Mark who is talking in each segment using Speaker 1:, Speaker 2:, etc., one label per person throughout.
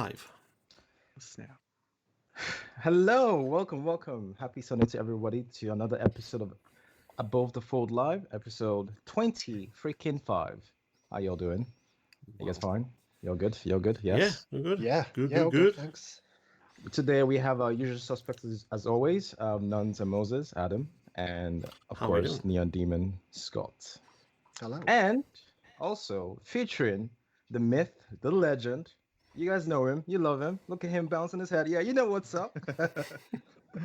Speaker 1: live.
Speaker 2: Snap.
Speaker 3: Hello, welcome. Happy Sunday to everybody to another episode of Above the Fold Live, episode 20 freaking 5. How y'all doing? You guys fine? Y'all good? Y'all good?
Speaker 1: Yeah,
Speaker 3: Yes.
Speaker 1: we're good.
Speaker 2: Yeah,
Speaker 1: Good,
Speaker 2: yeah,
Speaker 1: good,
Speaker 2: okay,
Speaker 1: good.
Speaker 2: thanks.
Speaker 3: Today we have our usual suspects as always, Nuns and Moses, Adam, and of
Speaker 1: How we
Speaker 3: course
Speaker 1: doing?
Speaker 3: Neon Demon Scott.
Speaker 2: Hello.
Speaker 3: And also featuring the myth, the legend. You guys know him, you love him. Look at him bouncing his head. Yeah, you know what's up.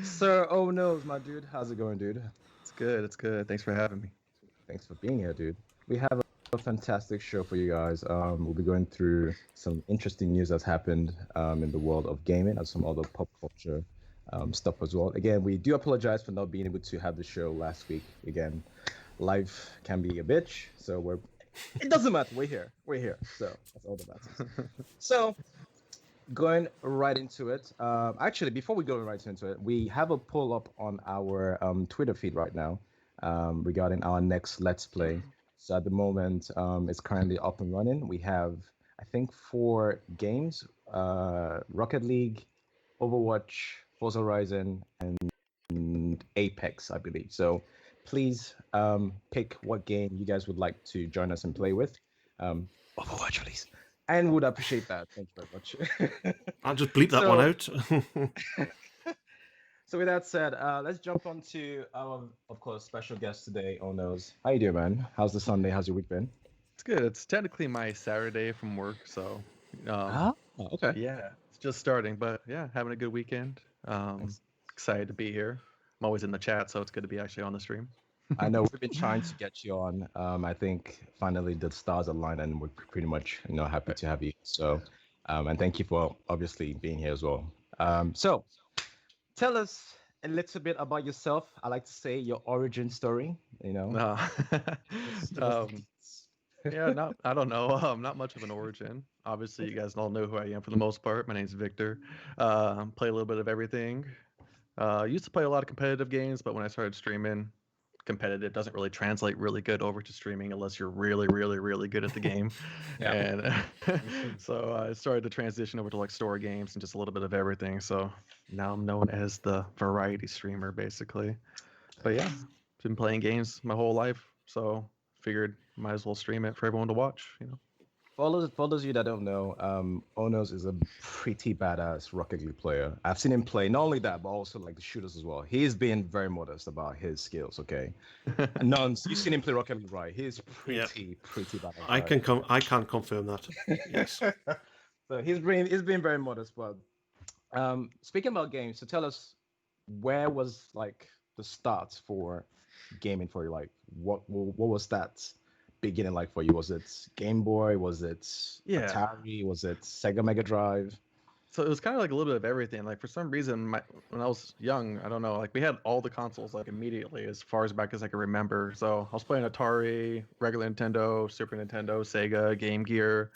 Speaker 3: Sir Oh Knows, my dude. How's it going, dude?
Speaker 2: It's good, it's good. Thanks for having me.
Speaker 3: Thanks for being here, dude. We have a fantastic show for you guys. We'll be going through some interesting news that's happened in the world of gaming and some other pop culture stuff as well. Again, we do apologize for not being able to have the show last week. Again, life can be a bitch, so we're. It doesn't matter. We're here. We're here. So that's all that matters. So going right into it. Actually, before we go right into it, we have a poll up on our Twitter feed right now regarding our next Let's Play. So at the moment, it's currently up and running. We have, I think, 4 games: Rocket League, Overwatch, Forza Horizon, and Apex, I believe. So please pick what game you guys would like to join us and play with. Um, Overwatch, please. And would appreciate that. Thank you very much.
Speaker 1: I'll just bleep that one
Speaker 3: So,
Speaker 1: out.
Speaker 3: so with that said, let's jump on to our, of course, special guest today, Onos. How you doing, man? How's the Sunday? How's your week been?
Speaker 2: It's good. It's technically my Saturday from work, so um,
Speaker 3: Ah, okay.
Speaker 2: yeah, it's just starting. But yeah, having a good weekend.
Speaker 3: Thanks.
Speaker 2: Excited to be here. I'm always in the chat, so it's good to be actually on the stream.
Speaker 3: I know we've been trying to get you on. I think finally the stars aligned, and we're pretty much, happy to have you. So, and thank you for obviously being here as well. So tell us a little bit about yourself. I like to say your origin story.
Speaker 2: No.
Speaker 3: Give us the
Speaker 2: um,
Speaker 3: deets.
Speaker 2: yeah, I don't know. Not much of an origin. Obviously, you guys all know who I am for the most part. My name's Victor. Play a little bit of everything. Used to play a lot of competitive games, but when I started streaming, competitive doesn't really translate really good over to streaming unless you're really, really, really good at the game.
Speaker 3: Yeah.
Speaker 2: And so I started to transition over to like story games and just a little bit of everything. So now I'm known as the variety streamer, basically. But yeah, been playing games my whole life, so figured might as well stream it for everyone to watch.
Speaker 3: For those of you that don't know, Onos is a pretty badass Rocket League player. I've seen him play not only that, but also like the shooters as well. He's being very modest about his skills. Okay, and Nuns, you've seen him play Rocket League, right? He's
Speaker 1: Yeah,
Speaker 3: pretty badass,
Speaker 1: I
Speaker 3: right?
Speaker 1: can confirm that. Yes.
Speaker 3: So he's being very modest. But speaking about games, so tell us, where was like the start for gaming for you? Like, what was that beginning like for you? Was it Game Boy? Was it
Speaker 2: Yeah.
Speaker 3: Atari? Was it Sega Mega Drive?
Speaker 2: So it was kind of like a little bit of everything. Like for some reason, when I was young, I don't know, like we had all the consoles like immediately as far as back as I can remember. So I was playing Atari, regular Nintendo, Super Nintendo, Sega, Game Gear,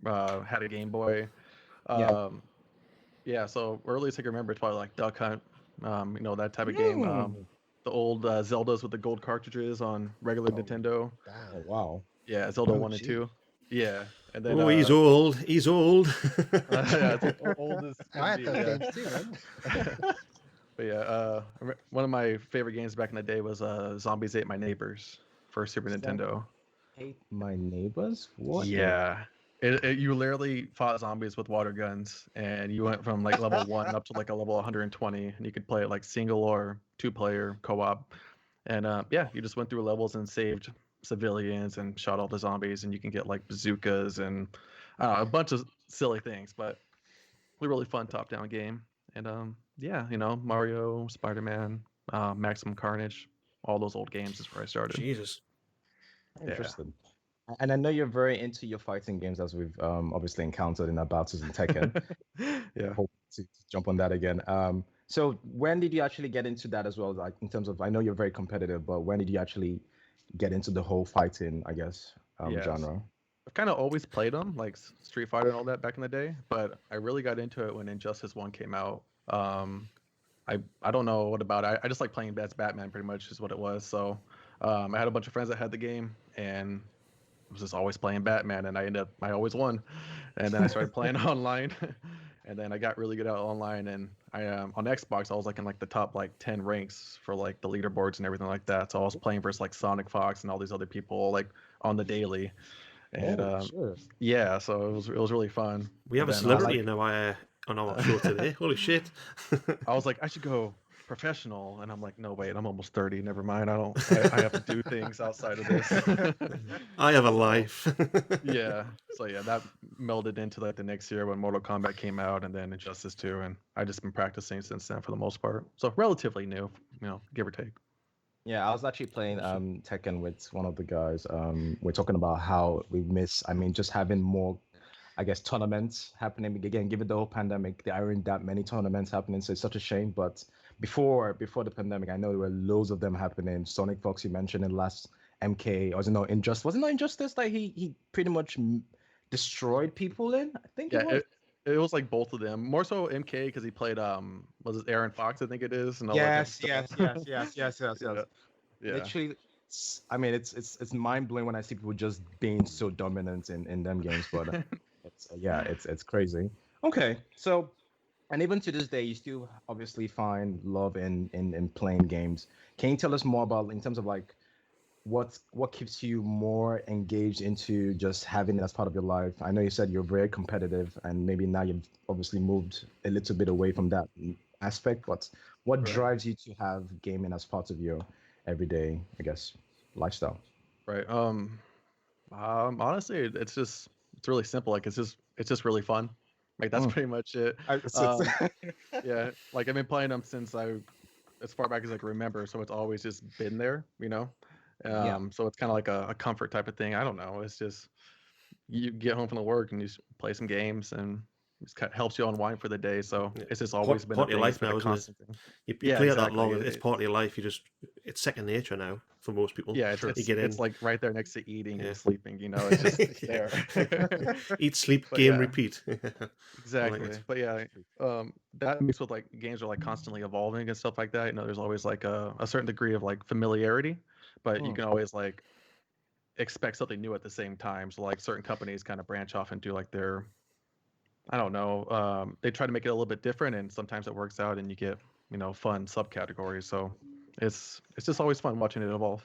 Speaker 2: had a Game Boy.
Speaker 3: Yeah.
Speaker 2: Um, yeah, so earliest I can remember it's probably like Duck Hunt, that type of game.
Speaker 3: Mm.
Speaker 2: The old Zeldas with the gold cartridges on regular
Speaker 3: Oh,
Speaker 2: Nintendo.
Speaker 3: oh
Speaker 4: Damn.
Speaker 3: wow.
Speaker 2: Yeah, Zelda 1 and
Speaker 4: OG.
Speaker 2: 2. Yeah, and then
Speaker 1: Oh, he's old. He's old.
Speaker 2: yeah, it's old as
Speaker 4: I
Speaker 2: can
Speaker 4: had
Speaker 2: be.
Speaker 4: those
Speaker 2: Yeah.
Speaker 4: games too, man.
Speaker 2: But yeah, one of my favorite games back in the day was Zombies Ate My Neighbors for Super
Speaker 3: Zombie
Speaker 2: Nintendo.
Speaker 3: Hate My Neighbors? What the?
Speaker 2: Yeah. You literally fought zombies with water guns, and you went from like level 1 up to like a level 120, and you could play it like single or 2-player co-op. And yeah, you just went through levels and saved civilians and shot all the zombies, and you can get like bazookas and a bunch of silly things, but a really fun top-down game. And yeah, Mario, Spider-Man, Maximum Carnage, all those old games is where I started.
Speaker 1: Jesus.
Speaker 2: Yeah.
Speaker 3: Interesting. And I know you're very into your fighting games, as we've obviously encountered in our battles in Tekken.
Speaker 2: Yeah.
Speaker 3: Hope to jump on that again. So when did you actually get into that as well? Like in terms of, I know you're very competitive, but when did you actually get into the whole fighting, I guess,
Speaker 2: Yes.
Speaker 3: genre?
Speaker 2: I've kind of always played them, like Street Fighter and all that back in the day, but I really got into it when Injustice 1 came out. I don't know what about it. I just like playing as Batman pretty much is what it was. So I had a bunch of friends that had the game, and I was just always playing Batman, and I always won. And then I started playing online, And then I got really good at online, and I on Xbox I was like in like the top like 10 ranks for like the leaderboards and everything like that. So I was playing versus like Sonic Fox and all these other people like on the daily, and
Speaker 3: Oh, sure.
Speaker 2: yeah, so it was really fun.
Speaker 1: We have
Speaker 2: But
Speaker 1: a
Speaker 2: then
Speaker 1: celebrity on our show today. Holy shit!
Speaker 2: I was like, I should go professional, and I'm like, no, wait, I'm almost 30. Never mind. I have to do things outside of this.
Speaker 1: I have a
Speaker 2: So
Speaker 1: life.
Speaker 2: yeah, so yeah, that melded into like the next year when Mortal Kombat came out, and then Injustice 2, and I just been practicing since then for the most part. So relatively new, give or take.
Speaker 3: Yeah, I was actually playing Tekken with one of the guys. We're talking about how we miss, I mean, just having more, I guess, tournaments happening. Again, given the whole pandemic, there aren't that many tournaments happening, so it's such a shame. But before the pandemic, I know there were loads of them happening. Sonic Fox, you mentioned in last MK, or was it not Injustice that he pretty much destroyed people in? I think it
Speaker 2: Yeah,
Speaker 3: was.
Speaker 2: it was like both of them. More so MK because he played was it Aaron Fox, I think it is, and all that type of
Speaker 3: Yes,
Speaker 2: stuff.
Speaker 3: yes.
Speaker 2: Yeah, yeah.
Speaker 3: Literally, I mean, it's mind blowing when I see people just being so dominant in them games. But it's crazy. Okay, so and even to this day, you still obviously find love in playing games. Can you tell us more about in terms of like what keeps you more engaged into just having it as part of your life? I know you said you're very competitive, and maybe now you've obviously moved a little bit away from that aspect. But what
Speaker 2: Right.
Speaker 3: drives you to have gaming as part of your everyday, I guess, lifestyle?
Speaker 2: Right. Honestly, it's really simple. Like it's just really fun. Like that's
Speaker 3: Mm.
Speaker 2: pretty much it.
Speaker 3: It's
Speaker 2: Um, yeah, like I've been playing them since as far back as I can remember, so it's always just been there.
Speaker 3: yeah.
Speaker 2: So it's kind of like a comfort type of thing. I don't know. It's just you get home from the work and you just play some games, and it kind of helps you unwind for the day. So
Speaker 1: Yeah.
Speaker 2: it's just always been a
Speaker 1: Part of your
Speaker 2: thing. It's
Speaker 1: life
Speaker 2: been a
Speaker 1: now, isn't it?
Speaker 2: constant thing.
Speaker 1: You
Speaker 2: Yeah,
Speaker 1: play it that
Speaker 2: exactly.
Speaker 1: long, it's part of your life. It's second nature now for most people.
Speaker 2: Yeah, it's
Speaker 3: True.
Speaker 1: You
Speaker 2: it's
Speaker 1: get
Speaker 2: it's
Speaker 1: in,
Speaker 2: like right there next to eating
Speaker 1: yeah.
Speaker 2: and sleeping. It's just
Speaker 1: Yeah.
Speaker 2: there.
Speaker 1: Eat, sleep,
Speaker 2: But
Speaker 1: game,
Speaker 2: yeah,
Speaker 1: repeat. I like
Speaker 2: exactly.
Speaker 1: it.
Speaker 2: But yeah, that mixed with like games are like constantly evolving and stuff like that. There's always like a certain degree of like familiarity, but you
Speaker 3: Mm.
Speaker 2: can always like expect something new at the same time. So like certain companies kind of branch off and do like their, I don't know, they try to make it a little bit different, and sometimes it works out, and you get fun subcategories. So it's just always fun watching it evolve.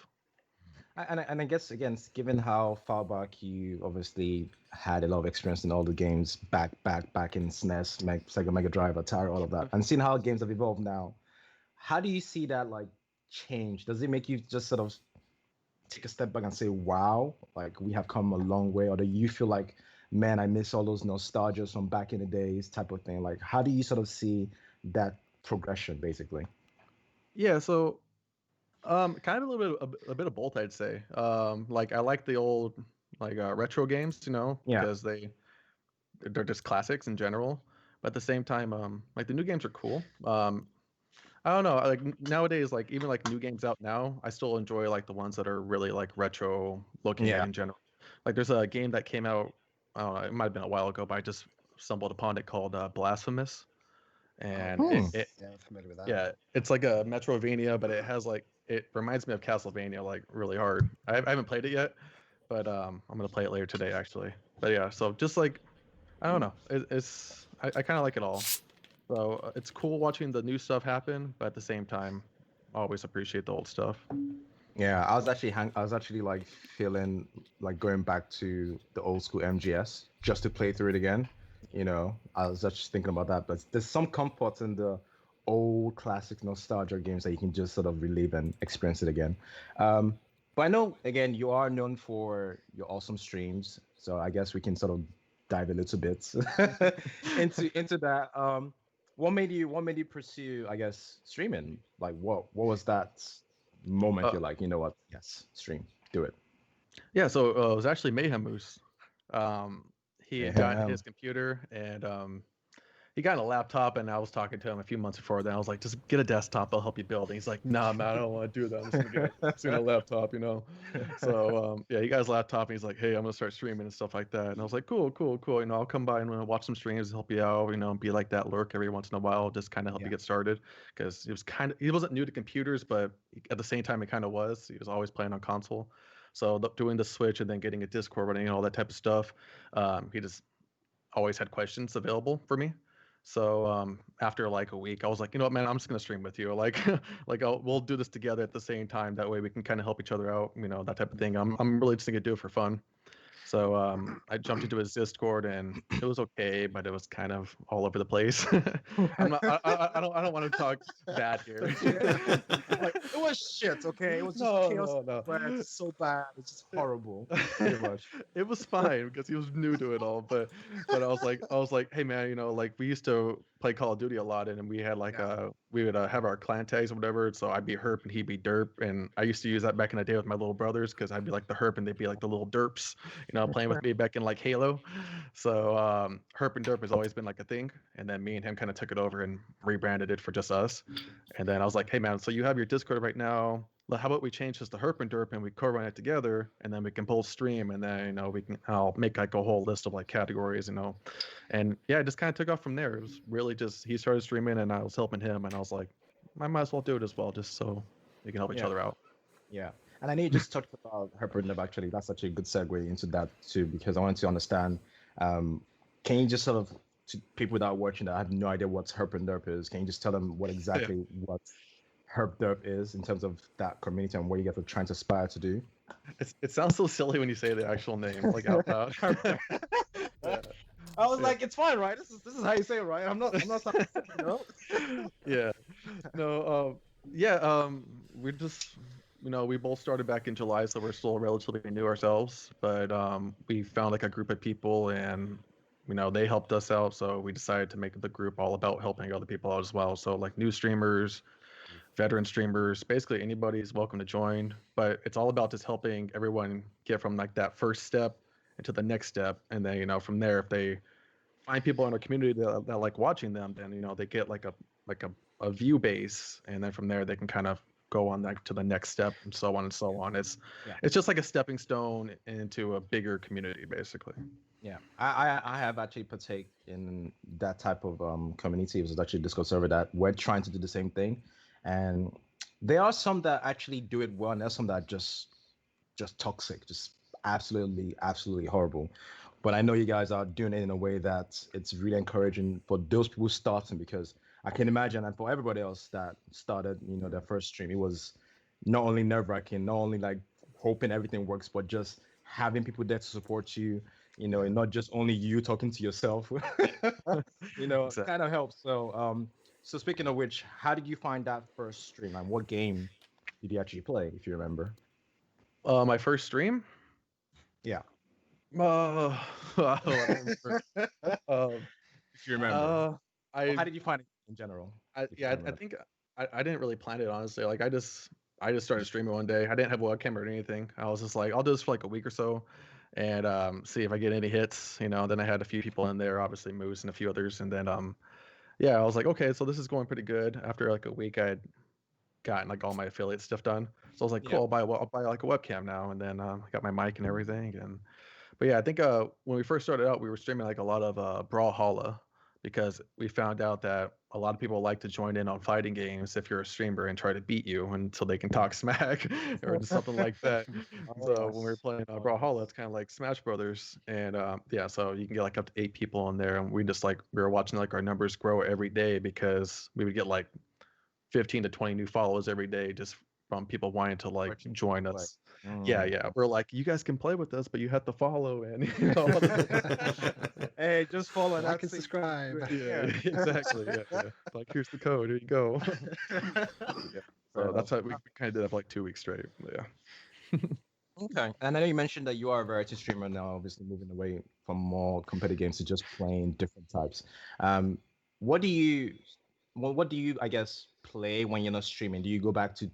Speaker 3: And I guess again, given how far back you obviously had a lot of experience in all the games back in SNES, Sega Mega Drive, Atari, all of that, and seeing how games have evolved now, how do you see that like change? Does it make you just sort of take a step back and say, "Wow, like we have come a long way," or do you feel like, "Man, I miss all those nostalgias from back in the days," type of thing? Like, how do you sort of see that progression, basically?
Speaker 2: Yeah, so kind of a little bit a bit of both, I'd say. Like I like the old like retro games,
Speaker 3: Yeah.
Speaker 2: because they're just classics in general. But at the same time, like the new games are cool. I don't know, like nowadays, like even like new games out now, I still enjoy like the ones that are really like retro looking, like
Speaker 3: Yeah.
Speaker 2: in general. Like there's a game that came out, I don't know, it might have been a while ago, but I just stumbled upon it called Blasphemous, and
Speaker 3: Hmm.
Speaker 4: Yeah, I'm familiar with that.
Speaker 2: yeah, it's like a Metrovania, but it reminds me of Castlevania like really hard. I haven't played it yet, but I'm gonna play it later today actually. But yeah, so just like I don't know, I kind of like it all. So it's cool watching the new stuff happen, but at the same time, I always appreciate the old stuff.
Speaker 3: Yeah, I was actually like feeling like going back to the old school MGS just to play through it again. I was just thinking about that, but there's some comfort in the old classic nostalgia games that you can just sort of relive and experience it again. But I know again you are known for your awesome streams, so I guess we can sort of dive a little bit into that. What made you pursue, I guess, streaming? Like what was that moment
Speaker 2: Uh,
Speaker 3: you're like, you know what? Yes, stream, do it.
Speaker 2: yeah, so it was actually Mayhem Moose. Um, he had gotten
Speaker 3: Yeah.
Speaker 2: his computer, and he got a laptop, and I was talking to him a few months before then. I was like, just get a desktop, I'll help you build. And he's like, nah, man, I don't want to do that. I'm just gonna laptop. So yeah, he got his laptop, and he's like, hey, I'm gonna start streaming and stuff like that. And I was like, cool, cool, cool. I'll come by and watch some streams, help you out, and be like that lurk every once in a while, just kind of help you
Speaker 3: Yeah.
Speaker 2: get started. Because he wasn't new to computers, but at the same time, he kind of was. He was always playing on console. So doing the Switch and then getting a Discord running and all that type of stuff, he just always had questions available for me. So after like a week, I was like, you know what, man, I'm just gonna stream with you. Like, we'll do this together at the same time. That way we can kind of help each other out, that type of thing. I'm really just gonna do it for fun. So I jumped into his Discord and it was okay, but it was kind of all over the place. I'm not. I don't want to talk bad here.
Speaker 3: Like it was shit, okay? It was just
Speaker 2: No,
Speaker 3: chaos.
Speaker 2: no,
Speaker 3: Where
Speaker 2: no.
Speaker 3: it's so bad, it's just horrible. Pretty much.
Speaker 2: It was fine because he was new to it all, but I was like, hey man, like we used to play Call of Duty a lot, and we had like we would have our clan tags or whatever. So I'd be Herp and he'd be Derp, and I used to use that back in the day with my little brothers because I'd be like the Herp and they'd be like the little Derps, playing with me back in like Halo. So Herp and Derp has always been like a thing, and then me and him kind of took it over and rebranded it for just us. And then I was like, hey man, so you have your Discord right now. How about we change this to Herp and Derp and we co-run it together, and then we can both stream, and then I'll make like a whole list of like categories, and yeah, it just kind of took off from there. It was really just he started streaming and I was helping him, and I was like, I might as well do it as well, just so we can help each other out.
Speaker 3: Yeah. And I know you just talked about Herp actually. That's such a good segue into that too, because I wanted to understand. Can you just sort of, to people that are watching that have no idea what Herp is, can you just tell them what exactly what Herp is in terms of that community and what you guys are trying to aspire to do?
Speaker 2: It sounds so silly when you say the actual name, like out loud.
Speaker 3: Yeah. I was like, it's fine, right? This is how you say it, right? I'm not
Speaker 2: Yeah. No, we just we both started back in July, so we're still relatively new ourselves, but we found like a group of people, and they helped us out, so we decided to make the group all about helping other people out as well. So like new streamers, veteran streamers, basically anybody's welcome to join, but it's all about just helping everyone get from like that first step into the next step, and then from there, if they find people in our community that like watching them, then they get like a view base, and then from there they can kind of go on to the next step, and so on and so on. It's just like a stepping stone into a bigger community, basically.
Speaker 3: Yeah, I have actually partake in that type of community. It was actually a Discord server that we're trying to do the same thing, and there are some that actually do it well, and there's some that just toxic, just absolutely horrible. But I know you guys are doing it in a way that it's really encouraging for those people starting, because I can imagine, and for everybody else that started, their first stream, it was not only nerve-wracking, not only like hoping everything works, but just having people there to support you, and not just only you talking to yourself.
Speaker 2: Exactly.
Speaker 3: Kind of helps. So speaking of which, how did you find that first stream, and what game did you actually play, if you remember?
Speaker 2: My first stream?
Speaker 3: Yeah.
Speaker 2: I don't remember.
Speaker 3: If you remember. How
Speaker 2: I
Speaker 3: did you find it in general?
Speaker 2: I think I didn't really plan it, honestly. Like I just started streaming one day. I didn't have a webcam or anything. I was just like, I'll do this for like a week or so, and see if I get any hits. Then I had a few people in there, obviously Moose and a few others, and then I was like, okay, so this is going pretty good. After like a week, I had gotten like all my affiliate stuff done. So I was like, cool, I'll buy like a webcam now, and then I got my mic and everything. But yeah, I think when we first started out, we were streaming like a lot of Brawlhalla, because we found out that a lot of people like to join in on fighting games if you're a streamer and try to beat you until they can talk smack or something like that. So when we were playing Brawlhalla, it's kind of like Smash Brothers, and so you can get like up to 8 people in there, and we were watching like our numbers grow every day, because we would get like 15 to 20 new followers every day just from people wanting to like join us. Yeah. We're like, you guys can play with us, but you have to follow, and
Speaker 3: hey, just follow and
Speaker 4: like and subscribe.
Speaker 2: Yeah, exactly. Yeah. Like, here's the code. Here you go. So that's how we kind of did it for like 2 weeks straight. Yeah.
Speaker 3: Okay. And I know you mentioned that you are a variety streamer now, obviously moving away from more competitive games to just playing different types. What do you, I guess, play when you're not streaming? Do you go back to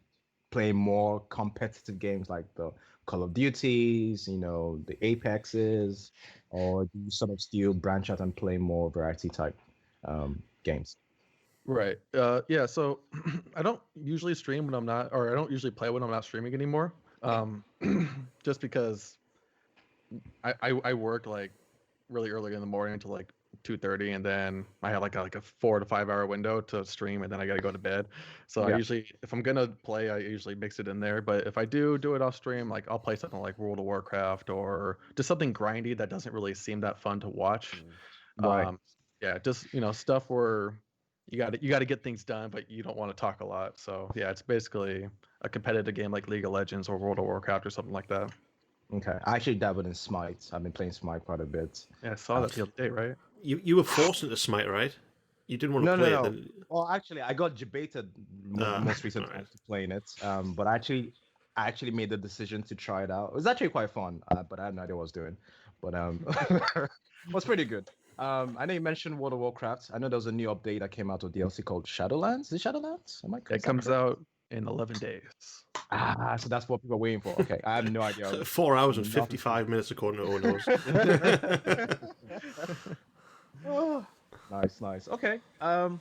Speaker 3: play more competitive games like the Call of Duties, the Apexes, or do you sort of still branch out and play more variety type games?
Speaker 2: Right. Yeah. So I don't usually stream when I'm not, or I don't usually play when I'm not streaming anymore. Just because I work like really early in the morning to like 2:30, and then I have like a 4 to 5 hour window to stream, and then I gotta go to bed. So I usually, if I'm gonna play, I usually mix it in there. But if I do it off stream, like I'll play something like World of Warcraft or just something grindy that doesn't really seem that fun to watch.
Speaker 3: Right.
Speaker 2: Yeah, just stuff where you got to get things done, but you don't want to talk a lot. So yeah, it's basically a competitive game like League of Legends or World of Warcraft or something like that.
Speaker 3: Okay, I actually dabbled in Smite. I've been playing Smite quite a bit.
Speaker 2: Yeah, I saw that the other day, right?
Speaker 1: You were forced into Smite, right? You didn't want to
Speaker 3: No, no,
Speaker 1: play it.
Speaker 3: no.
Speaker 1: Then...
Speaker 3: Well, actually, I got debated most recent
Speaker 1: alright.
Speaker 3: times to playing it. But I actually made the decision to try it out. It was actually quite fun, but I had no idea what I was doing. But it was pretty good. I know you mentioned World of Warcraft. I know there was a new update that came out with DLC called Shadowlands. Is it Shadowlands?
Speaker 2: It comes out in 11 days.
Speaker 3: Ah, so that's what people are waiting for. Okay, I have no idea.
Speaker 1: 4 hours and
Speaker 3: Nothing.
Speaker 1: 55 minutes according to Onos.
Speaker 3: Oh, nice. Okay. So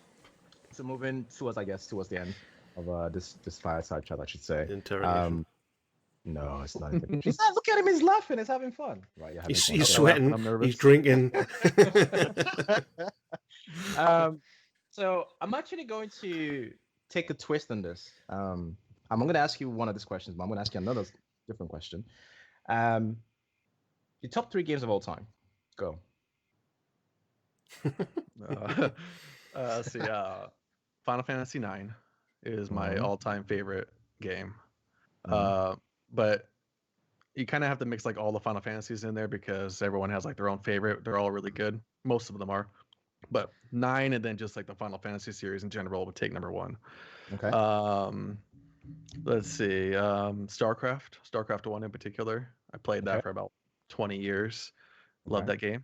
Speaker 3: moving towards the end of this fireside chat, I should say.
Speaker 1: Interrogation.
Speaker 3: No, it's not. She's not, look at him. He's laughing. He's having fun. Right.
Speaker 1: He's
Speaker 3: fun.
Speaker 1: sweating.
Speaker 2: I'm nervous.
Speaker 1: He's drinking.
Speaker 3: So I'm actually going to take a twist on this. I'm going to ask you one of these questions, but I'm going to ask you another different question. Your top 3 games of all time. Go.
Speaker 2: Let's see. Final Fantasy IX is my all-time favorite game. But you kind of have to mix like all the Final Fantasies in there because everyone has like their own favorite. They're all really good. Most of them are. But 9 and then just like the Final Fantasy series in general would take number 1.
Speaker 3: Okay.
Speaker 2: Let's see. StarCraft 1 in particular. I played that for about 20 years. Love that game.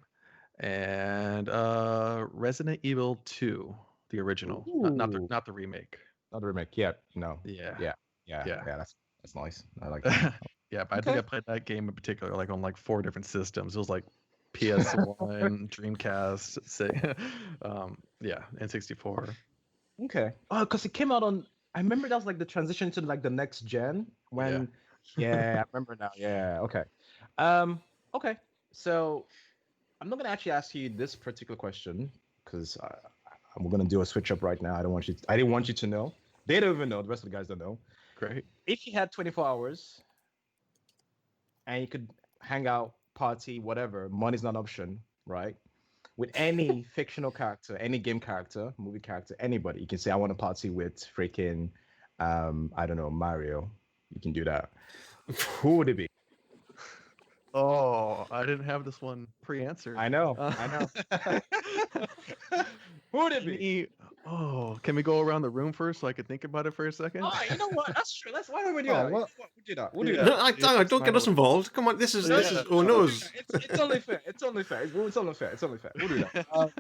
Speaker 2: And Resident Evil 2, the original, not the remake.
Speaker 3: Not the remake. Yeah. No.
Speaker 2: Yeah.
Speaker 3: That's nice. I like that.
Speaker 2: Yeah, but I think I played that game in particular like on like 4 different systems. It was like PS1, Dreamcast, N64.
Speaker 3: Okay. Oh, because it came out on. I remember that was like the transition to like the next gen when. Yeah, I remember now. Yeah. Okay. Okay. So, I'm not gonna actually ask you this particular question because we're gonna do a switch up right now. I didn't want you to know. They don't even know. The rest of the guys don't know.
Speaker 2: Great.
Speaker 3: If you had 24 hours and you could hang out, party, whatever, money's not an option, right? With any fictional character, any game character, movie character, anybody, you can say, I want to party with freaking, I don't know, Mario. You can do that. Who would it be?
Speaker 2: Oh, I didn't have this one pre-answered.
Speaker 3: I know. Who would it be?
Speaker 2: Can we go around the room first so I can think about it for a second?
Speaker 3: Oh, you know what? That's true. Why don't we do that? We'll do that. We'll do
Speaker 1: No,
Speaker 3: that.
Speaker 1: don't get us involved. Come on, this is oh no's.
Speaker 3: It's only fair. It's only fair. We'll do that.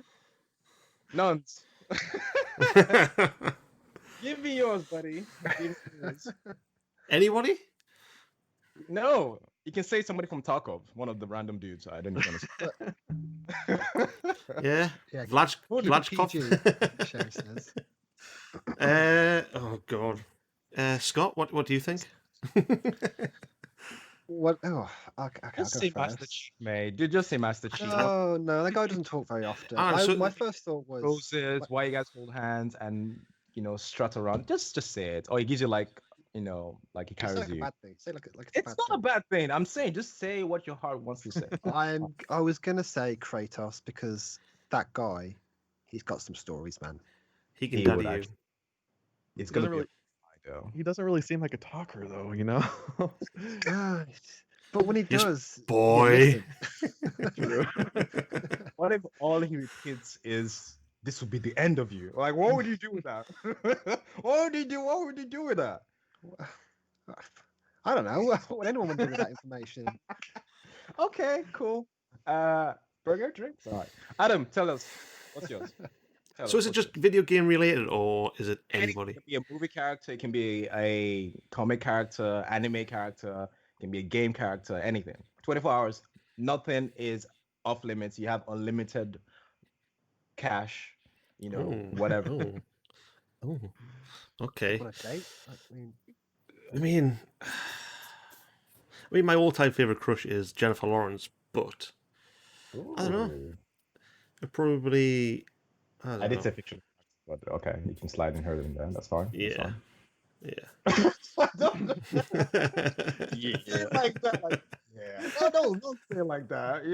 Speaker 3: Nuns. Give me yours, buddy. Give me yours.
Speaker 1: Anybody?
Speaker 3: No, you can say somebody from Tarkov, one of the random dudes. I don't even understand.
Speaker 1: Yeah. Vlachkov. Oh God. Scott, what do you think?
Speaker 4: What? Oh, okay.
Speaker 3: Just say Master Chief, mate. Dude, just say Master Chief.
Speaker 4: No, that guy doesn't talk very often. My first thought was
Speaker 3: roses. Why you guys hold hands and strut around? Just say it, or he gives you like like he carries
Speaker 4: like
Speaker 3: you.
Speaker 4: a bad thing. Say like
Speaker 3: it's not a bad thing. I'm saying just say what your heart wants to say.
Speaker 4: I was gonna say Kratos because that guy, he's got some stories, man.
Speaker 1: He can daddy you.
Speaker 3: It's gonna be.
Speaker 2: He doesn't really seem like a talker, though. You know.
Speaker 4: But when he does,
Speaker 1: boy.
Speaker 3: What if all he repeats is, "This will be the end of you"? Like, what would you do with that? What would you do with that?
Speaker 4: I don't know. What would anyone want to do with that information?
Speaker 3: Okay, cool. Burger, drinks. All right. Adam, tell us. What's yours?
Speaker 1: So is it just video game related, or is it anybody?
Speaker 3: It can be a movie character, it can be a comic character, anime character, it can be a game character, anything. 24 hours, nothing is off limits. You have unlimited cash, whatever.
Speaker 1: Oh. Okay.
Speaker 4: Want a date?
Speaker 1: I mean, my all-time favorite crush is Jennifer Lawrence, but I don't know. I
Speaker 3: did say fiction, but okay, you can slide in her in there. That's fine.
Speaker 1: Yeah.
Speaker 3: Don't say it like that. No, don't say it like that.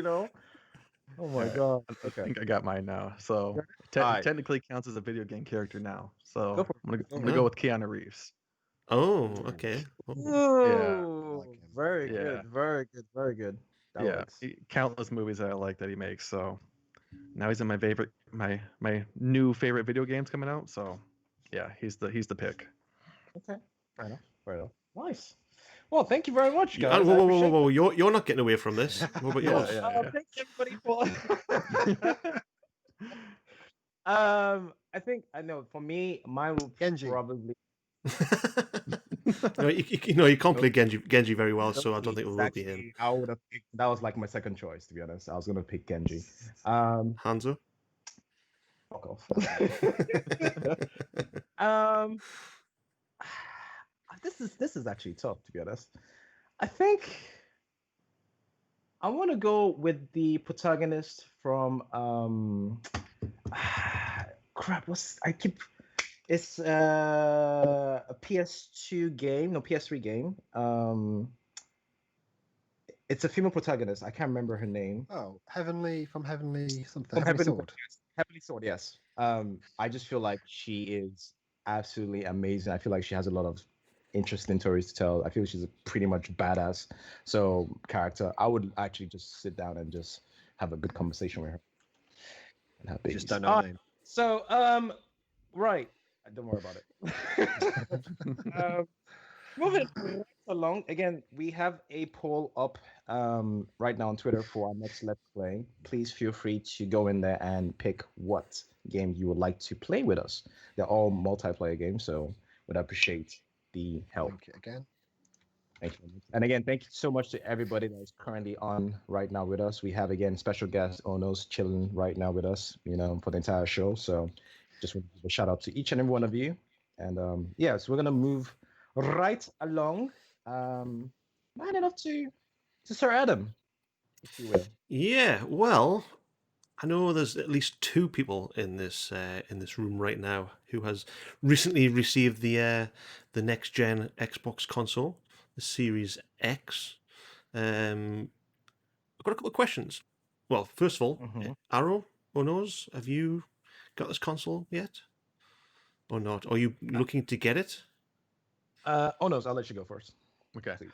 Speaker 3: Oh my
Speaker 2: Alright,
Speaker 3: god.
Speaker 2: I
Speaker 3: Okay.
Speaker 2: think I got mine now. So
Speaker 3: Alright.
Speaker 2: technically counts as a video game character now. So
Speaker 3: Go for it.
Speaker 2: I'm gonna go
Speaker 1: Oh.
Speaker 2: with Keanu Reeves.
Speaker 1: Oh, okay. Oh.
Speaker 3: Ooh,
Speaker 4: Like him.
Speaker 3: very
Speaker 2: Yeah.
Speaker 3: good, very good, very good. That
Speaker 2: Yeah,
Speaker 3: works.
Speaker 2: countless movies that I like that he makes. So now he's in my favorite, my new favorite video games coming out. So yeah, he's the pick.
Speaker 3: Okay, fair enough. Fair enough. Nice. Well, thank you very much,
Speaker 1: You-
Speaker 3: guys.
Speaker 1: whoa,
Speaker 3: I
Speaker 1: whoa, whoa,
Speaker 3: appreciate
Speaker 1: whoa, whoa! You're not getting away from this. What about
Speaker 2: Yeah,
Speaker 1: yours?
Speaker 2: yeah.
Speaker 3: it. Thank you, everybody, for. I think I know. For me, mine will
Speaker 4: Genji.
Speaker 3: probably.
Speaker 1: No, you can't play Genji very well, so I don't think it will be him.
Speaker 3: Actually, I would have picked. That was like my second choice, to be honest. I was gonna pick Genji.
Speaker 1: Hanzo.
Speaker 3: Fuck off. um, this is actually tough, to be honest. I think I want to go with the protagonist from crap. It's a PS2 game, no PS3 game. It's a female protagonist. I can't remember her name.
Speaker 4: Oh, Heavenly something.
Speaker 3: From
Speaker 4: Heavenly
Speaker 3: Heavenly
Speaker 4: Sword.
Speaker 3: Heavenly Sword, yes. I just feel like she is absolutely amazing. I feel like she has a lot of interesting stories to tell. I feel she's a pretty much badass character. I would actually just sit down and just have a good conversation with her. And have
Speaker 4: Just
Speaker 3: babies.
Speaker 4: don't know her name.
Speaker 3: So, right. Don't worry about it. Moving right along, again, we have a poll up right now on Twitter for our next Let's Play. Please feel free to go in there and pick what game you would like to play with us. They're all multiplayer games, so would appreciate the help.
Speaker 4: Link it again.
Speaker 3: Thank you. And again, thank you so much to everybody that is currently on right now with us. We have, again, special guest Onos chilling right now with us, for the entire show. So just want to give a shout out to each and every one of you. And yeah, so we're going to move right along. Man enough to Sir Adam, if you will.
Speaker 1: Yeah, well, I know there's at least two people in this room right now who has recently received the next gen Xbox console, the Series X. I've got a couple of questions. Well, first of all, Arrow or Nose, have you got this console yet, or not? Are you looking to get it?
Speaker 3: Onos, I'll let you go first.
Speaker 2: Okay.
Speaker 3: Please.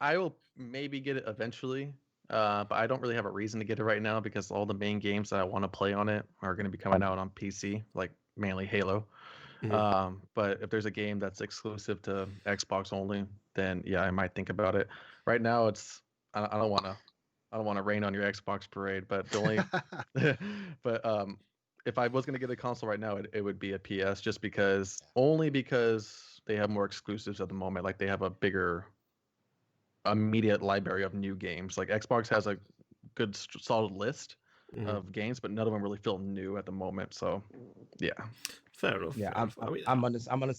Speaker 2: I will maybe get it eventually, but I don't really have a reason to get it right now because all the main games that I want to play on it are going to be coming out on PC, like mainly Halo. But if there's a game that's exclusive to Xbox only, then yeah, I might think about it. Right now, I don't want to rain on your Xbox parade, but the only but if I was going to get a console right now, it would be a PS, just because they have more exclusives at the moment. Like they have a bigger immediate library of new games. Like Xbox has a good solid list of games, but none of them really feel new at the moment. So yeah,
Speaker 1: fair enough.
Speaker 3: Yeah,
Speaker 1: fair enough.
Speaker 3: I'm on the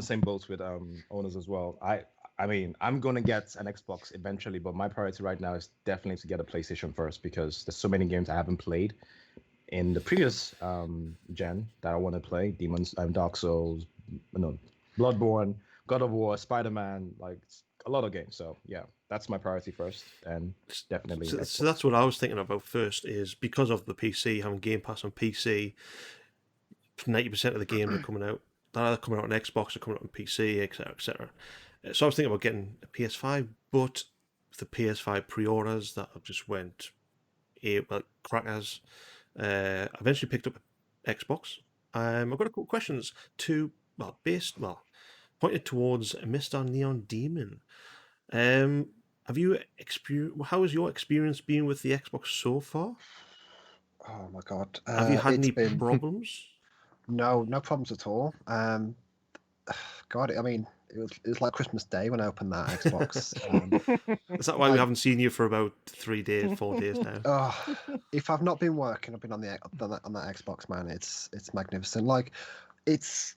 Speaker 3: same boat with Owners as well. I mean, I'm gonna get an Xbox eventually, but my priority right now is definitely to get a PlayStation first because there's so many games I haven't played in the previous gen that I want to play. Dark Souls, Bloodborne, God of War, Spider-Man, like a lot of games. So yeah, that's my priority first, and definitely.
Speaker 1: So that's what I was thinking about first. Is because of the PC having Game Pass on PC, 90% of the games are coming out. They're either coming out on Xbox or coming out on PC, etc., etc. So I was thinking about getting a PS5, but the PS5 pre-orders that just went crackers. I eventually picked up Xbox. I've got a couple of questions pointed towards Mr. Neon Demon. Have you how has your experience been with the Xbox so far?
Speaker 4: Oh my god.
Speaker 1: Have you had
Speaker 4: it's
Speaker 1: any
Speaker 4: been
Speaker 1: problems?
Speaker 4: no problems at all. God, I mean, it was like Christmas Day when I opened that Xbox.
Speaker 1: Is that why we haven't seen you for about 3 days, 4 days now?
Speaker 4: If I've not been working, I've been on that Xbox, man. It's magnificent. Like, it's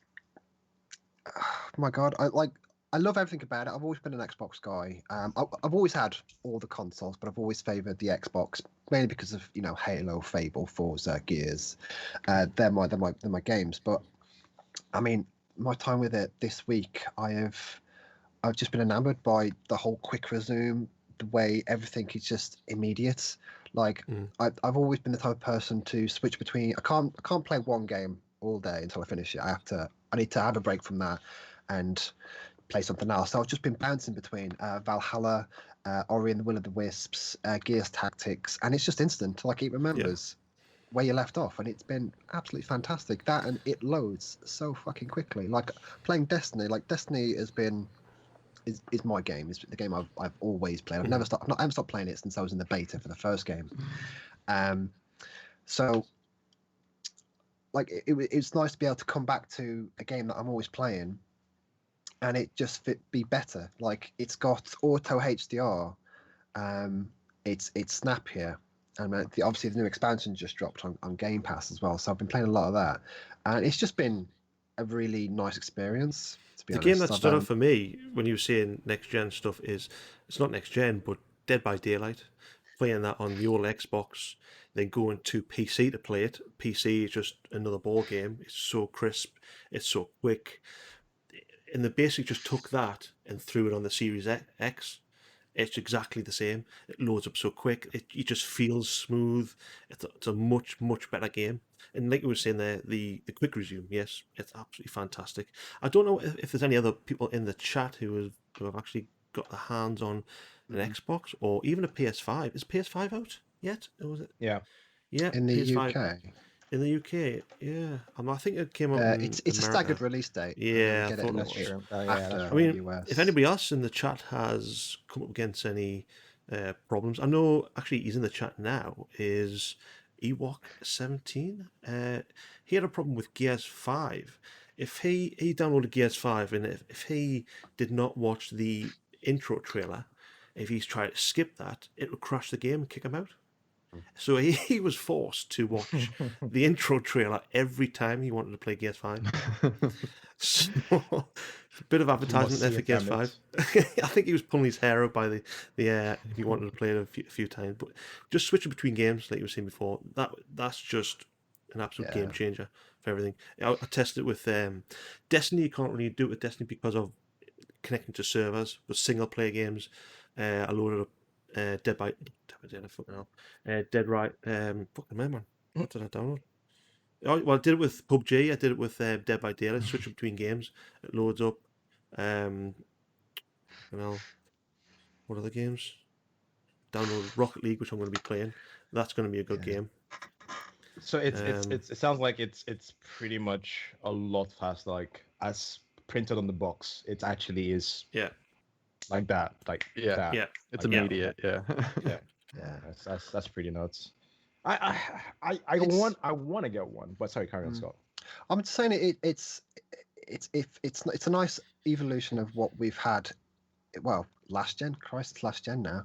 Speaker 4: oh my god. I love everything about it. I've always been an Xbox guy. I've always had all the consoles, but I've always favoured the Xbox mainly because of Halo, Fable, Forza, Gears. They're my games. But I mean, my time with it this week, I've just been enamored by the whole quick resume, the way everything is just immediate. Like
Speaker 1: Mm.
Speaker 4: I've always been the type of person to switch between. I can't play one game all day until I finish it. I need to have a break from that and play something else. So I've just been bouncing between Valhalla, Ori and the Will of the Wisps, Gears Tactics, and it's just instant. Like it remembers where you left off, and it's been absolutely fantastic. That and it loads so fucking quickly. Like playing Destiny, like Destiny has been is my game. It's the game I've always played. I haven't stopped playing it since I was in the beta for the first game. So like it's nice to be able to come back to a game that I'm always playing, and it just be better. Like it's got auto HDR, it's snappier, and obviously the new expansion just dropped on Game Pass as well. So I've been playing a lot of that, and it's just been a really nice experience. To be
Speaker 1: The
Speaker 4: honest,
Speaker 1: game that stood out for me when you were saying next gen stuff is it's not next gen, but Dead by Daylight. Playing that on the old Xbox, then going to PC to play it. PC is just another ball game. It's so crisp, it's so quick, and they basically just took that and threw it on the Series X. It's exactly the same. It loads up so quick. It just feels smooth. It's a much better game. And like we were saying there, the quick resume, yes, it's absolutely fantastic. I don't know if there's any other people in the chat who have actually got their hands on an Xbox or even a PS5. Is PS5 out yet? Or was it?
Speaker 3: Yeah.
Speaker 1: Yeah,
Speaker 4: in the
Speaker 1: PS5
Speaker 4: UK.
Speaker 1: in the UK. Yeah, I think it came out in
Speaker 4: It's a
Speaker 1: America.
Speaker 4: staggered release date.
Speaker 1: Yeah, I
Speaker 4: get it
Speaker 1: thought it
Speaker 3: That's
Speaker 1: was.
Speaker 3: true. Yeah,
Speaker 4: after
Speaker 3: that's
Speaker 1: I mean,
Speaker 4: US.
Speaker 1: if anybody else in the chat has come up against any problems, I know actually he's in the chat now. Is Ewok17? He had a problem with Gears 5. If he downloaded Gears 5 and if he did not watch the intro trailer, if he's tried to skip that, it would crash the game and kick him out. So he was forced to watch the intro trailer every time he wanted to play Gears 5. So, a bit of advertisement there for Gears 5. I think he was pulling his hair out by the if he wanted to play it a few times. But just switching between games, like you were saying before, that's just an absolute game changer for everything. I tested it with Destiny. You can't really do it with Destiny because of connecting to servers. With single player games, I loaded up Dead by Daylight, fucking hell. Fucking man. What did I download? Oh, well, I did it with PUBG. I did it with Dead by Daylight. Switching between games, it loads up. What other games? Download Rocket League, which I'm going to be playing. That's going to be a good game.
Speaker 3: So it sounds like it's pretty much a lot faster. Like as printed on the box, it actually is.
Speaker 1: Yeah.
Speaker 3: Like that. Like
Speaker 2: Yeah.
Speaker 3: that.
Speaker 1: Yeah.
Speaker 2: It's
Speaker 1: Yeah.
Speaker 2: immediate. Yeah.
Speaker 3: Yeah. That's pretty nuts. I want to get one, but sorry, carry on, Scott.
Speaker 4: I'm just saying it's a nice evolution of what we've had. Well, last gen now.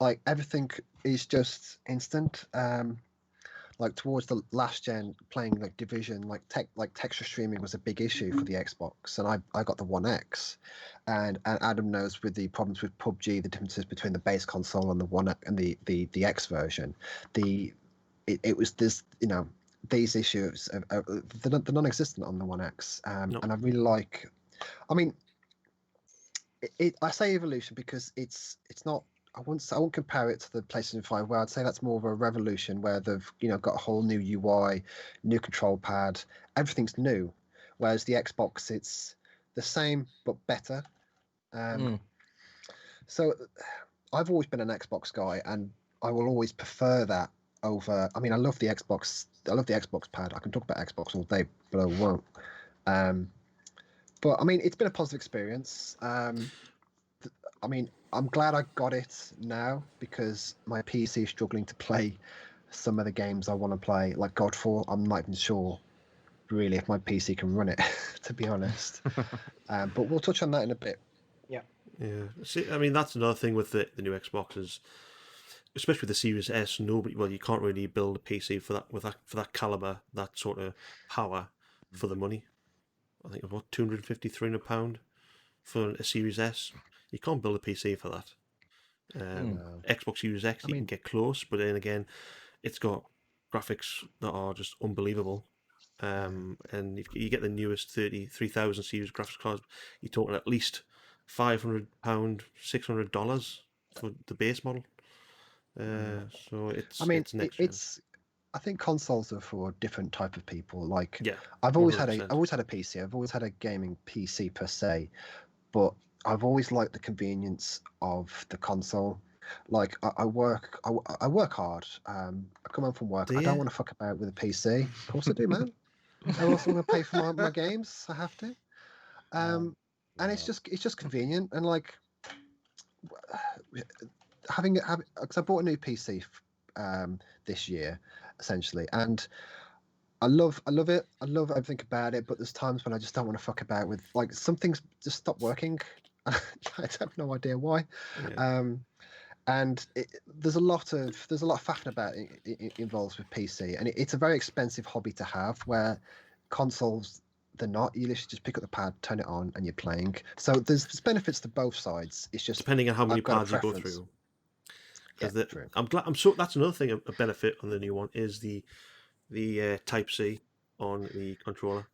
Speaker 4: Like everything is just instant. Like towards the last gen, playing like Division, like texture streaming was a big issue for the Xbox, and I got the One X, and Adam knows with the problems with PUBG, the differences between the base console and the One and the X version, it was this, these issues they're non-existent on the One X, and I really like. I mean, I say evolution because it's not. I won't compare it to the PlayStation 5, where I'd say that's more of a revolution, where they've got a whole new UI, new control pad, everything's new. Whereas the Xbox, it's the same but better. So I've always been an Xbox guy, and I will always prefer that over. I mean, I love the Xbox. I love the Xbox pad. I can talk about Xbox all day, but I won't. But I mean, it's been a positive experience. I mean, I'm glad I got it now because my PC is struggling to play some of the games I want to play, like Godfall. I'm not even sure, really, if my PC can run it, to be honest. But we'll touch on that in a bit.
Speaker 1: Yeah. See, I mean, that's another thing with the new Xboxes, especially with the Series S. You can't really build a PC for that caliber, that sort of power for the money. I think about £250, £300 for a Series S. You can't build a PC for that. Xbox Series X, you can get close, but then again, it's got graphics that are just unbelievable. And if you get the newest 30,000 series graphics cards, you're talking at least £500, $600 for the base model. So
Speaker 4: I mean,
Speaker 1: it's next gen.
Speaker 4: I think consoles are for a different type of people. Like,
Speaker 1: Yeah,
Speaker 4: I've always had a
Speaker 1: 100%.
Speaker 4: PC. I've always had a gaming PC per se, but I've always liked the convenience of the console. Like, I work hard. I come home from work.
Speaker 1: Do
Speaker 4: I don't
Speaker 1: you?
Speaker 4: want to fuck about with a PC. Of course I do, man. I also want to pay for my games. I have to. And it's just convenient, and like having because I bought a new PC this year essentially, and I love it. I love everything about it, but there's times when I just don't want to fuck about with, like, some things just stop working. I have no idea why.
Speaker 1: Yeah.
Speaker 4: And there's a lot of faffing about involved with PC, and it's a very expensive hobby to have. Where consoles, they're not. You literally just pick up the pad, turn it on, and you're playing. So there's benefits to both sides. It's just
Speaker 1: Depending on how many
Speaker 4: I've got a
Speaker 1: pads you go
Speaker 4: preference.
Speaker 1: through,
Speaker 4: Yeah,
Speaker 1: because
Speaker 4: true.
Speaker 1: I'm glad. I'm so that's another thing. A benefit on the new one is the Type C on the controller.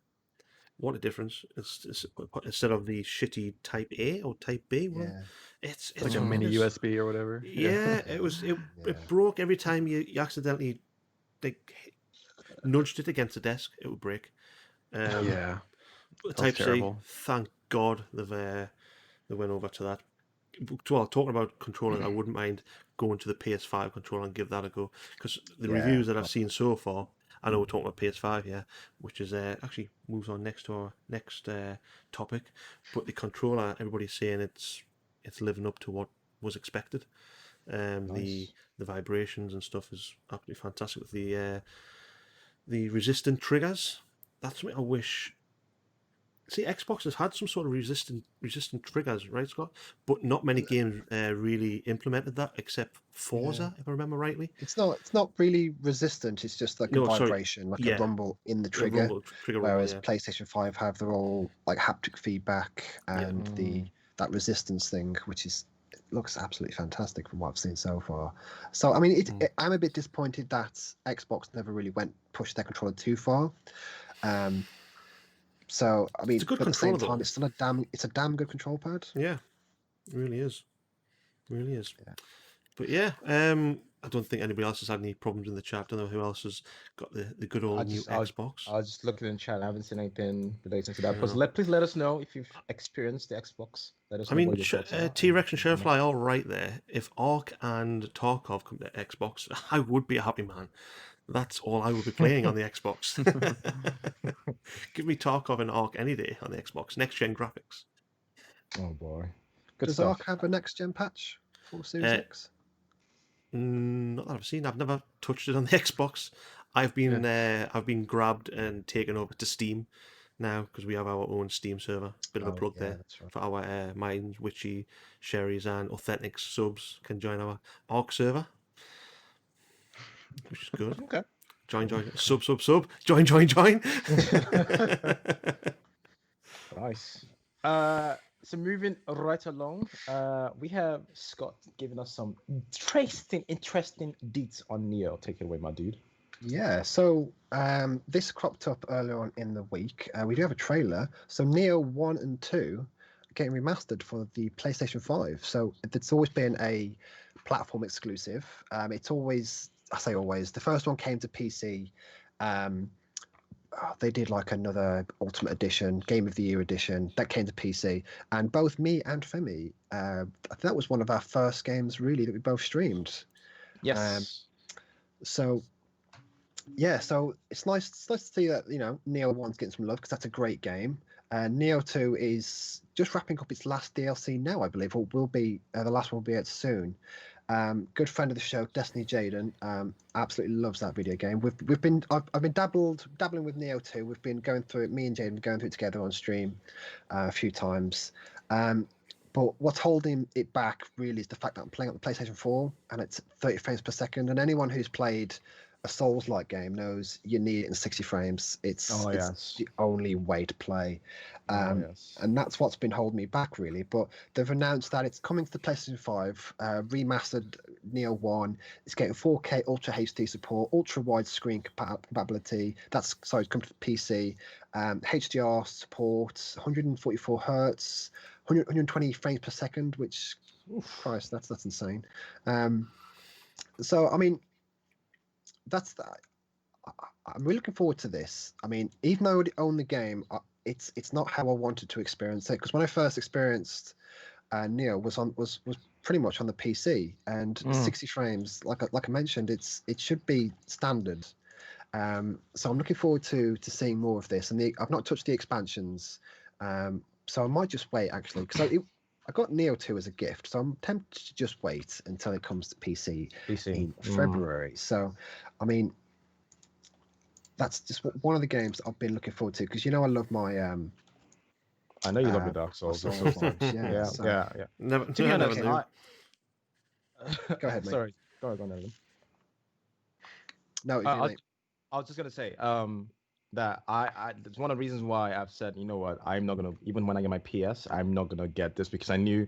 Speaker 1: What a difference! It's instead of the shitty Type A or Type B one,
Speaker 4: Yeah,
Speaker 1: it's
Speaker 2: Like a mini
Speaker 1: it's
Speaker 2: USB or whatever. Yeah.
Speaker 1: yeah. It was
Speaker 4: yeah.
Speaker 1: it broke every time you accidentally like nudged it against the desk. It would break.
Speaker 2: Yeah.
Speaker 1: The
Speaker 2: That was
Speaker 1: Type C,
Speaker 2: terrible.
Speaker 1: thank God they went over to that. Well, talking about controllers, I wouldn't mind going to the PS5 controller and give that a go, because the
Speaker 4: Yeah.
Speaker 1: reviews that I've seen so far, I know we're talking about PS5, yeah, which is actually moves on next to our next topic, but the controller, everybody's saying it's living up to what was expected.
Speaker 3: Nice.
Speaker 1: The vibrations and stuff is absolutely fantastic with the resistant triggers. That's what I wish. See, Xbox has had some sort of resistant triggers, right, Scott? But not many games really implemented that, except Forza, if I remember rightly.
Speaker 4: It's not really resistant. It's just like a
Speaker 1: No, sorry,
Speaker 4: vibration, like a
Speaker 1: yeah,
Speaker 4: rumble in the
Speaker 1: a
Speaker 4: trigger.
Speaker 1: rumble, trigger rumble,
Speaker 4: Whereas
Speaker 1: yeah,
Speaker 4: PlayStation 5 have their all like haptic feedback
Speaker 1: yeah.
Speaker 4: and that resistance thing, which it looks absolutely fantastic from what I've seen so far. So I mean, I'm a bit disappointed that Xbox never really pushed their controller too far. So I
Speaker 1: It's
Speaker 4: mean,
Speaker 1: a good
Speaker 4: but at the same
Speaker 1: controller
Speaker 4: time,
Speaker 1: though.
Speaker 4: it's a damn good control pad.
Speaker 1: Yeah, it really is, really is.
Speaker 4: Yeah.
Speaker 1: But yeah, I don't think anybody else has had any problems in the chat. I don't know who else has got the good old new Xbox.
Speaker 3: I was just looking in the chat. I haven't seen anything relating to that.
Speaker 1: Yeah.
Speaker 3: Please let us know if you've experienced the Xbox. Let us
Speaker 1: I
Speaker 3: know
Speaker 1: mean,
Speaker 3: what your thoughts are.
Speaker 1: T-Rex and
Speaker 3: And comment.
Speaker 1: Shadowfly all right there. If Ark and Tarkov come to Xbox, I would be a happy man. That's all I would be playing on the Xbox. Give me Tarkov and Ark any day on the Xbox. Next gen graphics.
Speaker 3: Oh boy, good
Speaker 4: Does
Speaker 3: stuff.
Speaker 4: Ark have a next gen patch for Series X?
Speaker 1: Not that I've seen. I've never touched it on the Xbox. I've been grabbed and taken over to Steam now because we have our own Steam server. Bit of a plug there
Speaker 3: That's right.
Speaker 1: for our Mines, Witchy, Sherry's, and Authentic subs can join our Arc server, which is good.
Speaker 3: Okay.
Speaker 1: Join, sub. Join.
Speaker 3: Nice. So moving right along, we have Scott giving us some interesting deets on Neo. Take it away, my dude.
Speaker 4: Yeah, so this cropped up earlier on in the week. We do have a trailer. So Neo 1 and 2 getting remastered for the PlayStation 5. So it's always been a platform exclusive. It's always, I say always, the first one came to PC. They did like another Ultimate Edition, Game of the Year edition that came to PC, and both me and Femi, I think that was one of our first games really that we both streamed.
Speaker 3: Yes.
Speaker 4: So yeah, so it's nice to see that Neo 1's getting some love because that's a great game. Neo 2 is just wrapping up its last DLC now, I believe, or will be the last one will be out soon. Good friend of the show, Destiny Jaden, absolutely loves that video game. I've been dabbling with Neo 2. We've been going through it. Me and Jaden going through it together on stream a few times. But what's holding it back really is the fact that I'm playing on the PlayStation 4 and it's 30 frames per second. And anyone who's played a Souls-like game knows you need it in 60 frames. It's the only way to play. And that's what's been holding me back really. But they've announced that it's coming to the PlayStation 5, remastered Neo 1. It's getting 4K Ultra HD support, ultra wide screen compatibility. It's coming to PC. HDR support, 144 hertz, 120 frames per second, which, Christ, that's insane. So I mean, that's the, I'm really looking forward to this. I mean, even though I already own the game, it's not how I wanted to experience it. Because when I first experienced Neo was pretty much on the PC, and 60 frames, like I mentioned, it should be standard. So I'm looking forward to seeing more of this. And I've not touched the expansions, so I might just wait actually, because I got Neo 2 as a gift, so I'm tempted to just wait until it comes to PC in February. So, I mean, that's just one of the games I've been looking forward to, because I love my
Speaker 3: I know you love your Dark Souls.
Speaker 4: Souls
Speaker 3: That's so fun.
Speaker 4: ones, yeah,
Speaker 3: Yeah,
Speaker 4: so-
Speaker 3: yeah.
Speaker 1: Never,
Speaker 3: To be
Speaker 1: I
Speaker 3: honest,
Speaker 1: never knew.
Speaker 4: Go ahead, mate.
Speaker 3: Sorry, go on, Evan.
Speaker 4: No,
Speaker 3: I was just gonna say that it's one of the reasons why I've said, you know what, I'm not gonna, even when I get my PS, I'm not gonna get this, because I knew,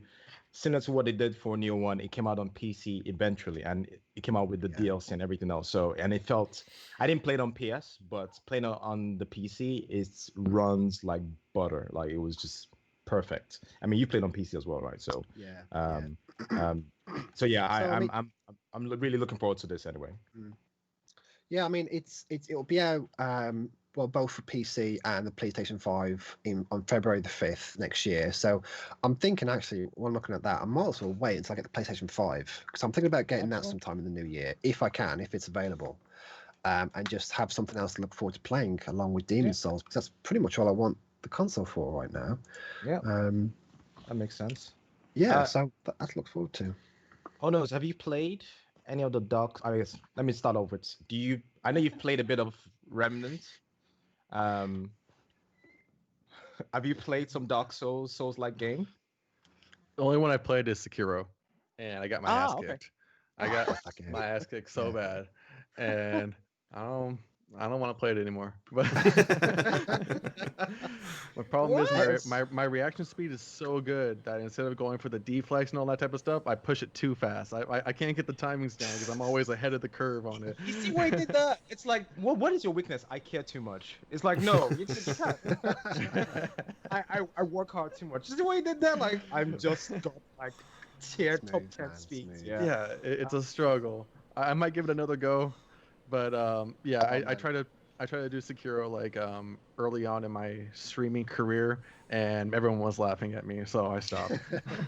Speaker 3: similar to what they did for Neo 1, it came out on PC eventually, and it came out with the DLC and everything else. So, and it felt, I didn't play it on PS, but playing it on the PC, it runs like butter. Like, it was just perfect. I mean, you played on PC as well, right? So so yeah, I'm really looking forward to this anyway.
Speaker 4: Yeah, I mean, it'll be out well, both for PC and the PlayStation 5 on February the 5th next year. So I'm thinking, actually, while I'm looking at that, I might as well wait until I get the PlayStation 5, because I'm thinking about getting that sometime in the new year, if I can, if it's available, and just have something else to look forward to playing along with Demon's Souls, because that's pretty much all I want the console for right now.
Speaker 3: Yeah, that makes sense.
Speaker 4: Yeah, so that to look forward to.
Speaker 3: Oh no, have you played any of the Dark? I guess let me start off with. I know you've played a bit of Remnant. Have you played some Dark Souls-like game?
Speaker 2: The only one I played is Sekiro, and I got my ass
Speaker 3: okay.
Speaker 2: kicked. I got my ass kicked so bad, and I don't want to play it anymore. But my problem is my reaction speed is so good that instead of going for the deflex and all that type of stuff, I push it too fast. I can't get the timings down because I'm always ahead of the curve on it.
Speaker 3: You see why he did that? It's like, what is your weakness? I care too much. It's like, no, you can't. I work hard too much. You see why he did that? Like, I'm just got like top 10 speed.
Speaker 2: Yeah, it's a struggle. I might give it another go, but I try to do Sekiro like early on in my streaming career, and everyone was laughing at me, so I stopped.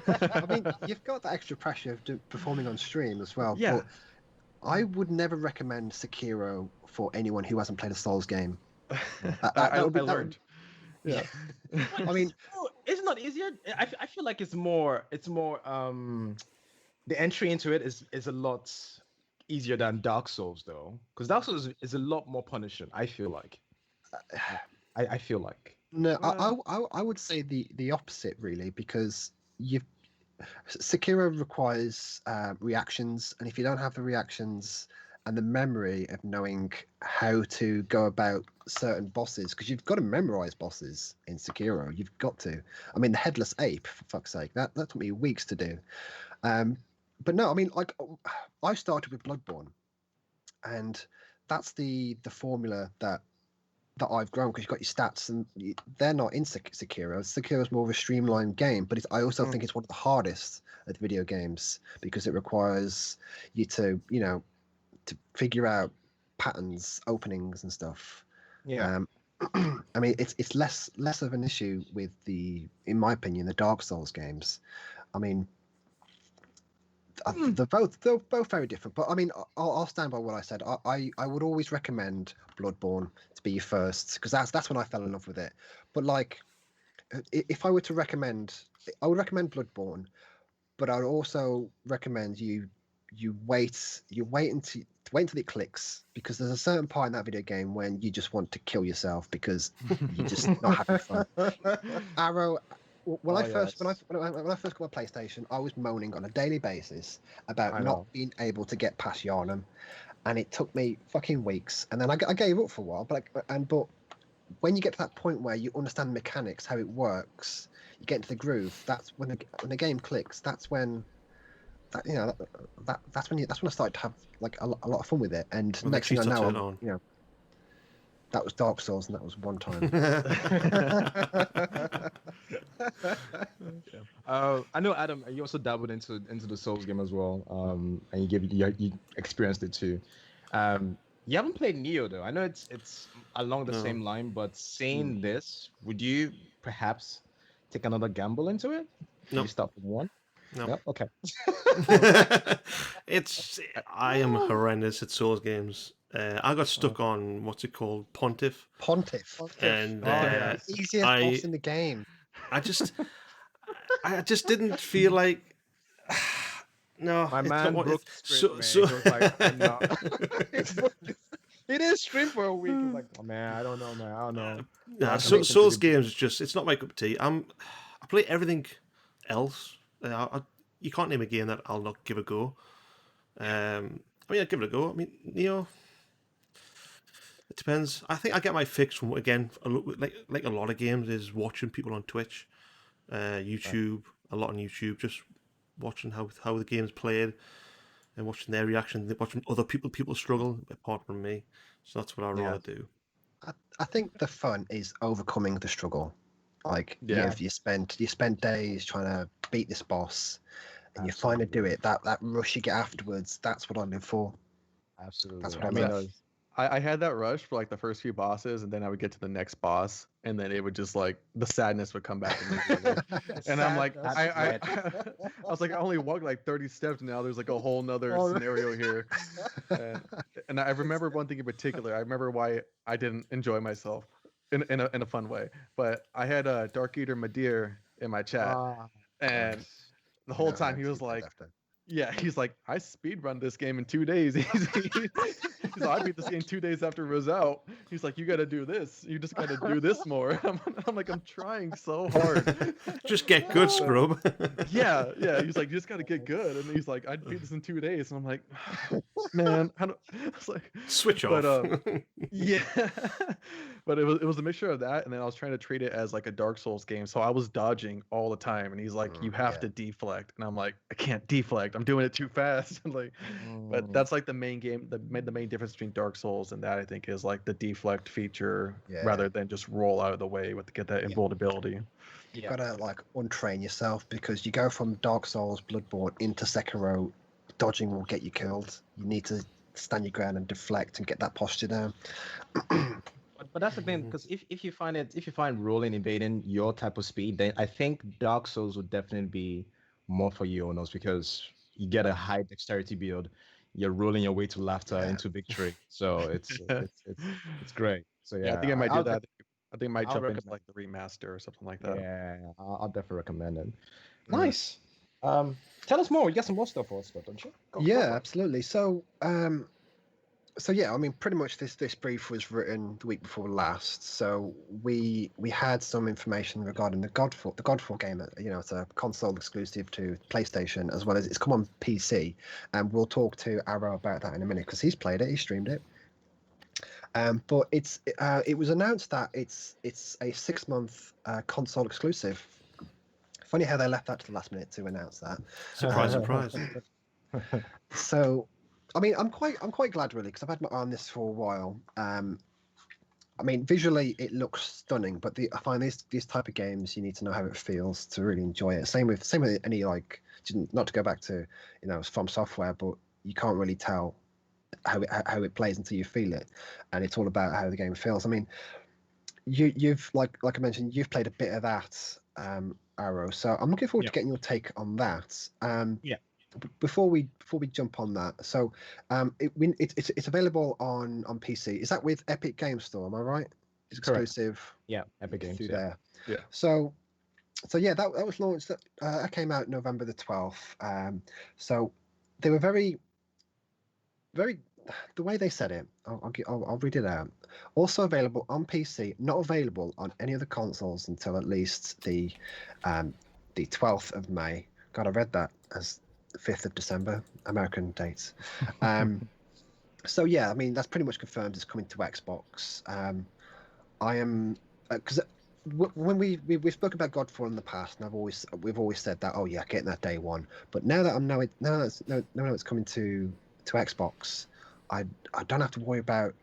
Speaker 4: I mean, you've got that extra pressure of performing on stream as well.
Speaker 2: Yeah.
Speaker 4: But I would never recommend Sekiro for anyone who hasn't played a Souls game.
Speaker 2: I learned. Yeah.
Speaker 4: I mean,
Speaker 3: it's not easier. I feel like it's more the entry into it is a lot easier than Dark Souls, though, because Dark Souls is a lot more punishing. I feel like. I feel like.
Speaker 4: No, I would say the opposite, really, because Sekiro requires reactions, and if you don't have the reactions and the memory of knowing how to go about certain bosses, because you've got to memorize bosses in Sekiro, you've got to. I mean, the headless ape, for fuck's sake, that took me weeks to do. But no, I mean, like, I started with Bloodborne, and that's the formula that I've grown, because you've got your stats, and they're not in Sekiro. Sekiro's more of a streamlined game, but I also think it's one of the hardest of the video games, because it requires you to, to figure out patterns, openings, and stuff.
Speaker 3: Yeah.
Speaker 4: I mean, it's less of an issue with in my opinion, the Dark Souls games. I mean, they're both very different, but I mean, I'll stand by what I said. I would always recommend Bloodborne to be your first, because that's when I fell in love with it. But like, if I were to recommend, I would recommend Bloodborne, but I would also recommend you wait until it clicks, because there's a certain part in that video game when you just want to kill yourself because you're just not having fun. Arrow. When I first got my PlayStation, I was moaning on a daily basis about not being able to get past Yharnam, and it took me fucking weeks. And then I gave up for a while. But when you get to that point where you understand the mechanics, how it works, you get into the groove. That's when the game clicks. That's when that's when I started to have like a lot of fun with it. And next thing I know, That was Dark Souls, and that was one time.
Speaker 3: I know Adam. You also dabbled into the Souls game as well. And you experienced it too. You haven't played Neo though. I know it's along the
Speaker 1: No.
Speaker 3: same line, but saying this, would you perhaps take another gamble into it? Would
Speaker 1: Nope.
Speaker 3: you start from one?
Speaker 1: No.
Speaker 3: Yep. Okay.
Speaker 1: I am horrendous at Souls games. I got stuck on what's it called, Pontiff,
Speaker 4: Pontiff.
Speaker 1: and
Speaker 2: yeah.
Speaker 4: Easiest
Speaker 1: I
Speaker 4: boss in the game.
Speaker 1: I just didn't feel like. No,
Speaker 3: My
Speaker 1: it's
Speaker 3: man
Speaker 1: not what
Speaker 3: broke
Speaker 1: it's,
Speaker 3: the script,
Speaker 1: so
Speaker 3: man. He was like, I'm not. It is stream for a week. It's like, oh man, I don't know, man. I don't know.
Speaker 1: nah,
Speaker 3: I
Speaker 1: so,
Speaker 3: think
Speaker 1: Souls
Speaker 3: it's
Speaker 1: games is just it's not my cup of tea. I play everything else. You can't name a game that I'll not give a go. I mean, I'd give it a go. I mean, Neo. It depends. I think I get my fix from again, like a lot of games, is watching people on Twitch, YouTube, a lot on YouTube, just watching how the game's played and watching their reaction, watching other people struggle apart from me. So that's what I'd rather do.
Speaker 4: I think the fun is overcoming the struggle. Like,
Speaker 2: Yeah.
Speaker 4: you spend days trying to beat this boss, and you finally do it. That rush you get afterwards, that's what I live for.
Speaker 3: Absolutely.
Speaker 4: That's what
Speaker 3: I
Speaker 4: I
Speaker 3: mean,
Speaker 4: love.
Speaker 2: I had that rush for like the first few bosses, and then I would get to the next boss, and then it would just like the sadness would come back immediately. And I'm like, I was like, I only walked like 30 steps now. There's like a whole nother scenario here. And I remember one thing in particular. I remember why I didn't enjoy myself in a fun way. But I had a Dark Eater Madir in my chat, and the whole time he was like, yeah, he's like, I speedrun this game in 2 days. He's like, I beat this game 2 days after it was out. He's like, you got to do this. You just got to do this more. I'm like, I'm trying so hard.
Speaker 1: Just get good, scrub.
Speaker 2: Yeah. He's like, you just got to get good. And he's like, I beat this in 2 days. And I'm like, man, I was like,
Speaker 1: Switch off.
Speaker 2: But yeah, but it was a mixture of that, and then I was trying to treat it as like a Dark Souls game, so I was dodging all the time. And he's like, you have to deflect, and I'm like, I can't deflect. I'm doing it too fast. Like, but that's like the main game. The main difference between Dark Souls and that, I think, is like the deflect feature rather than just roll out of the way to get that invulnerability.
Speaker 4: You gotta like untrain yourself, because you go from Dark Souls, Bloodborne into Sekiro, dodging will get you killed. You need to stand your ground and deflect and get that posture down.
Speaker 3: But that's the thing, because if you find rolling, evading your type of speed, then I think Dark Souls would definitely be more for you almost, because you get a high dexterity build, you're rolling your way to laughter into victory. So it's great. So yeah,
Speaker 2: I think I might do
Speaker 3: I'll
Speaker 2: that. I think I might
Speaker 3: I'll
Speaker 2: jump into
Speaker 3: recommend-
Speaker 2: like the remaster or something like that.
Speaker 3: Yeah, I'll definitely recommend it. Nice. Tell us more. You got some more stuff for us, Scott, don't you? Go for it.
Speaker 4: Absolutely. So yeah, I mean, pretty much this brief was written the week before last. So we had some information regarding the Godfall game. You know, it's a console exclusive to PlayStation, as well as it's come on PC, and we'll talk to Arrow about that in a minute, because he's played it, he streamed it. But it was announced that it's a 6-month console exclusive. Funny how they left that to the last minute to announce that.
Speaker 1: Surprise.
Speaker 4: So, I mean, I'm quite glad, really, because I've had my eye on this for a while. I mean, visually it looks stunning, but I find these type of games, you need to know how it feels to really enjoy it. Same with any, like, not to go back to, you know, From Software, but you can't really tell how it plays until you feel it, and it's all about how the game feels. I mean, you've like I mentioned, you've played a bit of that, Arrow. So I'm looking forward to getting your take on that. Before we jump on that, so it's available on PC. Is that with Epic Game Store? Am I right? It's exclusive.
Speaker 3: Yeah, Epic Games
Speaker 4: through
Speaker 3: yeah.
Speaker 4: there.
Speaker 2: Yeah.
Speaker 4: So yeah, that was launched. That came out November the 12th. So they were very, very. The way they said it, I'll read it out. Also available on PC, not available on any other consoles until at least the 12th of May. God, I read that as 5th of December, American dates. So yeah, I mean, that's pretty much confirmed it's coming to Xbox. I am, because when we've spoken about Godfall in the past, and we've always said that, oh yeah, getting that day one. But now that it's coming to Xbox, I don't have to worry about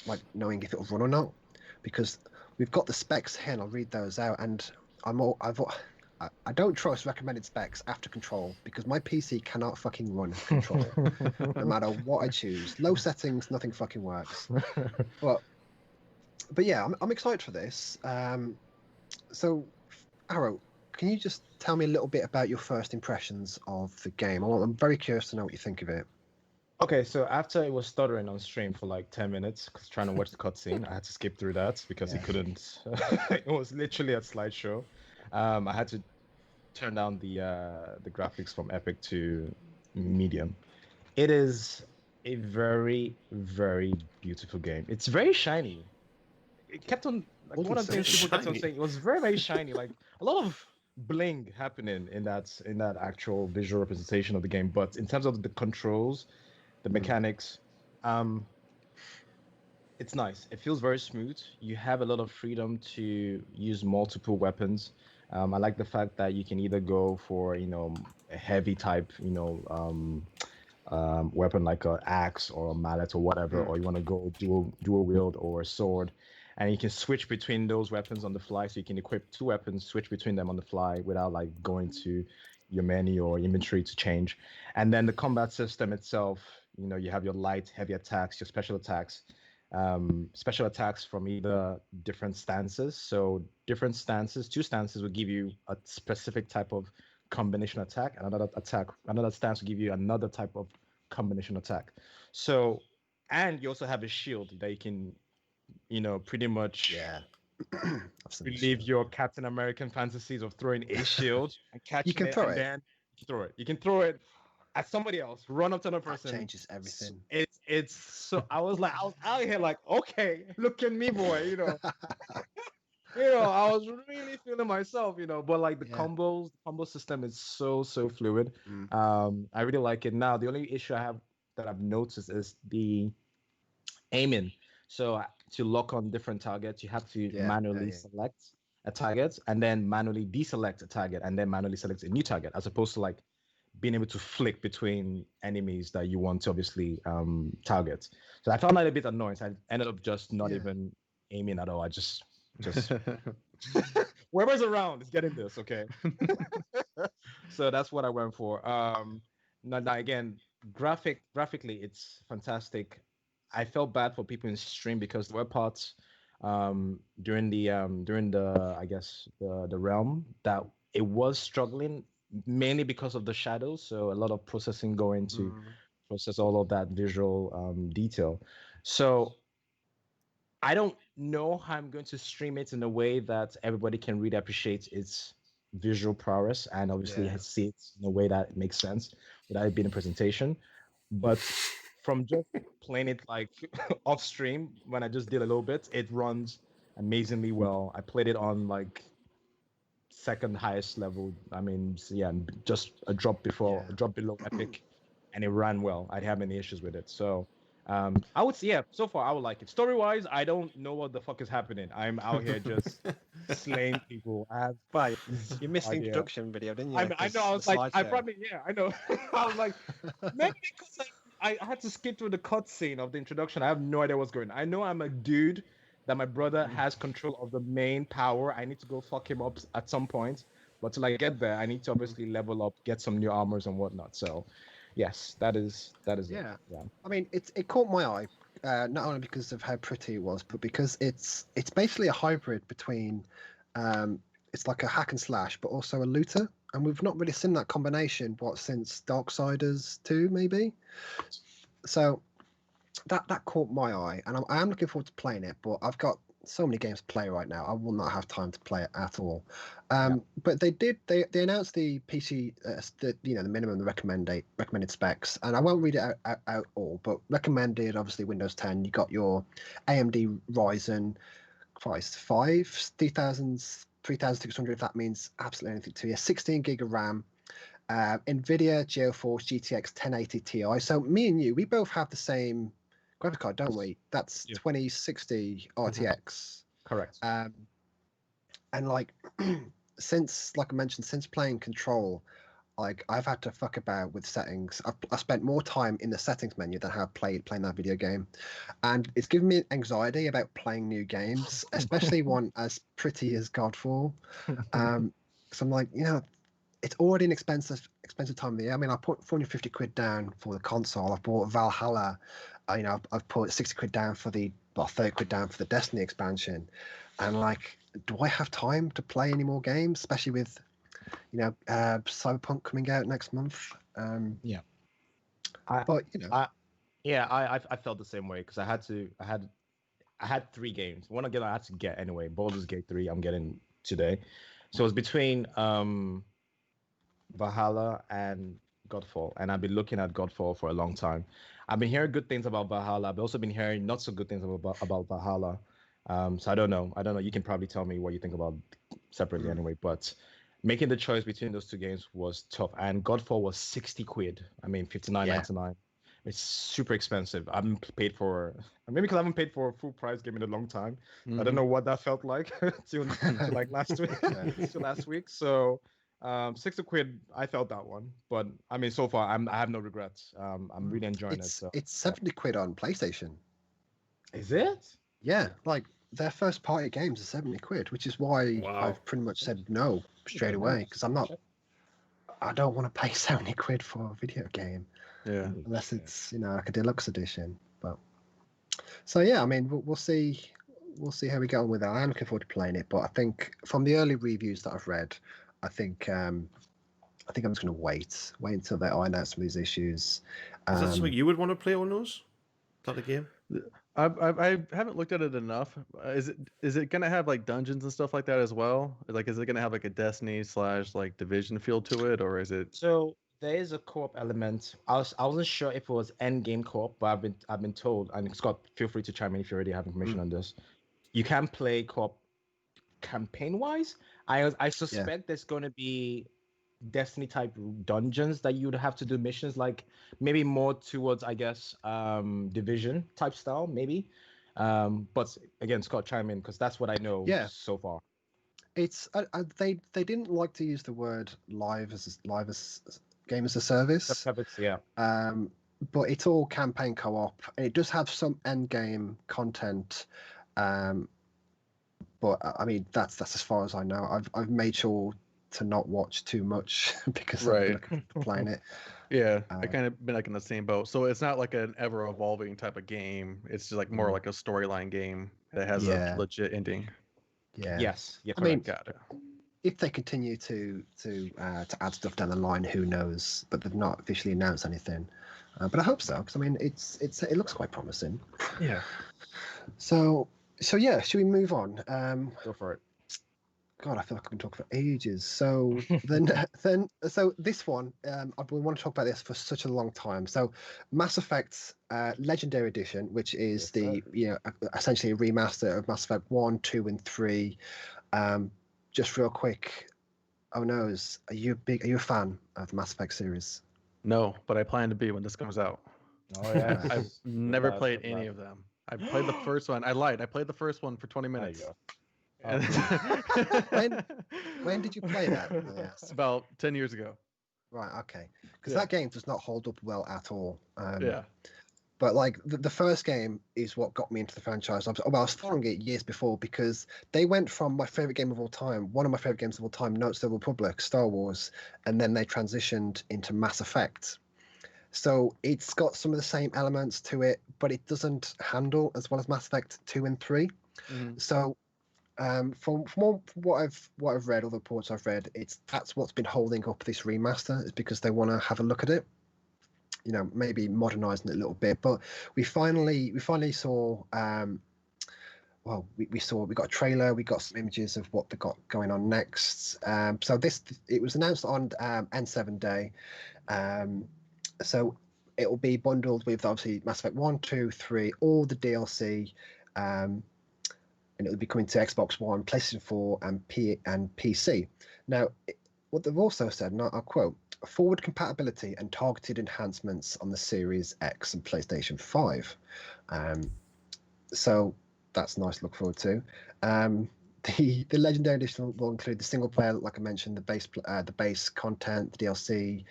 Speaker 4: like knowing if it'll run or not, because we've got the specs here and I'll read those out, and I don't trust recommended specs after Control because my PC cannot fucking run Control no matter what I choose. Low settings, nothing fucking works. But yeah, I'm excited for this. So Arrow, can you just tell me a little bit about your first impressions of the game? I'm very curious to know what you think of it.
Speaker 3: Okay, so after it was stuttering on stream for like 10 minutes, cause trying to watch the cutscene, I had to skip through that because
Speaker 4: Yeah.
Speaker 3: it couldn't. It was literally a slideshow. I had to turn down the graphics from epic to medium. It is a very, very beautiful game. It's very shiny. It kept on like one of the things people kept on
Speaker 1: Shiny.
Speaker 3: saying. It was very, very shiny. Like a lot of bling happening in that actual visual representation of the game. But in terms of the controls, the mechanics, um, it's nice. It feels very smooth. You have a lot of freedom to use multiple weapons. I like the fact that you can either go for a heavy type weapon like an axe or a mallet or whatever, or you want to go dual wield or a sword, and you can switch between those weapons on the fly. So you can equip two weapons, switch between them on the fly without like going to your menu or inventory to change. And then the combat system itself, you have your light, heavy attacks, your special attacks from either different stances. So different stances, two stances will give you a specific type of combination attack, and another stance will give you another type of combination attack. So, and you also have a shield that you can, pretty much
Speaker 4: Yeah. I've seen this
Speaker 3: relive
Speaker 4: shit.
Speaker 3: your Captain American fantasies of throwing a shield and catching
Speaker 4: can
Speaker 3: it,
Speaker 4: throw
Speaker 3: and
Speaker 4: it.
Speaker 3: then you throw it. You can throw it at somebody else, run up to another
Speaker 4: That
Speaker 3: person.
Speaker 4: changes everything.
Speaker 3: It's so I was out here like, okay, look at me, boy, I was really feeling myself, but like the
Speaker 4: Yeah.
Speaker 3: combo system is so fluid.
Speaker 4: Mm.
Speaker 3: I really like it. Now, the only issue I have that I've noticed is the aiming. So to lock on different targets, you have to manually select a target and then manually deselect a target and then manually select a new target, as opposed to like being able to flick between enemies that you want to obviously target. So I found that a bit annoying. So I ended up just not even aiming at all. I just whoever's around is getting this, okay? So that's what I went for. Now again, graphically, it's fantastic. I felt bad for people in stream because there were parts during the I guess the realm that it was struggling mainly because of the shadows. So a lot of processing going to process all of that visual detail. So I don't know how I'm going to stream it in a way that everybody can really appreciate its visual prowess and obviously see it in a way that makes sense without it being a presentation. But from just playing it like off stream, when I just did a little bit, it runs amazingly well. I played it on like second highest level. I mean, yeah, just a drop below epic, and it ran well. I didn't have any issues with it. So I would say, yeah, so far I would like it. Story wise, I don't know what the fuck is happening. I'm out here just slaying people. I have
Speaker 5: Well, you missed the
Speaker 3: idea.
Speaker 5: introduction video, didn't you?
Speaker 3: I know. I was like, I probably, yeah, I know. I was like, maybe because I had to skip through the cutscene of the introduction. I have no idea what's going on. I know I'm a dude that my brother has control of the main power. I need to go fuck him up at some point. But till I get there, I need to obviously level up, get some new armors and whatnot. So, yes, that is it. Yeah.
Speaker 4: I mean, it caught my eye, not only because of how pretty it was, but because it's basically a hybrid between, it's like a hack and slash, but also a looter, and we've not really seen that combination since Darksiders 2, maybe. So that caught my eye, and I am looking forward to playing it. But I've got so many games to play right now. I will not have time to play it at all. But they announced the PC, the minimum, the recommended specs, and I won't read it out all. But recommended, obviously Windows 10. You got your AMD Ryzen 5 3600. If that means absolutely anything to you. 16 gig of RAM. NVIDIA GeForce GTX 1080 Ti. So me and you, we both have the same graphic card, don't we? That's 2060 RTX.
Speaker 3: Correct.
Speaker 4: And like since I mentioned, since playing Control, like I've had to fuck about with settings. I spent more time in the settings menu than I have playing that video game, and it's given me anxiety about playing new games, especially one as pretty as Godfall. So I'm like, it's already an expensive time of the year. I mean, I put 450 quid down for the console. I've bought Valhalla. I've put 60 quid down for 30 quid down for the Destiny expansion, and like, do I have time to play any more games, especially with Cyberpunk coming out next month?
Speaker 3: Yeah. I,
Speaker 4: But
Speaker 3: I felt the same way because I had 3 games. One again I had to get anyway. Baldur's Gate 3 I'm getting today. So it's between Valhalla and Godfall, and I've been looking at Godfall for a long time. I've been hearing good things about Valhalla. I've also been hearing not so good things about Valhalla. So I don't know. You can probably tell me what you think about separately anyway. But making the choice between those 2 games was tough. And Godfall was 60 quid. I mean, 59.99. It's super expensive. I haven't paid for, maybe because I haven't paid for a full price game in a long time. I don't know what that felt like till like last week. Till last week. So 60 quid, I felt that one. But I mean, so far I have no regrets. I'm really enjoying it. So
Speaker 4: it's 70 quid on PlayStation.
Speaker 3: is it?
Speaker 4: Yeah, like their first party games are 70 quid, which is why I've pretty much said no straight away, because I don't want to pay 70 quid for a video game.
Speaker 2: Yeah.
Speaker 4: Unless it's like a deluxe edition. But so yeah, I mean we'll see how we get on with that. I am looking forward to playing it, but I think from the early reviews that I've read, I think I'm just going to wait until they iron out some of these issues.
Speaker 1: Is that something you would want to play on those? That the game?
Speaker 2: I haven't looked at it enough. Is it gonna have like dungeons and stuff like that as well? Like, is it gonna have like a Destiny / like Division feel to it, or is it?
Speaker 3: So there is a co-op element. I wasn't sure if it was end game co-op, but I've been told, and Scott, feel free to chime in if you already have information on this. You can play co-op campaign wise. I suspect there's going to be Destiny type dungeons that you would have to do missions, like maybe more towards, I guess, Division type style, maybe. But again, Scott, chime in because that's what I know so far.
Speaker 4: It's they didn't like to use the word live as game as a service.
Speaker 3: Yeah.
Speaker 4: But it's all campaign co-op, and it does have some end game content. But I mean, that's as far as I know. I've made sure to not watch too much because I'm playing it.
Speaker 2: Yeah, I kind of been like in the same boat. So it's not like an ever evolving type of game. It's just like more like a storyline game that has a legit ending.
Speaker 4: Yeah.
Speaker 3: Yes. Yeah.
Speaker 4: I mean,
Speaker 2: got it.
Speaker 4: If they continue to add stuff down the line, who knows? But they've not officially announced anything. But I hope so, because I mean, it looks quite promising.
Speaker 2: Yeah.
Speaker 4: So yeah, should we move on?
Speaker 3: Go for it.
Speaker 4: God, I feel like I can talk for ages. So so this one, I've been wanting to talk about this for such a long time. So Mass Effect Legendary Edition, which is essentially a remaster of Mass Effect 1, 2, and 3. Just real quick, are you a fan of the Mass Effect series?
Speaker 2: No, but I plan to be when this comes out.
Speaker 3: Oh yeah.
Speaker 2: I've never played any of them. I played the first one. I lied. I played the first one for 20 minutes.
Speaker 3: There you
Speaker 2: go.
Speaker 4: When did you play that? Yes.
Speaker 2: About 10 years ago.
Speaker 4: Right. Okay. Because that game does not hold up well at all.
Speaker 2: Yeah.
Speaker 4: But like the first game is what got me into the franchise. I was following it years before because they went from my favorite game of all time, one of my favorite games of all time, Knights of the Republic, Star Wars, and then they transitioned into Mass Effect. So it's got some of the same elements to it, but it doesn't handle as well as Mass Effect 2 and 3.
Speaker 2: Mm-hmm.
Speaker 4: So from what I've read, all the reports I've read, that's what's been holding up this remaster, is because they want to have a look at it, maybe modernizing it a little bit. But we finally saw we got a trailer, we got some images of what they got going on next. So it was announced on N7 Day. So it will be bundled with obviously Mass Effect 1, 2, 3, all the DLC, and it will be coming to Xbox One, PlayStation 4, and PC. Now, what they've also said, and I'll quote, forward compatibility and targeted enhancements on the Series X and PlayStation 5. So that's nice to look forward to. the Legendary Edition will include the single player, like I mentioned, the base content, the DLC.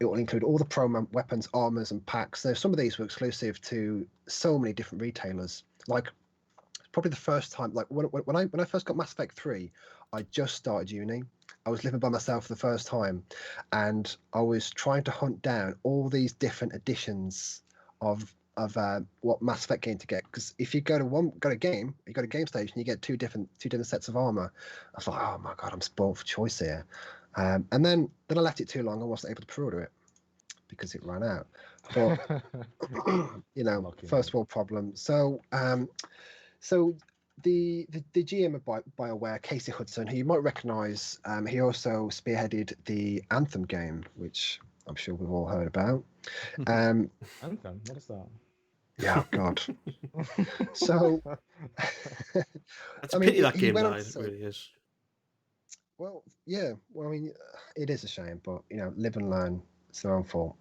Speaker 4: It will include all the promo weapons, armors, and packs. So some of these were exclusive to so many different retailers. Like probably the first time, like when I first got Mass Effect 3, I just started uni. I was living by myself for the first time, and I was trying to hunt down all these different editions of what Mass Effect game to get. Because if you go to a game station, you get two different sets of armor. I thought, oh my god, I'm spoiled for choice here. And then I left it too long. I wasn't able to pre-order it because it ran out. But
Speaker 3: Lucky
Speaker 4: first world problem. So the GM of BioWare, Casey Hudson, who you might recognise, he also spearheaded the Anthem game, which I'm sure we've all heard about.
Speaker 3: Anthem, what is that?
Speaker 4: Yeah, God. So
Speaker 1: That's a pity that game
Speaker 4: went on
Speaker 1: died.
Speaker 4: to
Speaker 1: It
Speaker 4: say,
Speaker 1: really is.
Speaker 4: well, yeah. Well, I mean, it is a shame, but live and learn. It's their own fault.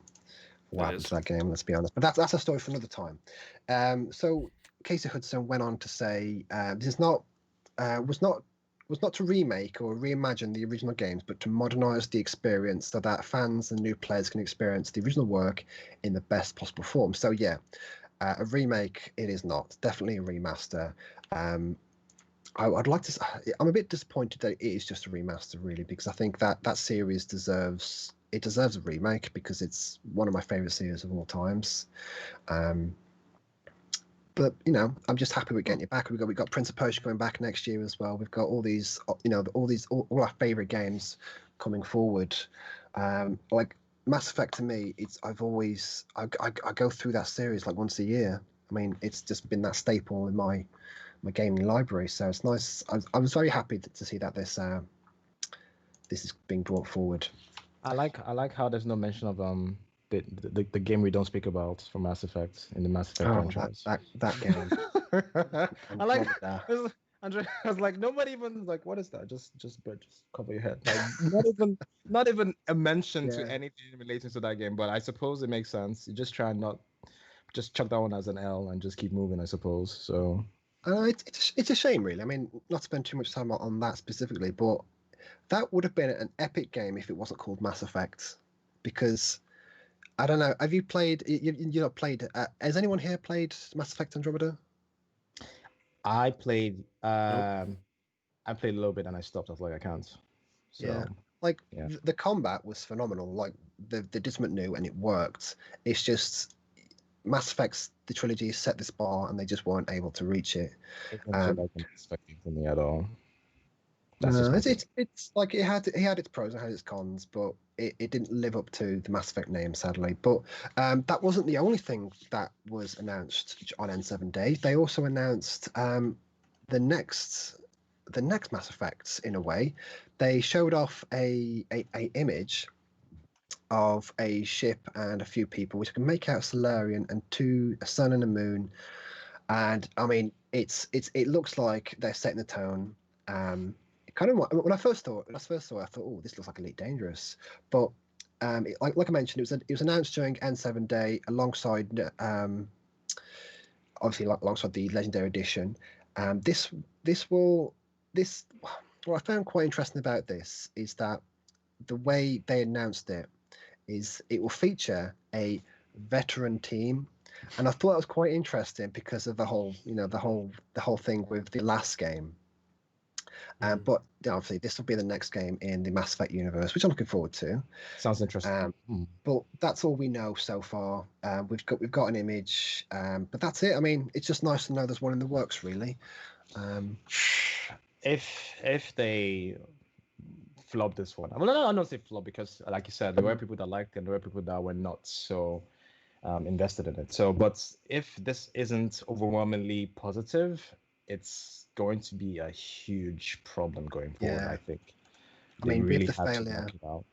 Speaker 4: What happened to that game? Let's be honest. But that's a story for another time. So Casey Hudson went on to say, "This is not was not to remake or reimagine the original games, but to modernize the experience so that fans and new players can experience the original work in the best possible form." So yeah, a remake it is not. Definitely a remaster. I'd like to. I'm a bit disappointed that it is just a remaster, really, because I think that series deserves a remake because it's one of my favorite series of all times. But I'm just happy we're getting it back. We got Prince of Persia going back next year as well. We've got all these, all our favorite games coming forward. Like Mass Effect to me, I go through that series like once a year. I mean, it's just been that staple in my gaming library. So it's nice. I was very happy to see that this is being brought forward.
Speaker 3: I like how there's no mention of the game we don't speak about from Mass Effect in the Mass Effect franchise.
Speaker 4: That game.
Speaker 3: I like
Speaker 4: Andromeda.
Speaker 3: Andre. I was like, nobody even like, what is that? Just cover your head. Like, not even a mention to
Speaker 4: Yeah.
Speaker 3: anything relating to that game. But I suppose it makes sense. You just try and not just chuck that one as an L and just keep moving. I suppose so.
Speaker 4: It's a shame, really. I mean, not to spend too much time on that specifically, but that would have been an epic game if it wasn't called Mass Effect, because I don't know. Have you played? You not played? Has anyone here played Mass Effect Andromeda?
Speaker 3: I played a little bit and I stopped. I was like, I can't. So
Speaker 4: Yeah, like
Speaker 3: yeah.
Speaker 4: the combat was phenomenal. Like the Dismant knew and it worked. It's just Mass Effect's the trilogy set this bar and they just weren't able to reach it.
Speaker 3: It didn't feel like an expecting for me at all.
Speaker 4: That's it's like it had its pros and had its cons, but it didn't live up to the Mass Effect name, sadly. But that wasn't the only thing that was announced on N7 Day. They also announced the next Mass Effects in a way. They showed off a image of a ship and a few people, which can make out Solarian and a sun and a moon. And I mean, it looks like they're setting the tone. Kind of when I first saw it, I thought, oh, this looks like Elite Dangerous. But like I mentioned, it was announced during N7 Day alongside, obviously, alongside the Legendary Edition. What I found quite interesting about this is that the way they announced it is it will feature a veteran team. And I thought that was quite interesting because of the whole thing with the last game. But obviously, this will be the next game in the Mass Effect universe, which I'm looking forward to.
Speaker 3: Sounds interesting.
Speaker 4: But that's all we know so far. We've got an image, but that's it. I mean, it's just nice to know there's one in the works, really.
Speaker 3: If they flop this one, well, I don't say flop because, like you said, there were people that liked it and there were people that were not so invested in it. So, but if this isn't overwhelmingly positive, it's going to be a huge problem going forward.
Speaker 4: Yeah.
Speaker 3: I think.
Speaker 4: I mean,
Speaker 3: really
Speaker 4: with the
Speaker 3: had to
Speaker 4: failure,
Speaker 3: knock it out.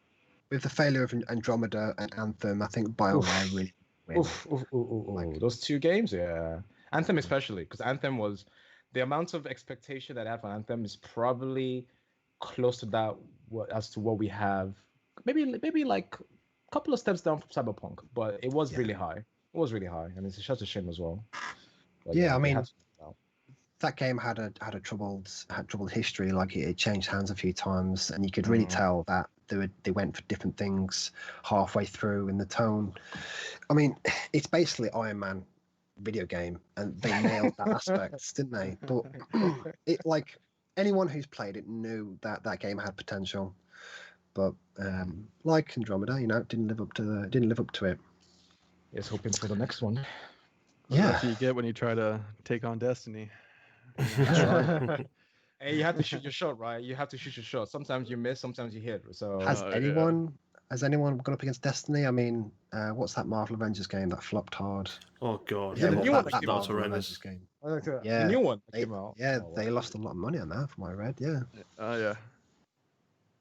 Speaker 4: with the failure of Andromeda and Anthem, I think BioWare really win.
Speaker 3: Those two games, yeah. Anthem especially, because Anthem was the amount of expectation that I have for Anthem is probably close to that as to what we have. Maybe like a couple of steps down from Cyberpunk, but it was really high. It was really high, and it's such a shame as well. But
Speaker 4: Yeah, I mean, that game had a troubled history. Like it changed hands a few times, and you could really tell that they went for different things halfway through in the tone. I mean, it's basically Iron Man video game, and they nailed that aspect, didn't they? But it like anyone who's played it knew that that game had potential, but like Andromeda, didn't live up to it.
Speaker 3: Just hoping for the next one.
Speaker 2: That's what you get when you try to take on Destiny.
Speaker 3: Hey, you have to shoot your shot, right? You have to shoot your shot. Sometimes you miss, sometimes you hit. So
Speaker 4: Has anyone gone up against Destiny? I mean, what's that Marvel Avengers game that flopped hard?
Speaker 1: Oh god,
Speaker 3: Yeah, the new one
Speaker 1: that
Speaker 3: that came
Speaker 1: was
Speaker 3: out,
Speaker 1: horrendous.
Speaker 4: game.
Speaker 3: the new one that
Speaker 4: They,
Speaker 3: came out.
Speaker 4: yeah,
Speaker 3: Oh,
Speaker 4: they
Speaker 3: wow.
Speaker 4: lost a lot of money on that, from what I read. Yeah.
Speaker 2: Oh yeah.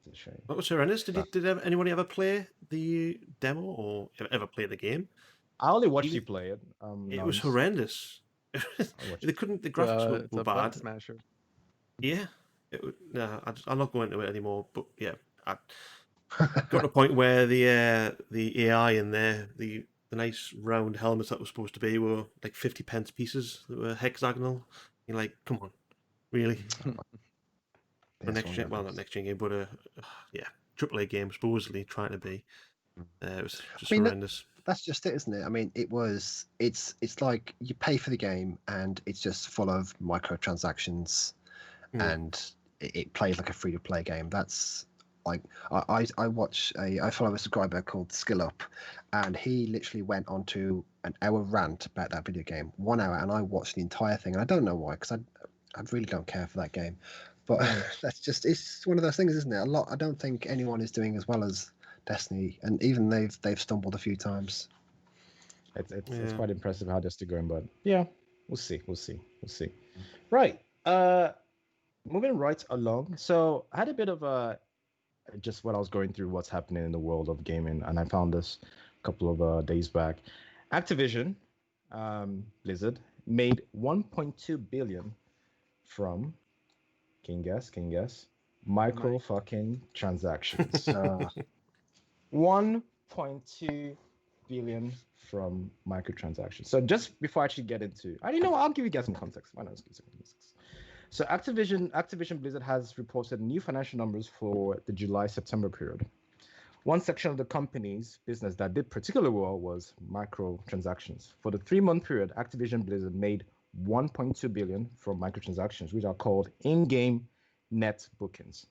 Speaker 3: It's a shame.
Speaker 1: What was horrendous? Did anybody ever play the demo or ever play the game?
Speaker 3: I only watched
Speaker 1: You-
Speaker 3: you play it.
Speaker 1: It was horrendous.
Speaker 3: watched
Speaker 1: The graphics
Speaker 2: It's
Speaker 1: were
Speaker 2: a button
Speaker 1: bad.
Speaker 2: smasher.
Speaker 1: Yeah. I'm not going into it anymore. But yeah, I got to a point where the AI in there, the nice round helmets that were supposed to be were like 50p pieces that were hexagonal. You're like, come on, really? The next gen, well, not next gen game, but yeah, AAA game supposedly trying to be. It was just horrendous.
Speaker 4: That's just it, isn't it? I mean, it's like you pay for the game and it's just full of microtransactions, and it plays like a free to play game. That's like I follow a subscriber called Skill Up, and he literally went on to an hour rant about that video game, 1 hour, and I watched the entire thing, and I don't know why, because I really don't care for that game. But it's one of those things, isn't it? I don't think anyone is doing as well as Destiny, and even they've stumbled a few times.
Speaker 3: It's quite impressive how they're still going, but yeah, we'll see. Right. Moving right along. So I had a bit of just when I was going through what's happening in the world of gaming, and I found this a couple of days back. Activision, Blizzard, made 1.2 billion from, can you guess, micro fucking transactions. 1.2 billion from microtransactions. So just before I actually get into, I'll give you guys some context. Why not? Let's give some context. So Activision Blizzard has reported new financial numbers for the July-September period. One section of the company's business that did particularly well was microtransactions. For the 3-month period, Activision Blizzard made 1.2 billion from microtransactions, which are called in-game net bookings.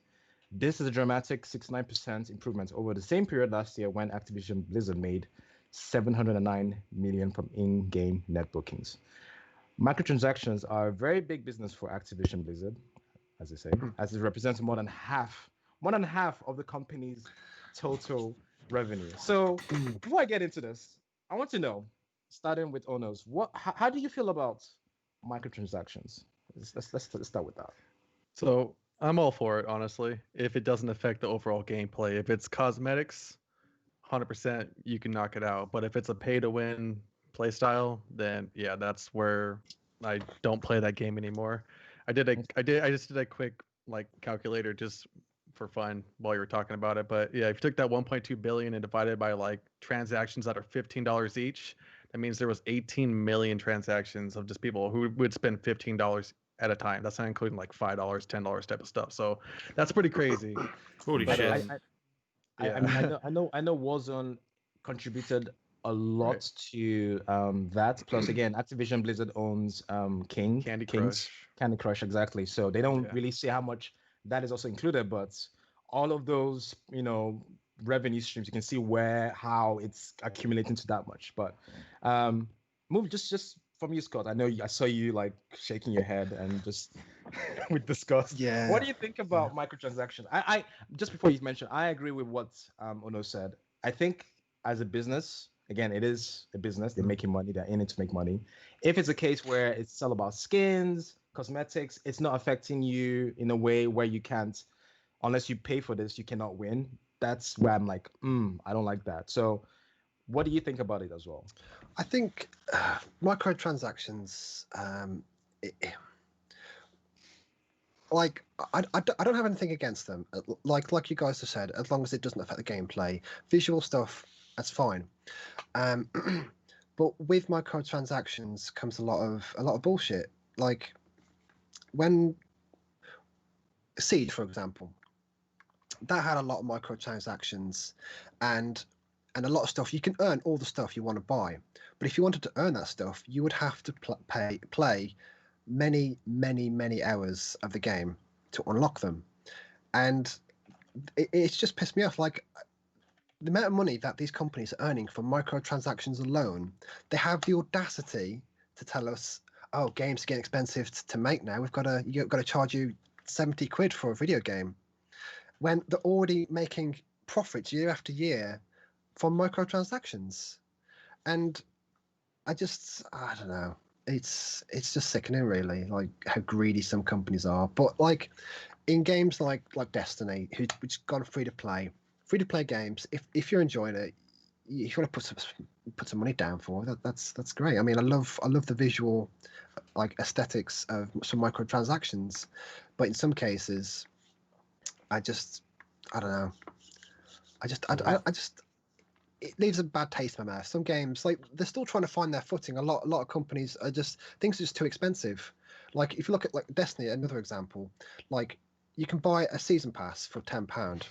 Speaker 3: This is a dramatic 69% improvement over the same period last year when Activision Blizzard made 709 million from in-game net bookings. Microtransactions are a very big business for Activision Blizzard, as I say, as it represents more than half of the company's total revenue. So before I get into this, I want to know, starting with owners, how do you feel about microtransactions? Let's start with that.
Speaker 2: So I'm all for it, honestly. If it doesn't affect the overall gameplay, if it's cosmetics, 100% you can knock it out. But if it's a pay-to-win play style, then yeah, that's where I don't play that game anymore. I just did a quick calculator just for fun while you were talking about it. But yeah, if you took that 1.2 billion and divided by transactions that are $15 each, that means there was 18 million transactions of just people who would spend $15 at a time. That's not including $5, $10 type of stuff. So that's pretty crazy.
Speaker 1: Holy
Speaker 2: But,
Speaker 1: shit!
Speaker 3: I mean, I know Warzone contributed a lot to that. Plus, again, Activision Blizzard owns
Speaker 2: Candy Crush,
Speaker 3: exactly. So they don't really see how much that is also included, but all of those, revenue streams, you can see how it's accumulating to that much. But move just from you, Scott. I saw you shaking your head and just with disgust.
Speaker 4: Yeah.
Speaker 3: What do you think about microtransactions? I just before you mention, I agree with what Ono said. I think as a business, again, it is a business. They're making money. They're in it to make money. If it's a case where it's all about skins, cosmetics, it's not affecting you in a way where you can't, unless you pay for this, you cannot win. That's where I'm like, I don't like that. So what do you think about it as well?
Speaker 4: I think microtransactions, I don't have anything against them. Like you guys have said, as long as it doesn't affect the gameplay, visual stuff, that's fine. But with microtransactions comes a lot of bullshit. when Siege, for example, that had a lot of microtransactions and a lot of stuff. You can earn all the stuff you want to buy, but if you wanted to earn that stuff, you would have to play many hours of the game to unlock them, and it's just pissed me off. Like the amount of money that these companies are earning from microtransactions alone, they have the audacity to tell us, "Oh, games are getting expensive to make now. You've got to charge you 70 quid for a video game," when they're already making profits year after year from microtransactions. And I don't know. It's just sickening, really, like how greedy some companies are. But like in games like Destiny, which gone free to play games, if you're enjoying it, if you want to put some money down for that, that's great. I mean, I love the visual, like aesthetics of some microtransactions, but in some cases, I don't know. I just it leaves a bad taste in my mouth. Some games, like they're still trying to find their footing. A lot of companies are just things are just too expensive. Like if you look at like Destiny, another example, like you can buy a season pass for £10,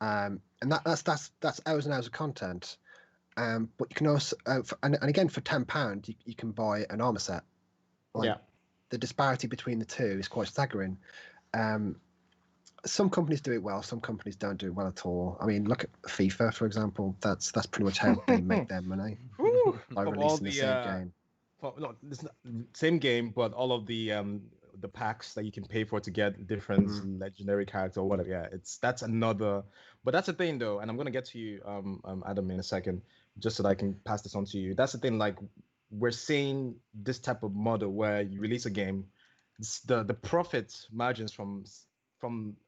Speaker 4: and that's hours and hours of content. But you can also and again for £10 you can buy an armor set. Like the disparity between the two is quite staggering. Some companies do it well, some companies don't do it well at all. I mean, look at FIFA, for example. That's pretty much how they make their money by
Speaker 5: Of all
Speaker 4: releasing the same game.
Speaker 5: No, it's not, same game, but all of the packs that you can pay for to get different legendary character or whatever. Yeah, that's another. But that's the thing, though, and I'm gonna get to you, Adam, in a second, just so that I can pass this on to you. That's the thing. Like, we're seeing this type of model where you release a game, the profit margins from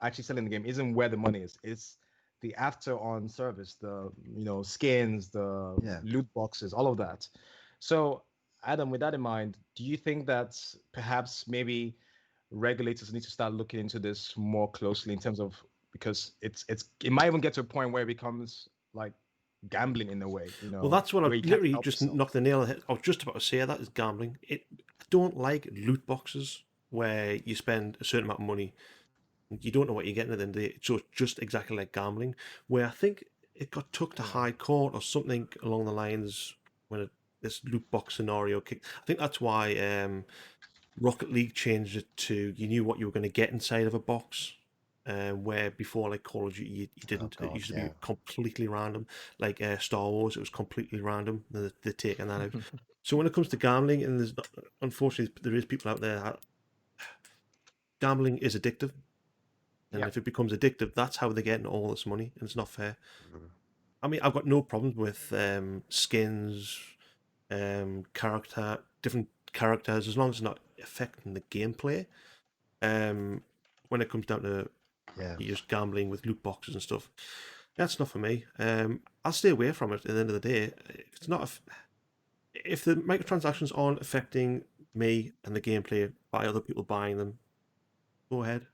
Speaker 5: actually selling the game isn't where the money is. It's the after on service, the skins, the loot boxes, all of that. So, Adam, with that in mind, do you think that perhaps maybe regulators need to start looking into this more closely in terms of, because it might even get to a point where it becomes like gambling in a way,
Speaker 1: Well, that's what I
Speaker 5: where you can't
Speaker 1: literally
Speaker 5: help
Speaker 1: just
Speaker 5: yourself.
Speaker 1: knocked the nail on the head. I was just about to say that is gambling. I don't like loot boxes where you spend a certain amount of money. You don't know what you're getting at the end of the day. So it's just exactly like gambling, where I think it got took to high court or something along the lines when this loot box scenario kicked. I think that's why Rocket League changed it to you knew what you were going to get inside of a box. Where before, like Call of Duty, you didn't.
Speaker 4: God,
Speaker 1: it used to be completely random. Like Star Wars, it was completely random. They're taking that out. So when it comes to gambling, and unfortunately, there is people out there. Gambling is addictive. And if it becomes addictive, that's how they're getting all this money, and it's not fair. I mean, I've got no problems with skins, different characters, as long as it's not affecting the gameplay. When it comes down to you're just gambling with loot boxes and stuff, that's not for me. I'll stay away from it. At the end of the day, it's not. If the microtransactions aren't affecting me and the gameplay by other people buying them, go ahead.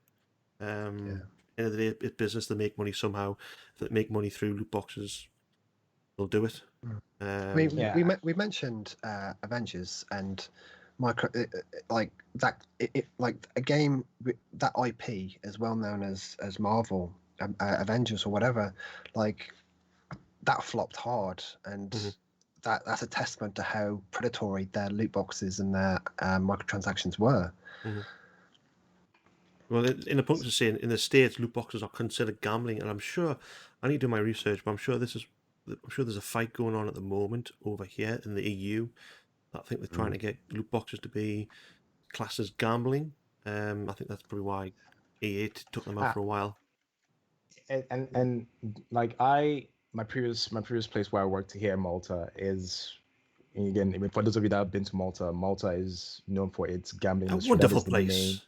Speaker 1: End of the day, it's business. They make money somehow. If they make money through loot boxes, they'll do it.
Speaker 4: I mean, we mentioned Avengers and like that. Like a game that IP is well known as Marvel, Avengers or whatever. Like that flopped hard, and that's a testament to how predatory their loot boxes and their microtransactions were.
Speaker 1: Well, in a point to say, in the States, loot boxes are considered gambling, and I'm sure I need to do my research, but I'm sure there's a fight going on at the moment over here in the EU. I think they're trying to get loot boxes to be classed as gambling. I think that's probably why EA took them out for a while.
Speaker 5: And like my previous place where I worked here in Malta is, and again, for those of you that have been to Malta is known for its gambling industry.
Speaker 1: Wonderful place.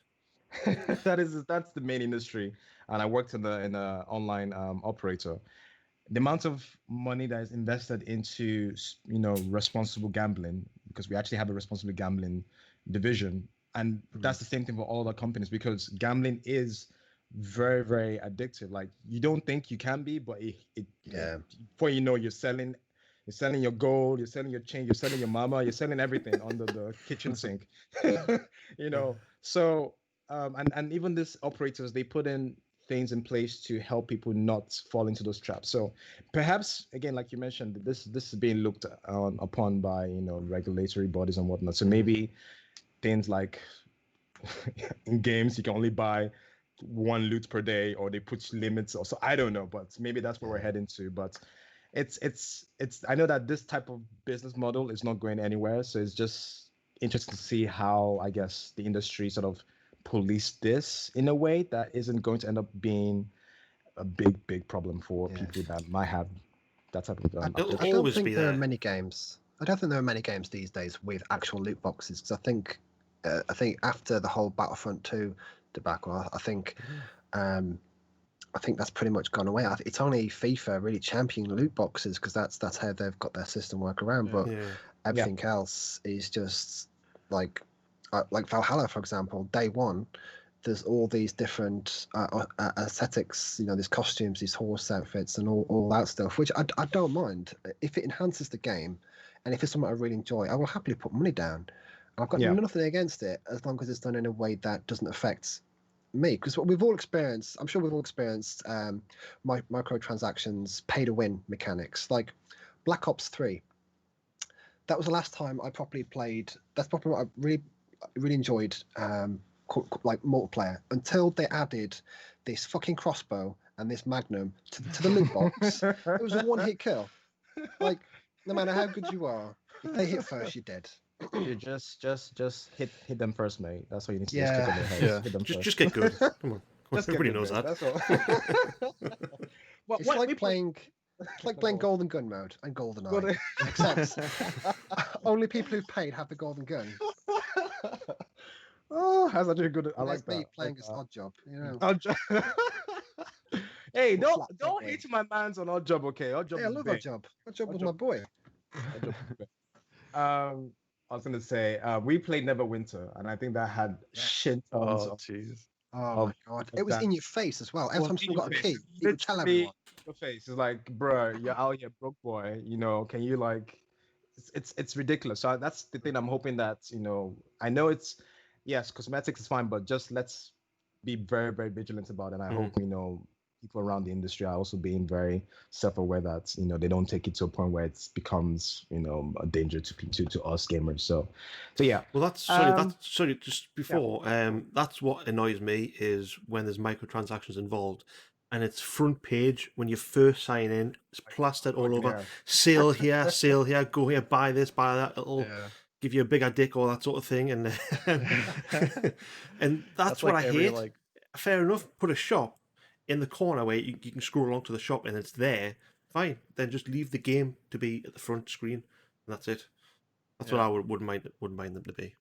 Speaker 5: That's the main industry, and I worked in the online operator. The amount of money that is invested into responsible gambling, because we actually have a responsible gambling division, and that's the same thing for all the companies, because gambling is very, very addictive. Like, you don't think you can be, but it before you know, you're selling You're selling your gold, you're selling your chain, you're selling your mama, you're selling everything under the kitchen sink. You know, so and even these operators, they put in things in place to help people not fall into those traps. So perhaps again, like you mentioned, this is being looked upon by regulatory bodies and whatnot. So maybe things like in games you can only buy one loot per day, or they put limits, or so I don't know, but maybe that's where we're heading to. But it's I know that this type of business model is not going anywhere, so it's just interesting to see how, I guess, the industry sort of police this in a way that isn't going to end up being a big problem for people that might have that type of
Speaker 1: It'll
Speaker 4: I don't
Speaker 1: always
Speaker 4: think
Speaker 1: be
Speaker 4: there are
Speaker 1: there.
Speaker 4: many games. I don't think there are many games these days with actual loot boxes, because I think after the whole Battlefront 2 debacle, I think that's pretty much gone away. It's only FIFA really championing loot boxes, because that's how they've got their system work around. But
Speaker 1: Yeah.
Speaker 4: everything else is just like Valhalla, for example. Day one, there's all these different aesthetics, these costumes, these horse outfits, and all that stuff, which I don't mind if it enhances the game, and if it's something I really enjoy. I will happily put money down. I've got nothing against it, as long as it's done in a way that doesn't affect me, because what we've all experienced, I'm sure we've all experienced microtransactions, pay to win mechanics, like Black Ops 3. That was the last time I properly played. That's probably what I really enjoyed, like multiplayer, until they added this fucking crossbow and this magnum to the loot box. It was a one-hit kill. Like, no matter how good you are, if they hit first, you're dead.
Speaker 5: You just hit them first, mate. That's what you need to do.
Speaker 4: Yeah.
Speaker 5: Just click on their heads.
Speaker 2: Yeah.
Speaker 5: Hit them first.
Speaker 1: Just get good. Come on.
Speaker 5: Just get
Speaker 1: Everybody
Speaker 5: good,
Speaker 1: knows
Speaker 5: mate.
Speaker 1: that.
Speaker 5: That's all. What-
Speaker 4: It's
Speaker 5: what
Speaker 4: like
Speaker 5: we
Speaker 4: playing Golden Gun mode and GoldenEye. Except only people who've paid have the golden gun.
Speaker 5: Oh, that's actually a good. I
Speaker 4: And
Speaker 5: like
Speaker 4: there's me
Speaker 5: that.
Speaker 4: playing
Speaker 5: Like
Speaker 4: as
Speaker 5: that.
Speaker 4: Odd Job.
Speaker 5: Odd Job. Hey,
Speaker 4: Flat
Speaker 5: don't
Speaker 4: way.
Speaker 5: hate my man's on Odd Job, okay? Odd Job
Speaker 4: Yeah, I
Speaker 5: is
Speaker 4: love
Speaker 5: big.
Speaker 4: Odd Job. Odd Job
Speaker 5: Odd
Speaker 4: was
Speaker 5: Job
Speaker 4: my boy.
Speaker 5: Odd Job is big. I was gonna say we played Neverwinter, and I think that had shit tons
Speaker 2: Oh,
Speaker 5: of
Speaker 2: jeez.
Speaker 4: Oh my god. It was
Speaker 5: that.
Speaker 4: in your face as well. Every time someone got a key, it would tell
Speaker 5: Literally
Speaker 4: everyone.
Speaker 5: your face is like, bro, you're out here broke, boy. Can you like? It's ridiculous. So that's the thing. I'm hoping that I know it's yes, cosmetics is fine, but just let's be very very vigilant about it. And I hope people around the industry are also being very self-aware that they don't take it to a point where it becomes a danger to us gamers. So yeah.
Speaker 1: Well, that's sorry. Just before, that's what annoys me is when there's microtransactions involved, and it's front page when you first sign in. It's plastered all over.
Speaker 5: Yeah.
Speaker 1: Sale here, sale here. Go here, buy this, buy that. It'll give you a bigger dick, all that sort of thing, and and that's what
Speaker 2: like
Speaker 1: I
Speaker 2: every,
Speaker 1: hate.
Speaker 2: like-
Speaker 1: Fair enough. Put a shop in the corner where you can scroll along to the shop and it's there. Fine. Then just leave the game to be at the front screen, and that's it. That's what I wouldn't mind them to be.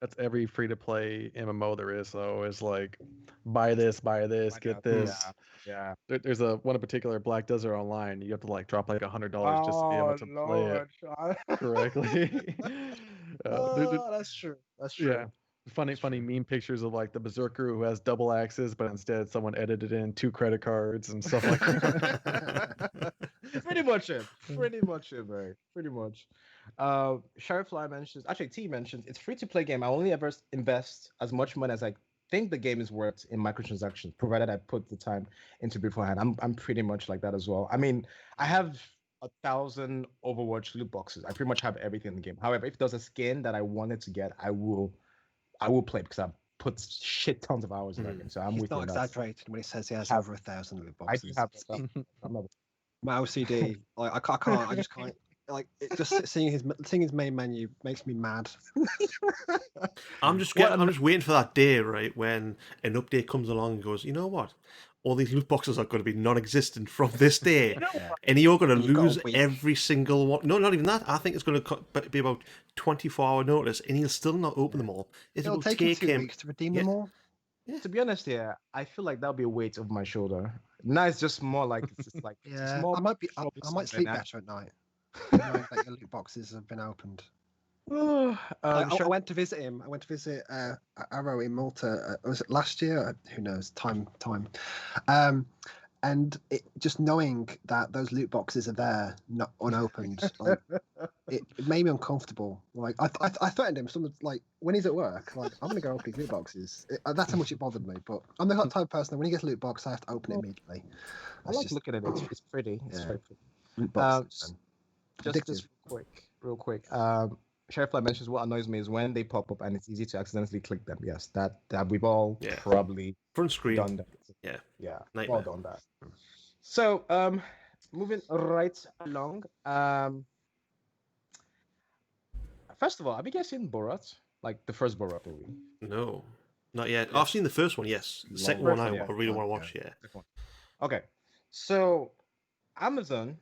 Speaker 2: That's every free to play MMO there is, though. Is like, buy this, get this.
Speaker 5: Yeah.
Speaker 2: There's one in particular, Black Desert Online. You have to like drop like $100 just to be able to play it correctly.
Speaker 5: That's true. That's true.
Speaker 2: Yeah. Funny meme pictures of like the berserker who has double axes, but instead someone edited in 2 credit cards and stuff like that.
Speaker 5: Pretty much it, man. Pretty much. Sheriffly mentions, actually T mentions, it's free to play game. I only ever invest as much money as I think the game is worth in microtransactions, provided I put the time into beforehand. I'm pretty much like that as well. I mean, I have 1,000 Overwatch loot boxes. I pretty much have everything in the game. However, if there's a skin that I wanted to get, I will play because I've put shit tons of hours in that game. So I'm
Speaker 4: He's
Speaker 5: with
Speaker 4: not
Speaker 5: you.
Speaker 4: exaggerating when he says he has over 1,000 loot
Speaker 5: I
Speaker 4: boxes.
Speaker 5: do have stuff. I'm not.
Speaker 4: My OCD, like I just can't. Like just seeing his main menu makes me mad.
Speaker 1: I'm just waiting for that day, right, when an update comes along and goes, you know what? All these loot boxes are going to be non-existent from this day, and you're going to lose every single one. No, not even that. I think it's going to be about 24-hour notice, and he'll still not open them all.
Speaker 4: It'll take him 2 weeks to redeem them all.
Speaker 5: To be honest, I feel like that'll be a weight over my shoulder. Now it's just more like
Speaker 4: Yeah, I might sleep better at night, knowing that your loot boxes have been opened. I went to visit him. I went to visit Arrow in Malta. Was it last year? Who knows? Time. and just knowing that those loot boxes are there, not unopened, like it made me uncomfortable. Like I threatened him. Someone like when he's at work, like I'm gonna go open his loot boxes. That's how much it bothered me. But I'm the type of person that when he gets a loot box, I have to open it immediately.
Speaker 5: I like looking at it. It's pretty. It's very pretty.
Speaker 4: Loot boxes.
Speaker 5: Just real quick. Sheriff Fly mentions what annoys me is when they pop up and it's easy to accidentally click them. Yes, that we've all probably
Speaker 1: front screen
Speaker 5: done that.
Speaker 1: Yeah,
Speaker 5: we've all done that. So moving right along. First of all, have you guys seen Borat? Like the first Borat movie?
Speaker 1: No, not yet. I've seen the first one. Yes, the second one I really want to watch. Yeah.
Speaker 5: Okay, so Amazon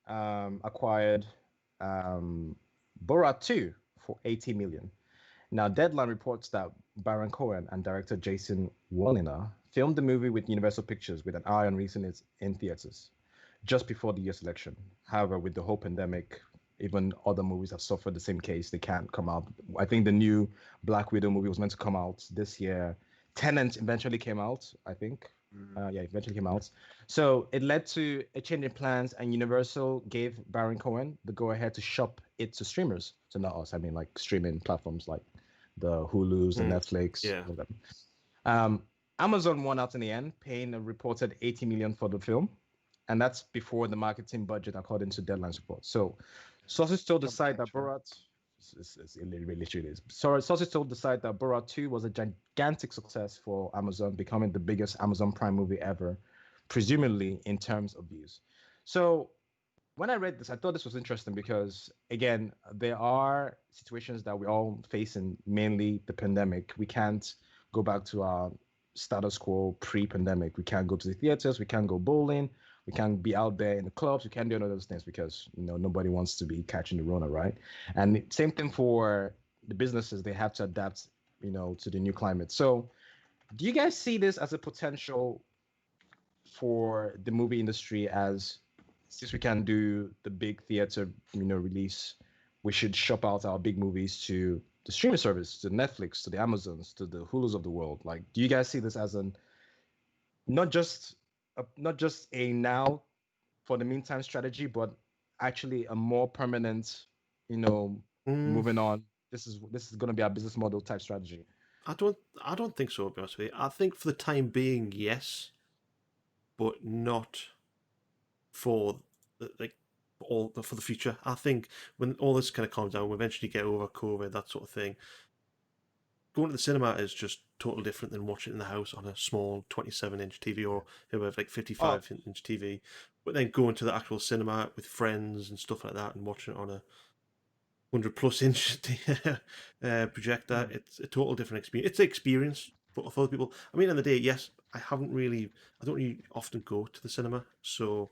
Speaker 5: acquired Borat 2 for 80 million. Now, Deadline reports that Baron Cohen and director Jason Woliner filmed the movie with Universal Pictures with an eye on releasing it in theaters just before the US election. However, with the whole pandemic, even other movies have suffered the same case. They can't come out. I think the new Black Widow movie was meant to come out this year. Tenet eventually came out, I think. Eventually came out. So it led to a change in plans, and Universal gave Baron Cohen the go-ahead to shop it to streamers. So not us, I mean like streaming platforms like the Hulus, the Netflix. All of them. Amazon won out in the end, paying a reported 80 million for the film, and that's before the marketing budget, according to Deadline's report. So sources told the site that Borat. Sources told the site that Borat 2 was a gigantic success for Amazon, becoming the biggest Amazon Prime movie ever, presumably in terms of views. So when I read this, I thought this was interesting because, again, there are situations that we're all facing, mainly the pandemic. We can't go back to our status quo pre-pandemic. We can't go to the theaters. We can't go bowling. We can't be out there in the clubs. We can't do any of those things because nobody wants to be catching the Rona, right? And same thing for the businesses. They have to adapt, to the new climate. So, do you guys see this as a potential for the movie industry? As since we can do the big theater, release, we should shop out our big movies to the streaming service, to Netflix, to the Amazons, to the Hulus of the world. Like, do you guys see this as not just a now for the meantime strategy, but actually a more permanent, moving on. This is going to be our business model type strategy.
Speaker 1: I don't think so, to be honest with you. I think for the time being, yes, but not for for the future. I think when all this kind of calms down, we eventually get over COVID, that sort of thing. Going to the cinema is just totally different than watching it in the house on a small 27-inch TV or like 55-inch TV. But then going to the actual cinema with friends and stuff like that and watching it on a 100+ inch projector, it's a total different experience. It's an experience for other people. I mean, in the day, yes, I don't really often go to the cinema. So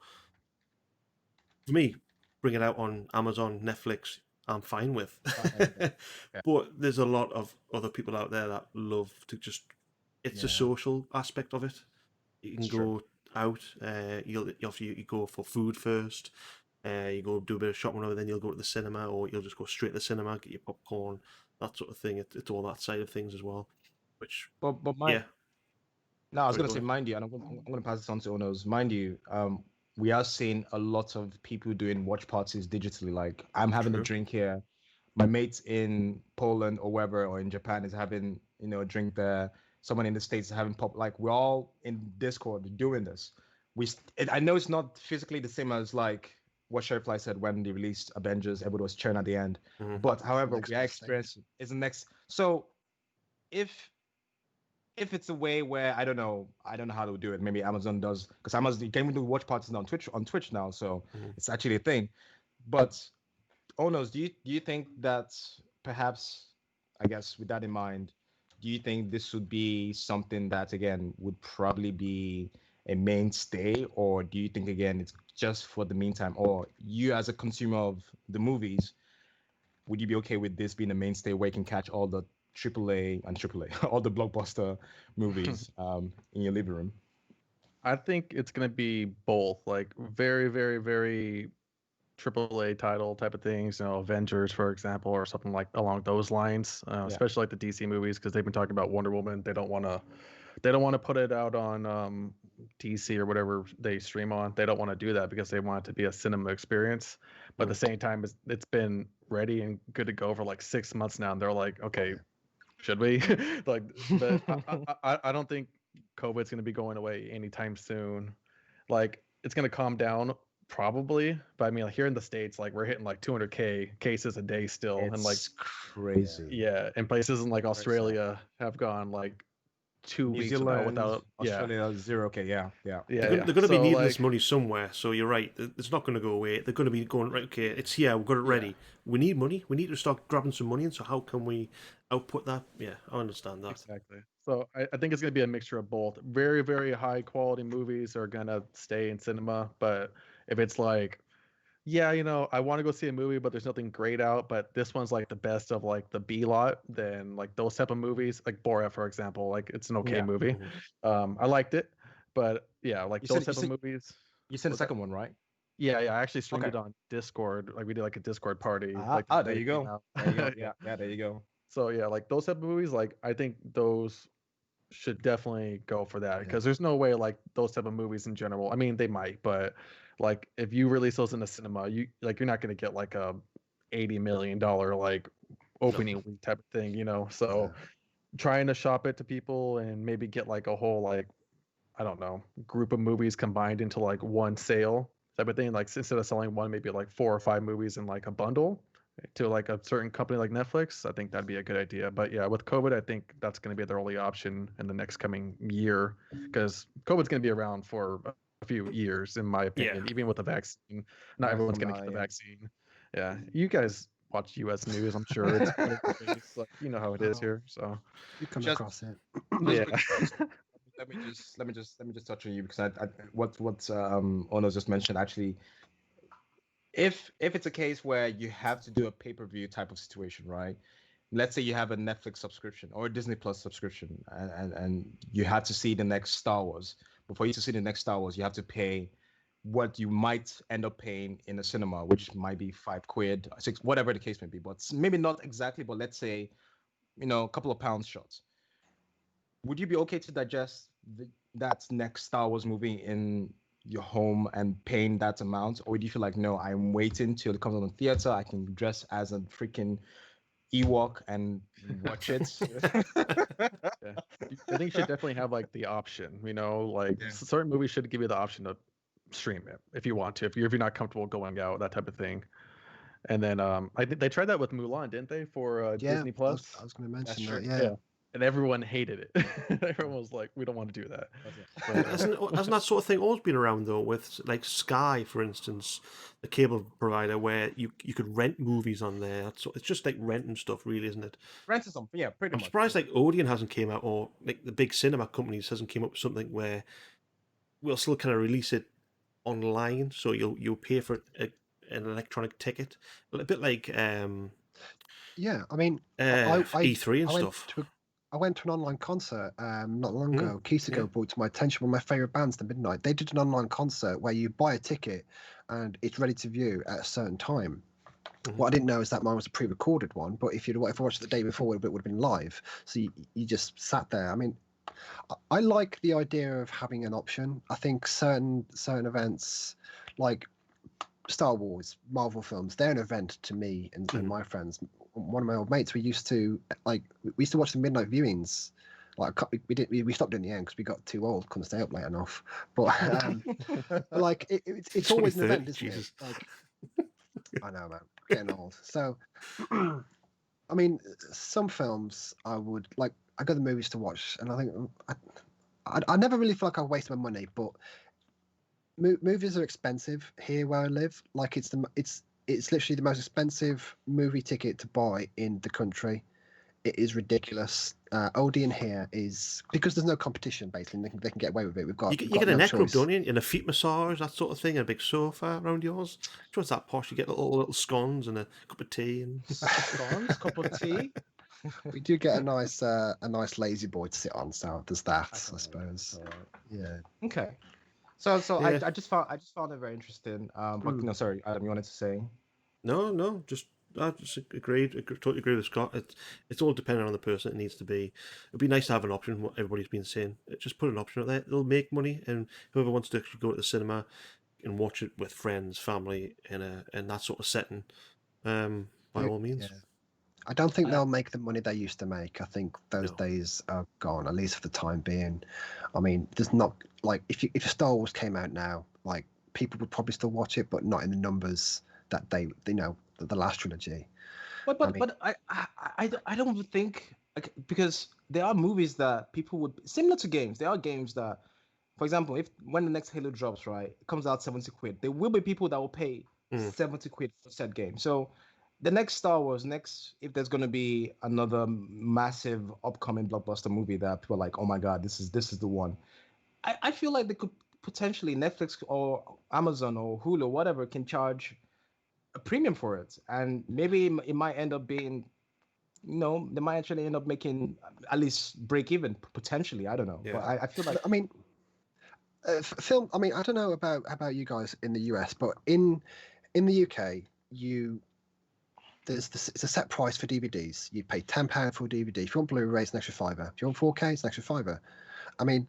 Speaker 1: for me, bring it out on Amazon, Netflix, I'm fine with. But there's a lot of other people out there that love to just, it's a social aspect of it. You can go out, you go for food first, you go do a bit of shopping, and then you'll go to the cinema, or you'll just go straight to the cinema, get your popcorn, that sort of thing. It's all that side of things as well. Which,
Speaker 5: No, I was going to say, mind you, and I'm going to pass this on to Onos. Mind you, we are seeing a lot of people doing watch parties digitally. Like, I'm having a drink here. My mates in Poland or wherever, or in Japan is having, a drink there. Someone in the States is having pop. Like, we're all in Discord doing this. I know it's not physically the same as like what Sherfly said when they released Avengers. Everybody was cheering at the end. But however, we are experiencing is the next. So if it's a way where I don't know how to do it. Maybe Amazon does, because Amazon can do watch parties on Twitch now, so it's actually a thing. But Onos, do you think that perhaps, I guess with that in mind, do you think this would be something that again would probably be a mainstay, or do you think again it's just for the meantime? Or you as a consumer of the movies, would you be okay with this being a mainstay where you can catch all the AAA, all the blockbuster movies in your living room?
Speaker 2: I think it's going to be both, like very, very, very AAA title type of things, Avengers, for example, or something like along those lines, especially like the DC movies, because they've been talking about Wonder Woman. They don't want to put it out on DC or whatever they stream on. They don't want to do that because they want it to be a cinema experience. But at the same time, it's been ready and good to go for like 6 months now, and they're like, okay, should we? Like, but I don't think COVID's going to be going away anytime soon. Like, it's going to calm down probably, but I mean, like, here in the States, like, we're hitting like 200K cases a day still, and like,
Speaker 5: It's crazy.
Speaker 2: yeah, and places in like
Speaker 5: sad.
Speaker 2: Australia have gone like 2
Speaker 5: New
Speaker 2: weeks
Speaker 5: Zealand,
Speaker 2: without
Speaker 5: Australia, 0K. Yeah.
Speaker 2: yeah,
Speaker 1: They're going to be needing this money somewhere, so you're right. It's not going to go away. They're going to be going, right, okay, it's here, we've got it ready. We need money. We need to start grabbing some money in, so how can we output that? Yeah, I understand that.
Speaker 2: Exactly. So I think it's going to be a mixture of both. Very, very high quality movies are going to stay in cinema, but if it's like, yeah, you know, I want to go see a movie, but there's nothing great out, but this one's like the best of like the B lot, then like those type of movies, like Borat, for example, like it's an okay movie. I liked it, but yeah, like those type of movies.
Speaker 5: You said the second one, right?
Speaker 2: Yeah, I actually streamed it on Discord. Like we did like a Discord party. Like
Speaker 5: there you go. There you go. Yeah, there you go.
Speaker 2: So yeah, like those type of movies, like I think those should definitely go for that because there's no way like those type of movies in general. I mean, they might, but like if you release those in the cinema, you're not going to get like a $80 million like opening week type of thing, you know. So trying to shop it to people and maybe get like a whole like, I don't know, group of movies combined into like one sale type of thing. Like instead of selling one, maybe like 4 or 5 movies in like a bundle to like a certain company like Netflix. I think that'd be a good idea. But yeah, with COVID, I think that's going to be their only option in the next coming year because COVID's going to be around for a few years, in my opinion. Even with the vaccine, not everyone's going to get the vaccine. Yeah, you guys watch U.S. news, I'm sure. It's like, you know how it is here. So
Speaker 4: you come across it.
Speaker 2: Yeah.
Speaker 5: Let me just touch on you because what Ono just mentioned actually. If it's a case where you have to do a pay-per-view type of situation, right? Let's say you have a Netflix subscription or a Disney Plus subscription, and you had to see the next Star Wars. Before you to see the next Star Wars, you have to pay what you might end up paying in a cinema, which might be £5, 6, whatever the case may be, but maybe not exactly. But let's say, a couple of pounds shots. Would you be okay to digest that next Star Wars movie in your home and paying that amount, or do you feel like, no, I'm waiting till it comes on the theater, I can dress as a freaking Ewok and watch it?
Speaker 2: I think you should definitely have like the option, certain movies should give you the option to stream it if you want to, if you're not comfortable going out, that type of thing. And then I think they tried that with Mulan, didn't they, for Disney Plus?
Speaker 4: I was going to mention that.
Speaker 2: Yeah. And everyone hated it. Everyone was like, "We don't want to do that."
Speaker 1: Hasn't that sort of thing always been around though? With like Sky, for instance, the cable provider, where you could rent movies on there. It's just like renting stuff, really, isn't it?
Speaker 5: Renting something, yeah, pretty much.
Speaker 1: I'm surprised like Odeon hasn't came out, or like the big cinema companies hasn't came up with something where we'll still kind of release it online, so you'll pay for an electronic ticket, a bit like
Speaker 4: I mean,
Speaker 1: E3 and stuff.
Speaker 4: I went to an online concert not long ago. Kisago brought to my attention one of my favorite bands, The Midnight. They did an online concert where you buy a ticket and it's ready to view at a certain time. What I didn't know is that mine was a pre-recorded one, but if I watched it the day before, it would have been live. So you just sat there. I mean, I like the idea of having an option. I think certain events, like Star Wars, Marvel films, they're an event to me and my friends. One of my old mates, we used to watch the midnight viewings. Like we stopped in the end because we got too old, couldn't stay up late enough. But like it's always an event, isn't it? Like, I know, man, getting old. So I mean, some films I would like. I go to the movies to watch, and I think I never really feel like I waste my money, but movies are expensive here where I live. Like it's literally the most expensive movie ticket to buy in the country. It is ridiculous. Odeon here is, because there's no competition, basically, they can get away with it.
Speaker 1: You get a neck rub, don't you? And a feet massage, that sort of thing, and a big sofa around yours. Sure, it's that posh. You get little scones and a cup of tea. And
Speaker 5: scones, cup of tea.
Speaker 4: We do get a nice lazy boy to sit on, so there's that, I suppose. Yeah.
Speaker 5: Okay. So yeah. I just found it very interesting. But sorry, Adam, you wanted to say?
Speaker 1: No, just I just totally agree with Scott. It's all dependent on the person. It needs to be. It'd be nice to have an option. What everybody's been saying. Just put an option out there. It'll make money, and whoever wants to actually go to the cinema and watch it with friends, family, in that sort of setting, by all means.
Speaker 4: Yeah. I don't think they'll make the money they used to make. I think those
Speaker 1: No.
Speaker 4: days are gone, at least for the time being. I mean, there's not like if Star Wars came out now, like people would probably still watch it, but not in the numbers that the last trilogy.
Speaker 5: But I don't think like, because there are movies that people would similar to games. There are games that, for example, if when the next Halo drops, right, it comes out 70 quid. There will be people that will pay 70 quid for said game. So the next Star Wars, if there's gonna be another massive upcoming blockbuster movie that people are like, oh my god, this is the one. I feel like they could potentially Netflix or Amazon or Hulu or whatever can charge a premium for it, and maybe it might end up being, they might actually end up making at least break even potentially. I don't know, but I feel like
Speaker 4: I mean, film. I mean, I don't know about you guys in the US, but in the UK, it's a set price for DVDs. You pay £10 for a DVD. If you want Blu-ray, it's an extra £5. If you want 4K, it's an extra £5. I mean,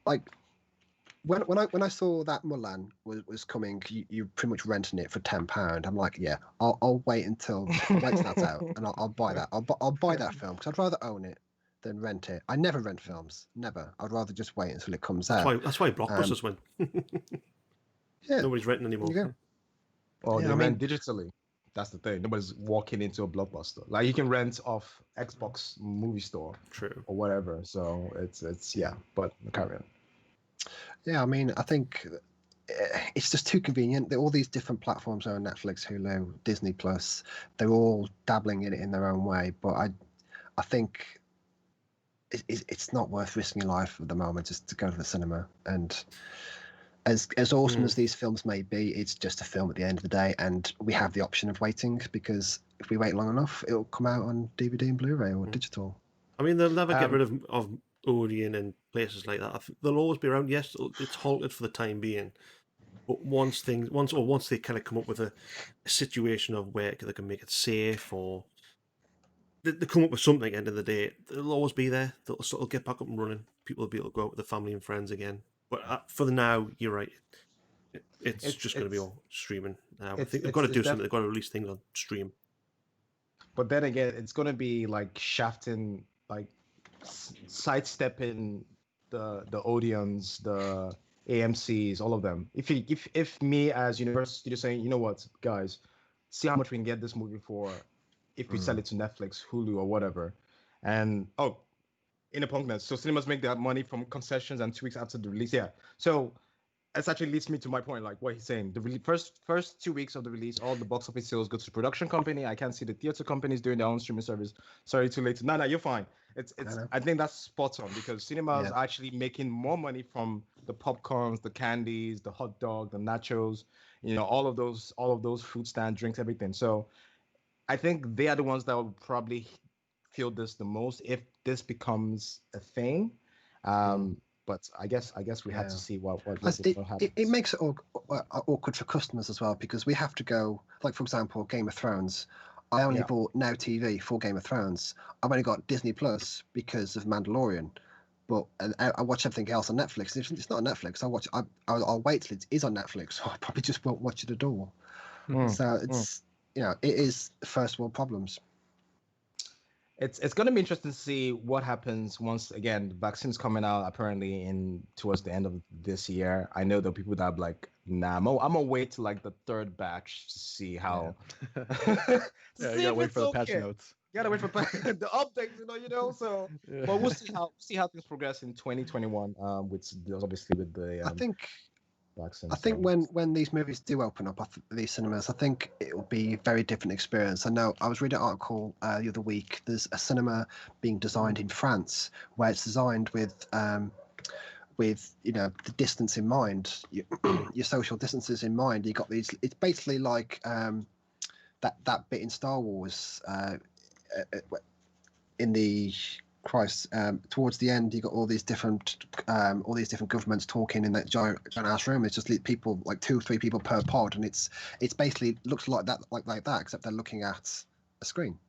Speaker 4: like when I saw that Mulan was coming, you pretty much renting it for £10. I'm like, yeah, I'll wait until that's out, and I'll buy that. I'll buy that film because I'd rather own it than rent it. I never rent films, never. I'd rather just wait until it comes out.
Speaker 1: That's why blockbusters win.
Speaker 4: Yeah,
Speaker 1: Nobody's renting anymore.
Speaker 4: you go.
Speaker 5: Well,
Speaker 4: Yeah,
Speaker 5: they
Speaker 4: I
Speaker 5: rent
Speaker 4: mean-
Speaker 5: digitally. That's the thing. Nobody's walking into a blockbuster. Like you can rent off Xbox movie store
Speaker 1: True.
Speaker 5: or whatever. So it's yeah. But carry on.
Speaker 4: Yeah, I mean, I think it's just too convenient. All these different platforms are on Netflix, Hulu, Disney Plus. They're all dabbling in it in their own way, but I think it's not worth risking your life at the moment just to go to the cinema. And as awesome as these films may be, it's just a film at the end of the day, and we have the option of waiting because if we wait long enough, it'll come out on DVD and Blu-ray or digital.
Speaker 1: I mean, they'll never get rid of Odeon and places like that. They'll always be around. Yes, it's halted for the time being, but once they kind of come up with a situation of where they can make it safe, or they come up with something at the end of the day, they'll always be there. They'll get back up and running. People will be able to go out with their family and friends again. But for the now, you're right. It's just going to be all streaming now. I think they've got to do something. They've got to release things on stream.
Speaker 5: But then again, it's gonna be like shafting, like sidestepping the Odeons, the AMC's, all of them. If me as Universal Studio saying, you know what, guys, see how much we can get this movie for if we sell it to Netflix, Hulu, or whatever, and in a punkness. So cinemas make that money from concessions and 2 weeks after the release. Yeah. So this actually leads me to my point, like what he's saying. The first 2 weeks of the release, all the box office sales go to the production company. I can't see the theater companies doing their own streaming service. Sorry, too late. No, you're fine. It's. I think that's spot on because cinemas are actually making more money from the popcorns, the candies, the hot dog, the nachos, all of those food stand drinks, everything. So I think they are the ones that will probably feel this the most if this becomes a thing. But I guess we have to see what happens.
Speaker 4: It makes it awkward for customers as well because we have to go, like for example, Game of Thrones. I only bought Now TV for Game of Thrones. I've only got Disney Plus because of Mandalorian, but I watch everything else on Netflix. If it's not on Netflix, I'll wait till it is on Netflix. So I probably just won't watch it at all. So it's it is first world problems.
Speaker 5: It's going to be interesting to see what happens once again the vaccine's coming out apparently towards the end of this year. I know there are people that are like, nah, I'm gonna wait till like the third batch to see how.
Speaker 2: You gotta wait for the patch notes.
Speaker 5: You gotta wait for the updates, So, but we'll see how things progress in 2021. With obviously with the.
Speaker 4: I think when these movies do open up these cinemas, I think it will be a very different experience. I know I was reading an article the other week. There's a cinema being designed in France where it's designed with the distance in mind, your social distances in mind. You got these. It's basically like that bit in Star Wars in the Christ, towards the end, you got all these different governments talking in that giant ass room. It's just people, like 2 or 3 people per pod, and it's basically looks like that, except they're looking at a screen.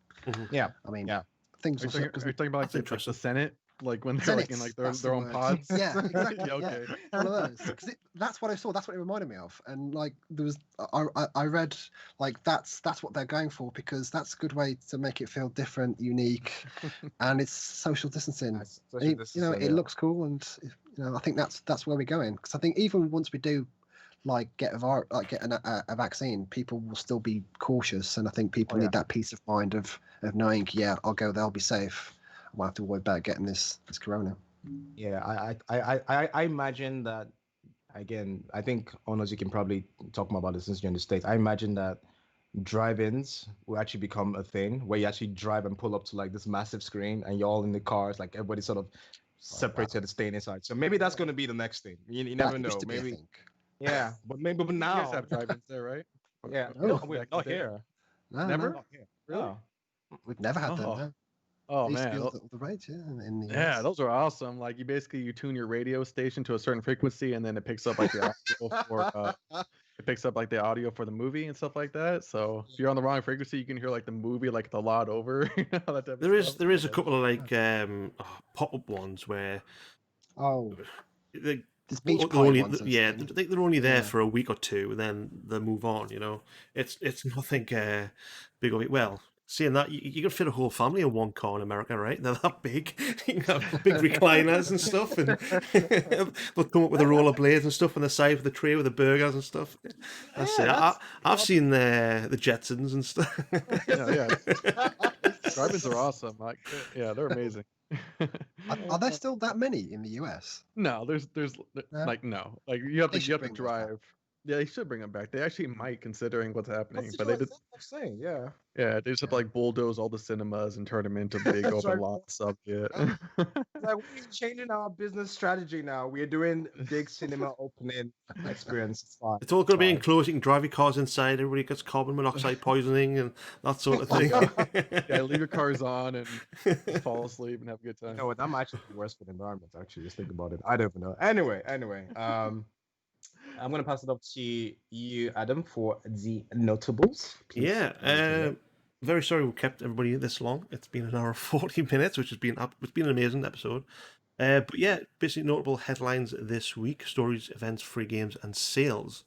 Speaker 5: Yeah.
Speaker 4: I mean,
Speaker 5: Yeah.
Speaker 4: things.
Speaker 2: Are you talking about
Speaker 1: That's
Speaker 2: like
Speaker 1: interesting.
Speaker 2: the Senate? Like when they're like in like
Speaker 4: Senates,
Speaker 2: their
Speaker 4: that's
Speaker 2: own
Speaker 4: the
Speaker 2: pods?
Speaker 4: word. Yeah, exactly.
Speaker 2: Yeah, okay.
Speaker 4: One of those. 'Cause that's what I saw. That's what it reminded me of. And like there was, I read like that's what they're going for, because that's a good way to make it feel different, unique, and it's social distancing.
Speaker 5: That's social distancing,
Speaker 4: It
Speaker 5: yeah.
Speaker 4: looks cool, and I think that's where we're going. Because I think even once we do like get a vaccine, people will still be cautious, and I think people
Speaker 5: Oh, yeah.
Speaker 4: need that peace of mind of knowing, yeah, I'll go there, I'll be safe. I won't have to worry about getting this corona.
Speaker 5: Yeah, I imagine that, again, I think, Onos, you can probably talk more about this since you're in the States. I imagine that drive-ins will actually become a thing where you actually drive and pull up to like this massive screen and you're all in the cars, like everybody sort of separated and staying inside. So maybe that's going to be the next thing. You never
Speaker 4: That used
Speaker 5: know.
Speaker 4: to be a
Speaker 5: Maybe,
Speaker 4: thing.
Speaker 5: yeah, but maybe
Speaker 2: You guys
Speaker 5: now,
Speaker 2: have drive-ins there, right?
Speaker 5: yeah,
Speaker 4: Oh.
Speaker 5: no,
Speaker 2: Back in
Speaker 5: not
Speaker 2: the day?
Speaker 5: here.
Speaker 4: No,
Speaker 2: Never?
Speaker 4: no,
Speaker 5: Not here.
Speaker 2: Really?
Speaker 5: No.
Speaker 4: we've never had them.
Speaker 2: Oh.
Speaker 4: No.
Speaker 2: Oh
Speaker 4: They used to
Speaker 2: man,
Speaker 4: be all the rage, yeah, in the
Speaker 2: yeah,
Speaker 4: US.
Speaker 2: those are awesome. Like you tune your radio station to a certain frequency, and then it picks up like the audio for it picks up like the audio for the movie and stuff like that. So if you're on the wrong frequency, you can hear like the movie like a lot over. That type of
Speaker 1: There is
Speaker 2: stuff.
Speaker 1: there is a couple of like pop-up ones where
Speaker 4: Oh,
Speaker 1: they
Speaker 4: this beach
Speaker 1: they're
Speaker 4: party
Speaker 1: only
Speaker 4: ones.
Speaker 1: yeah, I think they're only there
Speaker 4: Yeah.
Speaker 1: for a week or two, and then they move on. It's nothing big of it. Well, seeing that you can fit a whole family in one car in America, right? They're that big. You can have big recliners and stuff, and they'll come up with the rollerblades and stuff on the side of the tray with the burgers and stuff. That's it. I've seen the Jetsons and stuff.
Speaker 2: Yeah. Drive-ins are awesome. Like, yeah, they're amazing.
Speaker 4: Are there still that many in the US?
Speaker 2: No, there's
Speaker 4: No?
Speaker 2: like no, like you have
Speaker 4: They
Speaker 2: to
Speaker 4: should
Speaker 2: you have to
Speaker 4: bring those back.
Speaker 2: drive. Yeah, they should bring them back. They actually might, considering what's happening,
Speaker 5: That's
Speaker 2: but they did.
Speaker 5: what I'm saying. Yeah.
Speaker 2: Yeah, they just have to like bulldoze all the cinemas and turn them into big
Speaker 5: That's
Speaker 2: open
Speaker 5: right.
Speaker 2: lots of it.
Speaker 5: Like we're changing our business strategy now. We're doing big cinema opening experience. It's fine.
Speaker 1: It's all going to be
Speaker 5: Fine.
Speaker 1: enclosed. You can drive your cars inside. Everybody gets carbon monoxide poisoning and that sort of thing.
Speaker 2: Yeah, leave your cars on and just fall asleep and have a good time.
Speaker 5: You know what? That might actually be worse for the environment. Actually, just think about it. I don't even know. Anyway. I'm gonna pass it up to you, Adam, for the notables. Please.
Speaker 1: Yeah, very sorry we kept everybody this long. It's been an hour and 40 minutes, which has been it's been an amazing episode. But yeah, basically notable headlines this week: stories, events, free games, and sales.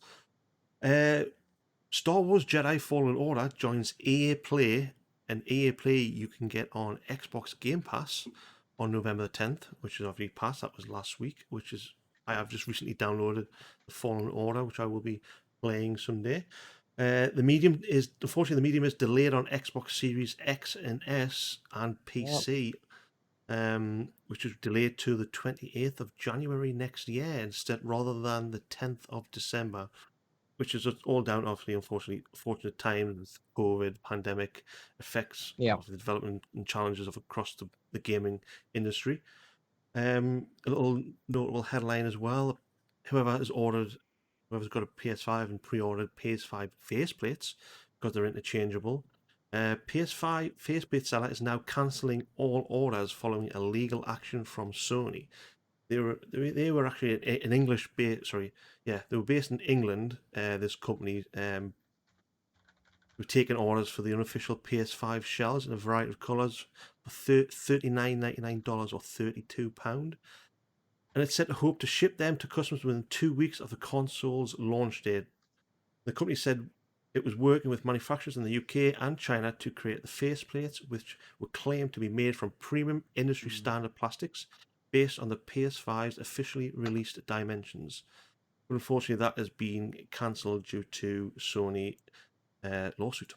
Speaker 1: Star Wars Jedi Fallen Order joins EA Play, and EA Play you can get on Xbox Game Pass on November the 10th, which is obviously past. That was last week, I have just recently downloaded the Fallen Order, which I will be playing someday. The medium is delayed on Xbox Series X and S and PC, which is delayed to the 28th of January next year instead, rather than the 10th of December, which is all down, obviously, unfortunate times with COVID, pandemic effects of the development and challenges across the gaming industry. A little notable headline as well: whoever's got a PS5 and pre-ordered PS5 faceplates, because they're interchangeable, PS5 faceplate seller is now cancelling all orders following a legal action from Sony. They were actually an English base. They were based in England. This company were taking orders for the unofficial PS5 shells in a variety of colours for $39.99 or £32. And it said to hope to ship them to customers within 2 weeks of the console's launch date. The company said it was working with manufacturers in the UK and China to create the faceplates, which were claimed to be made from premium industry standard plastics based on the PS5's officially released dimensions. But unfortunately, that has been cancelled due to Sony lawsuit.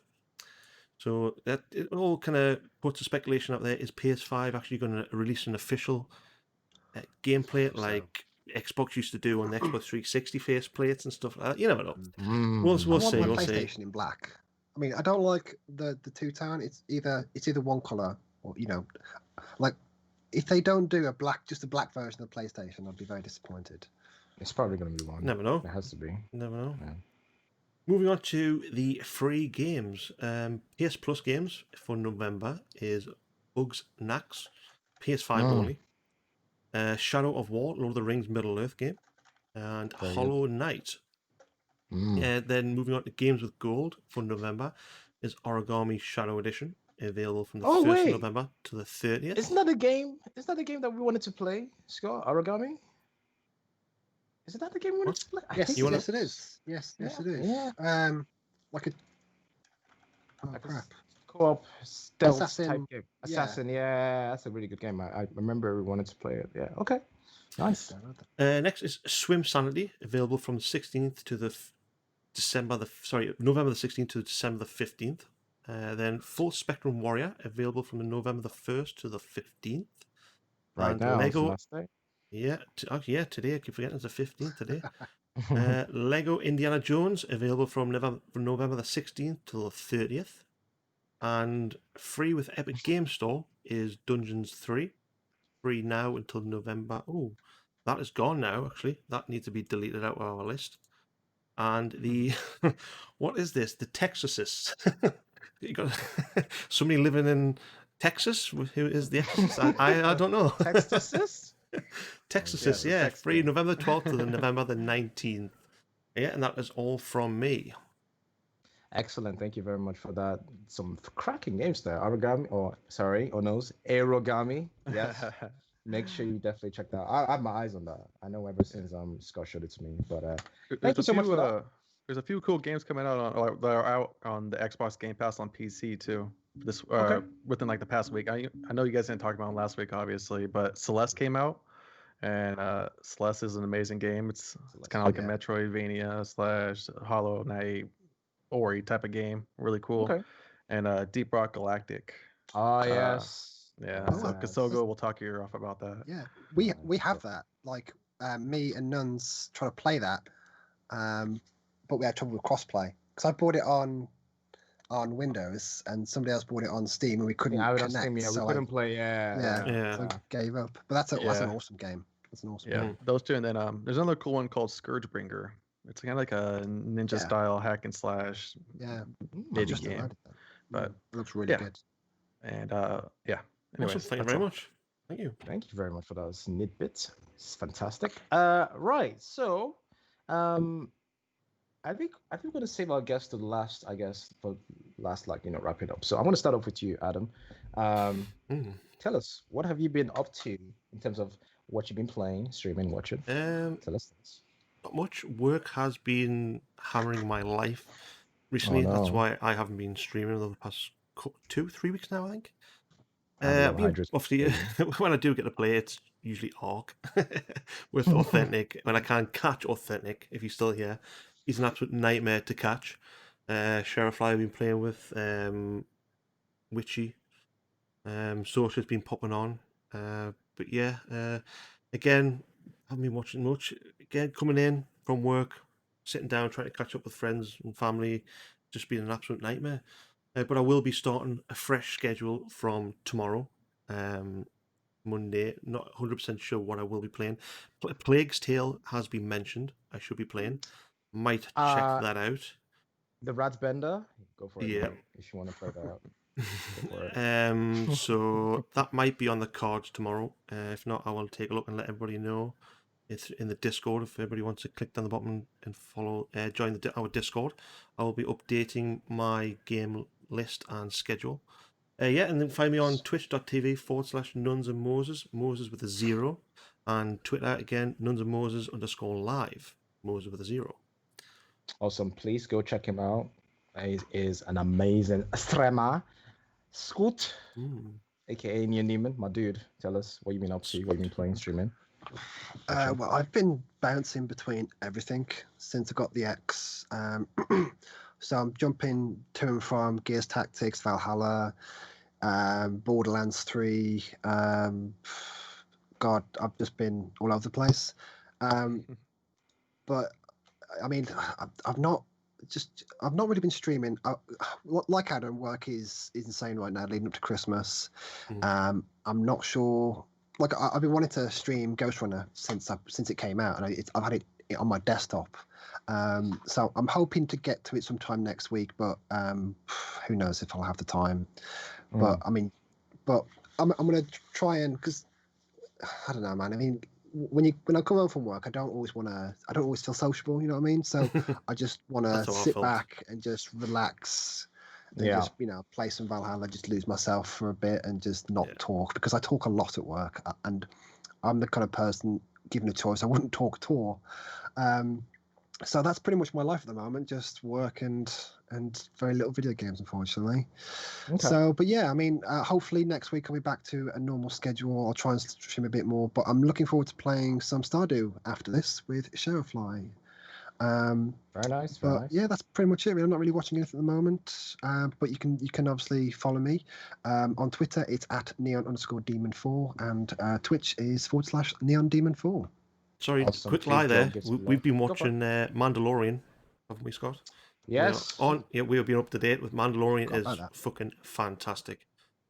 Speaker 1: So that it all kind of puts a speculation out there: is PS5 actually going to release an official gameplay like Xbox used to do on the Xbox 360 faceplates and stuff like that? You never know. We'll
Speaker 4: I want
Speaker 1: see.
Speaker 4: my
Speaker 1: We'll see.
Speaker 4: PlayStation in black. I mean, I don't like the two-tone. It's either one color, or like if they don't do just a black version of PlayStation, I'd be very disappointed.
Speaker 5: It's probably gonna be one.
Speaker 1: Never know.
Speaker 5: It has to be.
Speaker 1: Never know.
Speaker 5: Yeah.
Speaker 1: Moving on to the free games. PS Plus games for November is Bugs Nax, PS5
Speaker 5: Mm.
Speaker 1: only. Shadow of War, Lord of the Rings Middle Earth game, and
Speaker 5: Very good.
Speaker 1: Hollow Knight. Then moving on to Games with Gold for November is Origami Shadow Edition, available from the 1st of
Speaker 5: wait.
Speaker 1: November to the 30th.
Speaker 5: Isn't that a game? Isn't that the game that we wanted to play, Scott? Origami? Is that the game we wanted
Speaker 1: What?
Speaker 5: to play? I
Speaker 4: Yes,
Speaker 5: think
Speaker 1: You wanna-
Speaker 4: yes, it is. Yes, yes, it is.
Speaker 5: Yeah.
Speaker 4: Like a oh
Speaker 5: Like a
Speaker 4: crap.
Speaker 5: co-op stealth type
Speaker 4: Assassin,
Speaker 5: game.
Speaker 4: yeah.
Speaker 5: Assassin, yeah, that's a really good game. I remember we wanted to play it. Yeah, okay, nice.
Speaker 1: Next is Swim Sanity, available from the 16th to the November the 16th to December the 15th. Then Full Spectrum Warrior, available from the November the 1st to the 15th.
Speaker 5: Right
Speaker 1: And
Speaker 5: now, it's the
Speaker 1: Lego,
Speaker 5: last day.
Speaker 1: yeah, today I keep forgetting it's the 15th today. Lego Indiana Jones, available from November the 16th to the 30th. And free with Epic Game Store is Dungeons 3. Free now until November. Oh, that is gone now, actually. That needs to be deleted out of our list. And the what is this? The Texasists. You got somebody living in Texas. Who is the Exorcist? I don't know.
Speaker 5: Texas?
Speaker 1: Texasists,
Speaker 2: the
Speaker 1: yeah.
Speaker 2: Tex
Speaker 1: Free
Speaker 2: game.
Speaker 1: November 12th to the November the 19th. Yeah, and that is all from me.
Speaker 5: Excellent. Thank you very much for that. Some cracking games there. Origami, Aerogami. Yes. Make sure you definitely check that out. I have my eyes on that. I know ever since Scott showed it to me. But thank you so much for that.
Speaker 2: There's a few cool games coming out on that are out on the Xbox Game Pass on PC too. This
Speaker 5: Okay.
Speaker 2: within like the past week. I know you guys didn't talk about it last week, obviously, but Celeste came out, and Celeste is an amazing game. It's kind of like a Metroidvania / Hollow Knight, Ori type of game. Really cool.
Speaker 5: Okay.
Speaker 2: And Deep Rock Galactic.
Speaker 5: Oh yes.
Speaker 2: Yeah,
Speaker 4: Oh,
Speaker 2: so
Speaker 5: Yes.
Speaker 2: Kasogo will talk your ear off about that.
Speaker 4: Yeah, we have that. Like me and Nuns trying to play that, but we had trouble with crossplay because I bought it on Windows and somebody else bought it on Steam and we couldn't
Speaker 5: Yeah, I would
Speaker 4: connect.
Speaker 5: Steam, yeah, we
Speaker 4: so
Speaker 5: couldn't play. Yeah.
Speaker 1: Yeah.
Speaker 4: so I gave up. But that's an
Speaker 2: Yeah.
Speaker 4: awesome game. That's an awesome
Speaker 2: Yeah,
Speaker 4: game.
Speaker 2: those two, and then there's another cool one called Scourgebringer. It's kind of like a ninja
Speaker 4: Yeah.
Speaker 2: style hack and slash
Speaker 4: Yeah,
Speaker 5: Mm,
Speaker 2: Maybe
Speaker 4: just
Speaker 2: game,
Speaker 4: downloaded that.
Speaker 2: but
Speaker 4: it looks really
Speaker 2: yeah.
Speaker 4: good.
Speaker 2: And yeah. Anyways,
Speaker 1: Awesome. Thank you
Speaker 2: that's
Speaker 1: very
Speaker 2: all.
Speaker 1: much. Thank you.
Speaker 5: Thank you very much for those nitbits. It's fantastic. Right. So, I think we're gonna save our guests to the last, I guess, for last, like, wrap it up. So I'm gonna start off with you, Adam. Tell us, what have you been up to in terms of what you've been playing, streaming, watching? Tell us this.
Speaker 1: Not much. Work has been hammering my life recently. That's
Speaker 5: no.
Speaker 1: why I haven't been streaming over the past 2-3 weeks now, I think.
Speaker 5: I
Speaker 1: I've been-
Speaker 5: love
Speaker 1: obviously, when I do get to play, it's usually Ark with Authentic. When I can catch Authentic, if he's still here, he's an absolute nightmare to catch. Sheriff Fly I've been playing with, Witchy. Social's been popping on. But yeah, again, haven't been watching much. Again, coming in from work, sitting down, trying to catch up with friends and family, just been an absolute nightmare. But I will be starting a fresh schedule from tomorrow, Monday. Not 100% sure what I will be playing. Plague's Tale has been mentioned. I should be playing. Might check that out.
Speaker 5: The Rat Bender. Go for it.
Speaker 1: Yeah.
Speaker 5: Mate, if you want to try that out. Go for it.
Speaker 1: So that might be on the cards tomorrow. If not, I will take a look and let everybody know. It's in the Discord. If everybody wants to click down the button and follow, join our Discord, I will be updating my game list and schedule. Yeah, and then find me on twitch.tv/Nuns and Moses, Moses with a 0, and Twitter again, Nuns and Moses _live, Moses with a 0.
Speaker 5: Awesome. Please go check him out. He is an amazing streamer. Scoot, aka Neon Demon, my dude. Tell us what you've been up to, what you've been playing, streaming.
Speaker 4: Well, I've been bouncing between everything since I got the X. So I'm jumping to and from Gears Tactics, Valhalla, Borderlands 3. God, I've just been all over the place. But I mean, I've not really been streaming. Like Adam, work is insane right now, leading up to Christmas. I'm not sure. Like I've been wanting to stream Ghost Runner since it came out, and I've had it on my desktop. So I'm hoping to get to it sometime next week, but who knows if I'll have the time. But I mean, but I'm gonna try and because I don't know, man. I mean, when I come home from work, I don't always feel sociable. You know what I mean? So I just want to
Speaker 1: That's how I
Speaker 4: sit
Speaker 1: felt.
Speaker 4: back and just relax and
Speaker 5: Yeah.
Speaker 4: just play some Valhalla, just lose myself for a bit and just not talk because I talk a lot at work and I'm the kind of person given a choice I wouldn't talk at all. So that's pretty much my life at the moment, just work and very little video games, unfortunately.
Speaker 5: Okay.
Speaker 4: So, but yeah, I mean, hopefully next week I'll be back to a normal schedule. I'll try and stream a bit more, but I'm looking forward to playing some Stardew after this with Shadowfly.
Speaker 5: Very nice. Very
Speaker 4: But
Speaker 5: nice.
Speaker 4: yeah, that's pretty much it. I'm not really watching anything at the moment. But you can obviously follow me on Twitter. It's at neon_demon4 and Twitch is /neondemon4.
Speaker 1: Sorry,
Speaker 5: Awesome.
Speaker 1: quick
Speaker 5: Please
Speaker 1: lie
Speaker 5: go
Speaker 1: there.
Speaker 5: give some
Speaker 1: We've been
Speaker 5: love. Go for
Speaker 1: watching Mandalorian, haven't we, Scott?
Speaker 5: Yes.
Speaker 1: We have been up to date with Mandalorian.
Speaker 4: Forgot about
Speaker 1: Is
Speaker 4: that.
Speaker 1: fucking fantastic.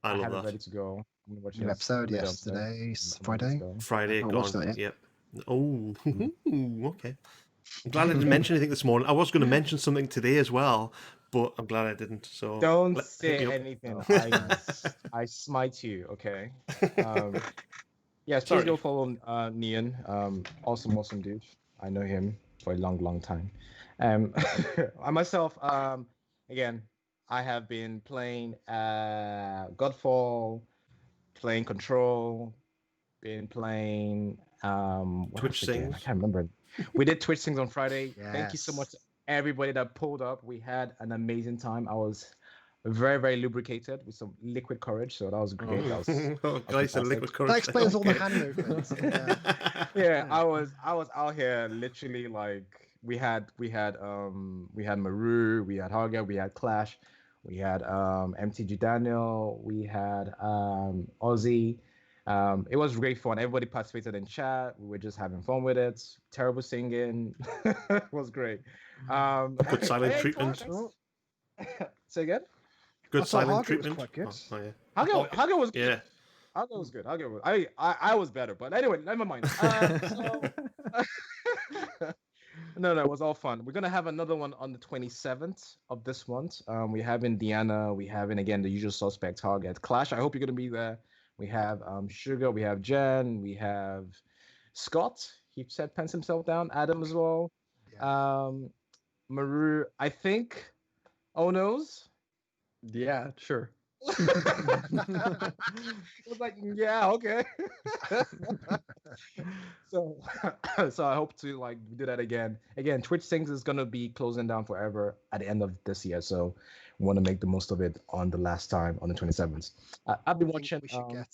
Speaker 1: I
Speaker 5: have
Speaker 1: love
Speaker 5: it
Speaker 1: that.
Speaker 5: ready to go. I'm gonna watch
Speaker 4: New
Speaker 5: it
Speaker 4: episode
Speaker 5: later on
Speaker 4: yesterday,
Speaker 5: I'm ready to
Speaker 4: Friday.
Speaker 5: go.
Speaker 1: Friday
Speaker 4: I haven't watched
Speaker 1: gone.
Speaker 4: that yet.
Speaker 1: Yep. Oh, okay. I'm glad I didn't mention anything this morning. I was going to mention something today as well, but I'm glad I didn't. So
Speaker 5: Don't
Speaker 1: hit
Speaker 5: say
Speaker 1: me up.
Speaker 5: anything.
Speaker 4: Oh,
Speaker 5: I smite you. Okay. Yes. Please
Speaker 1: Sorry.
Speaker 5: go follow Neon. Awesome dude. I know him for a long time. I myself, again, I have been playing Godfall, playing Control, been playing what
Speaker 1: Twitch
Speaker 5: else again? I
Speaker 1: Sings.
Speaker 5: can't remember. We did Twitch Sings on Friday. Thank you so
Speaker 4: Yes.
Speaker 5: much to everybody that pulled up. We had an amazing time. I was very lubricated with some liquid courage, so that was great. That was
Speaker 1: Oh, guys, said
Speaker 5: fantastic.
Speaker 1: liquid courage.
Speaker 4: That explains all the
Speaker 1: Okay.
Speaker 4: hand movements.
Speaker 5: Yeah, I was out here literally like we had Maru, we had Haga, we had Clash, we had MTG Daniel, we had Ozzy. It was great fun. Everybody participated in chat. We were just having fun with it. Terrible singing. It was great.
Speaker 1: Good silent
Speaker 5: hey,
Speaker 1: treatment.
Speaker 5: Clark, say again?
Speaker 1: Good
Speaker 4: I thought
Speaker 1: silent
Speaker 4: Hargit was
Speaker 1: treatment.
Speaker 4: quite good.
Speaker 1: Oh, yeah.
Speaker 5: Haga was good.
Speaker 1: Yeah.
Speaker 5: Haga was good. Haga was, I was better, but anyway, never mind. No, it was all fun. We're gonna have another one on the 27th of this month. We have Indiana. We have again the usual suspect target Clash. I hope you're gonna be there. We have Sugar. We have Jen. We have Scott. He said pens himself down. Adam as well. Maru. I think. Oh no's.
Speaker 2: Yeah, sure.
Speaker 5: It was like, yeah, okay. so I hope to like do that again. Again, Twitch Sings is gonna be closing down forever at the end of this year, so we want to make the most of it on the last time on the 27th. I've been
Speaker 4: I think
Speaker 5: watching.
Speaker 4: we should get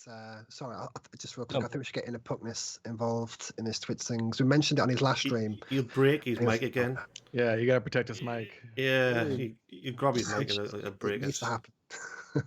Speaker 4: just real
Speaker 5: No.
Speaker 4: quick. I think we should get Inner Puckness involved in this Twitch things. We mentioned it on his last stream.
Speaker 1: He'll break his
Speaker 4: Yes.
Speaker 1: mic again.
Speaker 2: Yeah, you gotta protect his mic.
Speaker 1: Yeah, you grab his mic and it'll
Speaker 4: It
Speaker 1: break
Speaker 4: needs
Speaker 1: it.
Speaker 4: to happen.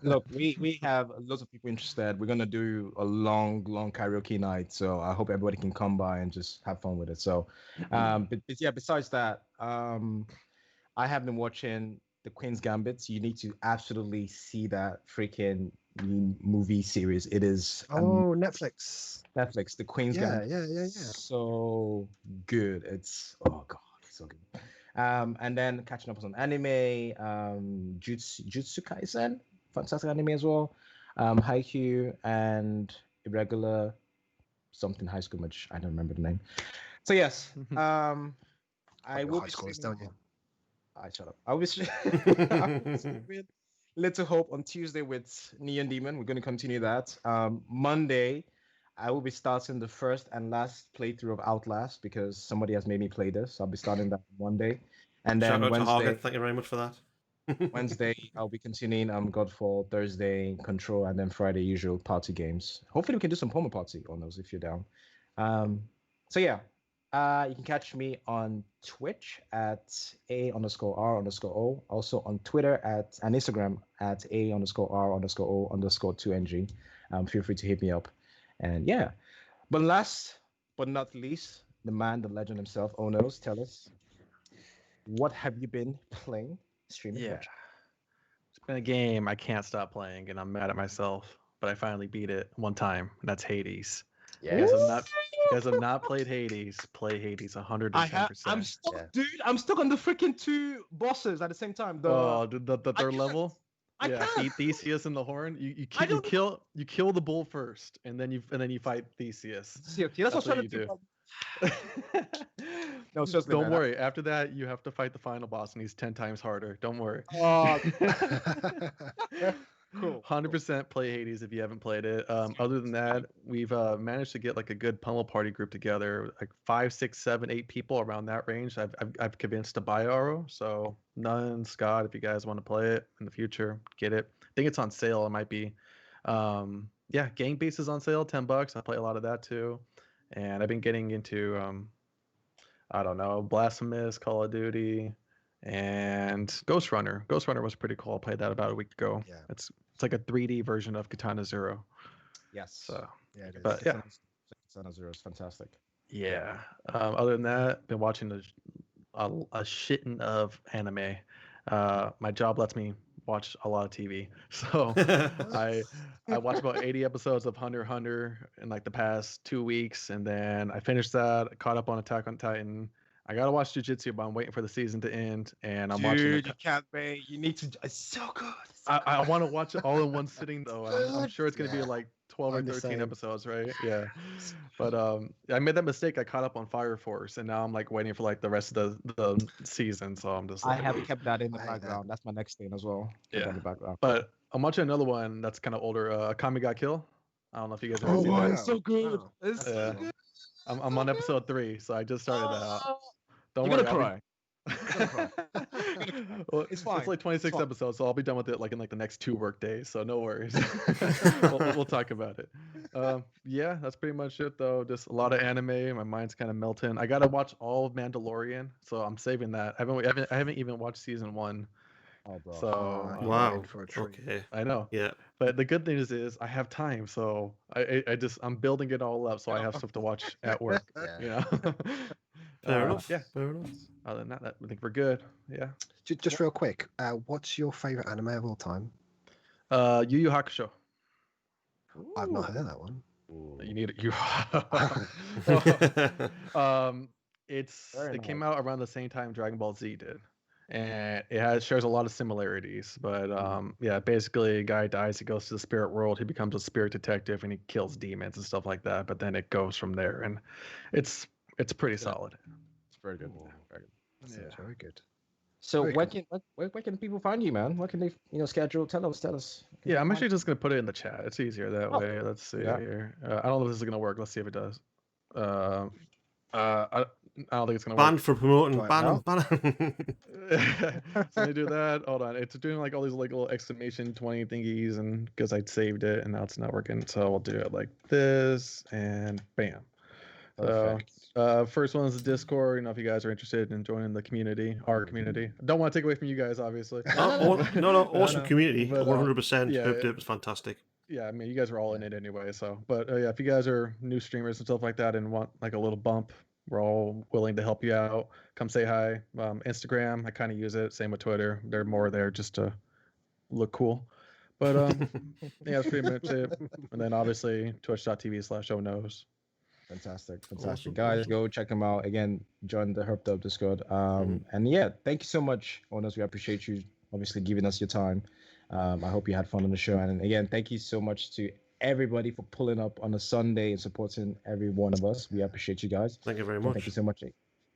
Speaker 5: Look, we have lots of people interested. We're gonna do a long karaoke night, so I hope everybody can come by and just have fun with it. So, but yeah, besides that, I have been watching The Queen's Gambit. You need to absolutely see that freaking movie series. It is
Speaker 4: Oh, Netflix.
Speaker 5: Netflix, The Queen's
Speaker 4: Yeah,
Speaker 5: Gambit. So good. It's oh god, it's so good. And then catching up on some anime, Jutsu Kaisen, fantastic anime as well. Haikyuu and Irregular something high school, which I don't remember the name. So yes, I
Speaker 4: Probably
Speaker 5: will
Speaker 4: high
Speaker 5: be
Speaker 4: schoolers,
Speaker 5: streaming.
Speaker 4: don't you?
Speaker 5: I shut up. I'll be streaming Little Hope on Tuesday with Neon Demon. We're going to continue that. Monday, I will be starting the first and last playthrough of Outlast because somebody has made me play this. I'll be starting that Monday. And
Speaker 1: Shout
Speaker 5: then
Speaker 1: out to
Speaker 5: Wednesday,
Speaker 1: Hargit. Thank you very much for that.
Speaker 5: Wednesday, I'll be continuing Godfall, Thursday, Control, and then Friday, usual party games. Hopefully, we can do some Homer Party on those if you're down. So yeah, you can catch me on Twitch at A_R_O. Also on Twitter and Instagram at A_R_O_2NG. Feel free to hit me up. And yeah, but last but not least, the man, the legend himself, Onos, tell us, what have you been playing, streaming?
Speaker 2: Yeah.
Speaker 5: watching?
Speaker 2: It's been a game I can't stop playing, and I'm mad at myself. But I finally beat it one time, and that's Hades.
Speaker 5: Yeah.
Speaker 2: You guys have not played Hades. Play Hades 110%.
Speaker 5: I'm stuck,
Speaker 3: Yeah.
Speaker 5: dude. I'm stuck on the freaking two bosses at the same time.
Speaker 2: The third level.
Speaker 5: I
Speaker 2: Yeah,
Speaker 5: can't.
Speaker 2: Theseus and the horn.
Speaker 5: I don't know.
Speaker 2: You kill the bull first, and then you fight Theseus.
Speaker 5: See, okay, that's what I'm
Speaker 2: what
Speaker 5: trying
Speaker 2: you
Speaker 5: to
Speaker 2: do.
Speaker 5: No, seriously,
Speaker 2: Don't
Speaker 5: man.
Speaker 2: worry. After that, you have to fight the final boss, and he's 10 times harder. Don't worry.
Speaker 5: Oh, cool.
Speaker 2: 100% play Hades if you haven't played it. Other than that, we've managed to get like a good pummel party group together, like 5, 6, 7, 8 people around that range. I've convinced to buy Aro. So none, Scott, if you guys want to play it in the future, get it. I think it's on sale. It might be. Yeah, Gang Beasts is on sale, $10. I play a lot of that too, and I've been getting into I don't know, Blasphemous, Call of Duty, and Ghost Runner. Ghost Runner was pretty cool. I played that about a week ago.
Speaker 4: Yeah.
Speaker 2: It's like a 3D version of Katana Zero.
Speaker 5: Yes.
Speaker 2: So
Speaker 4: Yeah, it is.
Speaker 2: But yeah.
Speaker 5: Katana Zero is fantastic.
Speaker 2: yeah. Other than that, been watching a shitting of anime. My job lets me watch a lot of TV, so I watched about 80 episodes of Hunter x Hunter in like the past 2 weeks, and then I finished that. I caught up on Attack on Titan. I gotta watch Jujutsu, but I'm waiting for the season to end, and I'm watching.
Speaker 5: Dude, you can't wait. You need to. It's so good. It's so
Speaker 2: I
Speaker 5: good.
Speaker 2: want to watch it all in one sitting though. I'm sure it's gonna be
Speaker 4: Yeah.
Speaker 2: like 12 or
Speaker 4: I'm the
Speaker 2: 13
Speaker 4: same.
Speaker 2: episodes, right? Yeah. But I made that mistake. I caught up on Fire Force, and now I'm like waiting for like the rest of the season. So I'm just
Speaker 5: I
Speaker 2: like,
Speaker 5: have kept that in the
Speaker 4: I hate that.
Speaker 5: background. That's my next thing as well. Keep that in the background.
Speaker 2: But I'm watching another one that's kind of older. Kami Got Kill. I don't know if you guys have
Speaker 4: Oh,
Speaker 2: ever seen
Speaker 4: wow.
Speaker 2: that.
Speaker 5: it's so good.
Speaker 4: Wow.
Speaker 5: It's
Speaker 2: Yeah.
Speaker 5: so good.
Speaker 2: I'm on episode 3, so I just started that out.
Speaker 5: Oh,
Speaker 2: Don't
Speaker 5: You're
Speaker 2: worry,
Speaker 5: gonna cry.
Speaker 2: Well,
Speaker 5: It's fine.
Speaker 2: It's like 26
Speaker 5: fine.
Speaker 2: episodes, so I'll be done with it like in like the next 2 work days. So no worries. We'll talk about it. Yeah, that's pretty much it though. Just a lot of anime. My mind's kind of melting. I gotta watch all of Mandalorian, so I'm saving that. I haven't even watched season 1.
Speaker 5: Oh, bro.
Speaker 2: So
Speaker 4: you're
Speaker 1: Wow.
Speaker 4: in for a treat.
Speaker 1: Okay.
Speaker 2: I know.
Speaker 1: Yeah.
Speaker 2: But the good news is I have time, so I'm building it all up, so I have stuff to watch at work.
Speaker 4: Yeah.
Speaker 2: You know.
Speaker 1: Fair enough.
Speaker 2: Yeah.
Speaker 1: Fair enough.
Speaker 2: Other than that, I think we're good. Yeah.
Speaker 4: Just real quick, what's your favorite anime of all time?
Speaker 2: Yu Yu Hakusho.
Speaker 4: I've not heard that one.
Speaker 2: You need it. You.
Speaker 5: Very
Speaker 2: It came
Speaker 5: nice.
Speaker 2: out around the same time Dragon Ball Z did, and it shares a lot of similarities. But yeah, basically, a guy dies, he goes to the spirit world, he becomes a spirit detective, and he kills demons and stuff like that. But then it goes from there, and it's pretty solid.
Speaker 5: It's very good. Very good.
Speaker 4: That sounds very good.
Speaker 5: So
Speaker 4: Very
Speaker 5: where
Speaker 4: cool.
Speaker 5: can people find you, man? Where can they schedule? Tell us.
Speaker 2: Yeah, I'm actually just gonna put it in the chat. It's easier that
Speaker 5: Oh,
Speaker 2: way. Let's see
Speaker 5: yeah.
Speaker 2: here. I don't know if this is gonna work. Let's see if it does. I don't think it's gonna
Speaker 1: Banned for promoting.
Speaker 4: Right,
Speaker 1: Ban
Speaker 4: no.
Speaker 1: him. Ban him.
Speaker 2: work. So let me do that. Hold on. It's doing like all these like little exclamation 20 thingies, and because I saved it and now it's not working, so we'll do it like this and bam.
Speaker 5: Perfect.
Speaker 2: First one is the Discord. You know, if you guys are interested in joining the community, our community. Don't want to take away from you guys, obviously.
Speaker 1: No, awesome
Speaker 2: no.
Speaker 1: community.
Speaker 2: But,
Speaker 1: 100%.
Speaker 2: yeah,
Speaker 1: Hope it was fantastic.
Speaker 2: Yeah, I mean, you guys are all in it anyway. So, but yeah, if you guys are new streamers and stuff like that and want like a little bump, we're all willing to help you out. Come say hi. Instagram, I kind of use it. Same with Twitter. They're more there just to look cool. But yeah, that's pretty much it. And then obviously twitch.tv/OWNOWS.
Speaker 5: Fantastic.
Speaker 1: Awesome,
Speaker 5: Guys,
Speaker 1: awesome.
Speaker 5: go check them out. Again, join the Herped Up Discord. And yeah, thank you so much, owners. We appreciate you obviously giving us your time. I hope you had fun on the show. And again, thank you so much to everybody for pulling up on a Sunday and supporting every one of us. We appreciate you guys.
Speaker 1: Thank you very
Speaker 5: And
Speaker 1: much.
Speaker 5: thank you so much.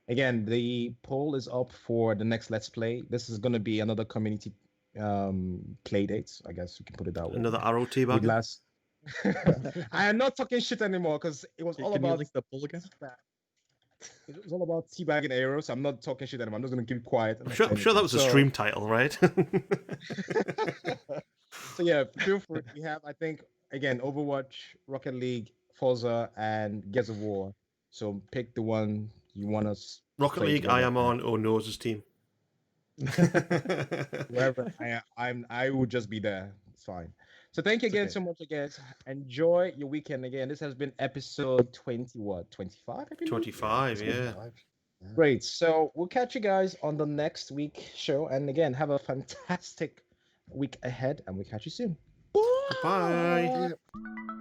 Speaker 5: Again, the poll is up for the next Let's Play. This is going to be another community play dates. I guess you can put it that way.
Speaker 1: Another arrow
Speaker 5: With
Speaker 1: teabag.
Speaker 5: last. I am not talking shit anymore because it was all
Speaker 2: Can you
Speaker 5: about
Speaker 2: link the poll again?
Speaker 5: it was all about teabagging arrows. So I'm not talking shit anymore. I'm just gonna keep quiet.
Speaker 1: I'm sure that was a stream title, right?
Speaker 5: So yeah, feel free. We have, I think, again, Overwatch, Rocket League, Forza, and Gears of War. So pick the one you want us.
Speaker 1: Rocket
Speaker 5: play
Speaker 1: League,
Speaker 5: together.
Speaker 1: I am on O'Noses team.
Speaker 5: Wherever I would just be there. It's fine. So thank you
Speaker 4: It's
Speaker 5: again
Speaker 4: okay.
Speaker 5: so much, guys. Enjoy your weekend again. This has been episode 25, I believe?
Speaker 1: 25, yeah.
Speaker 5: Great. So we'll catch you guys on the next week show. And again, have a fantastic week ahead, and we'll catch you soon.
Speaker 1: Bye.
Speaker 4: Yeah.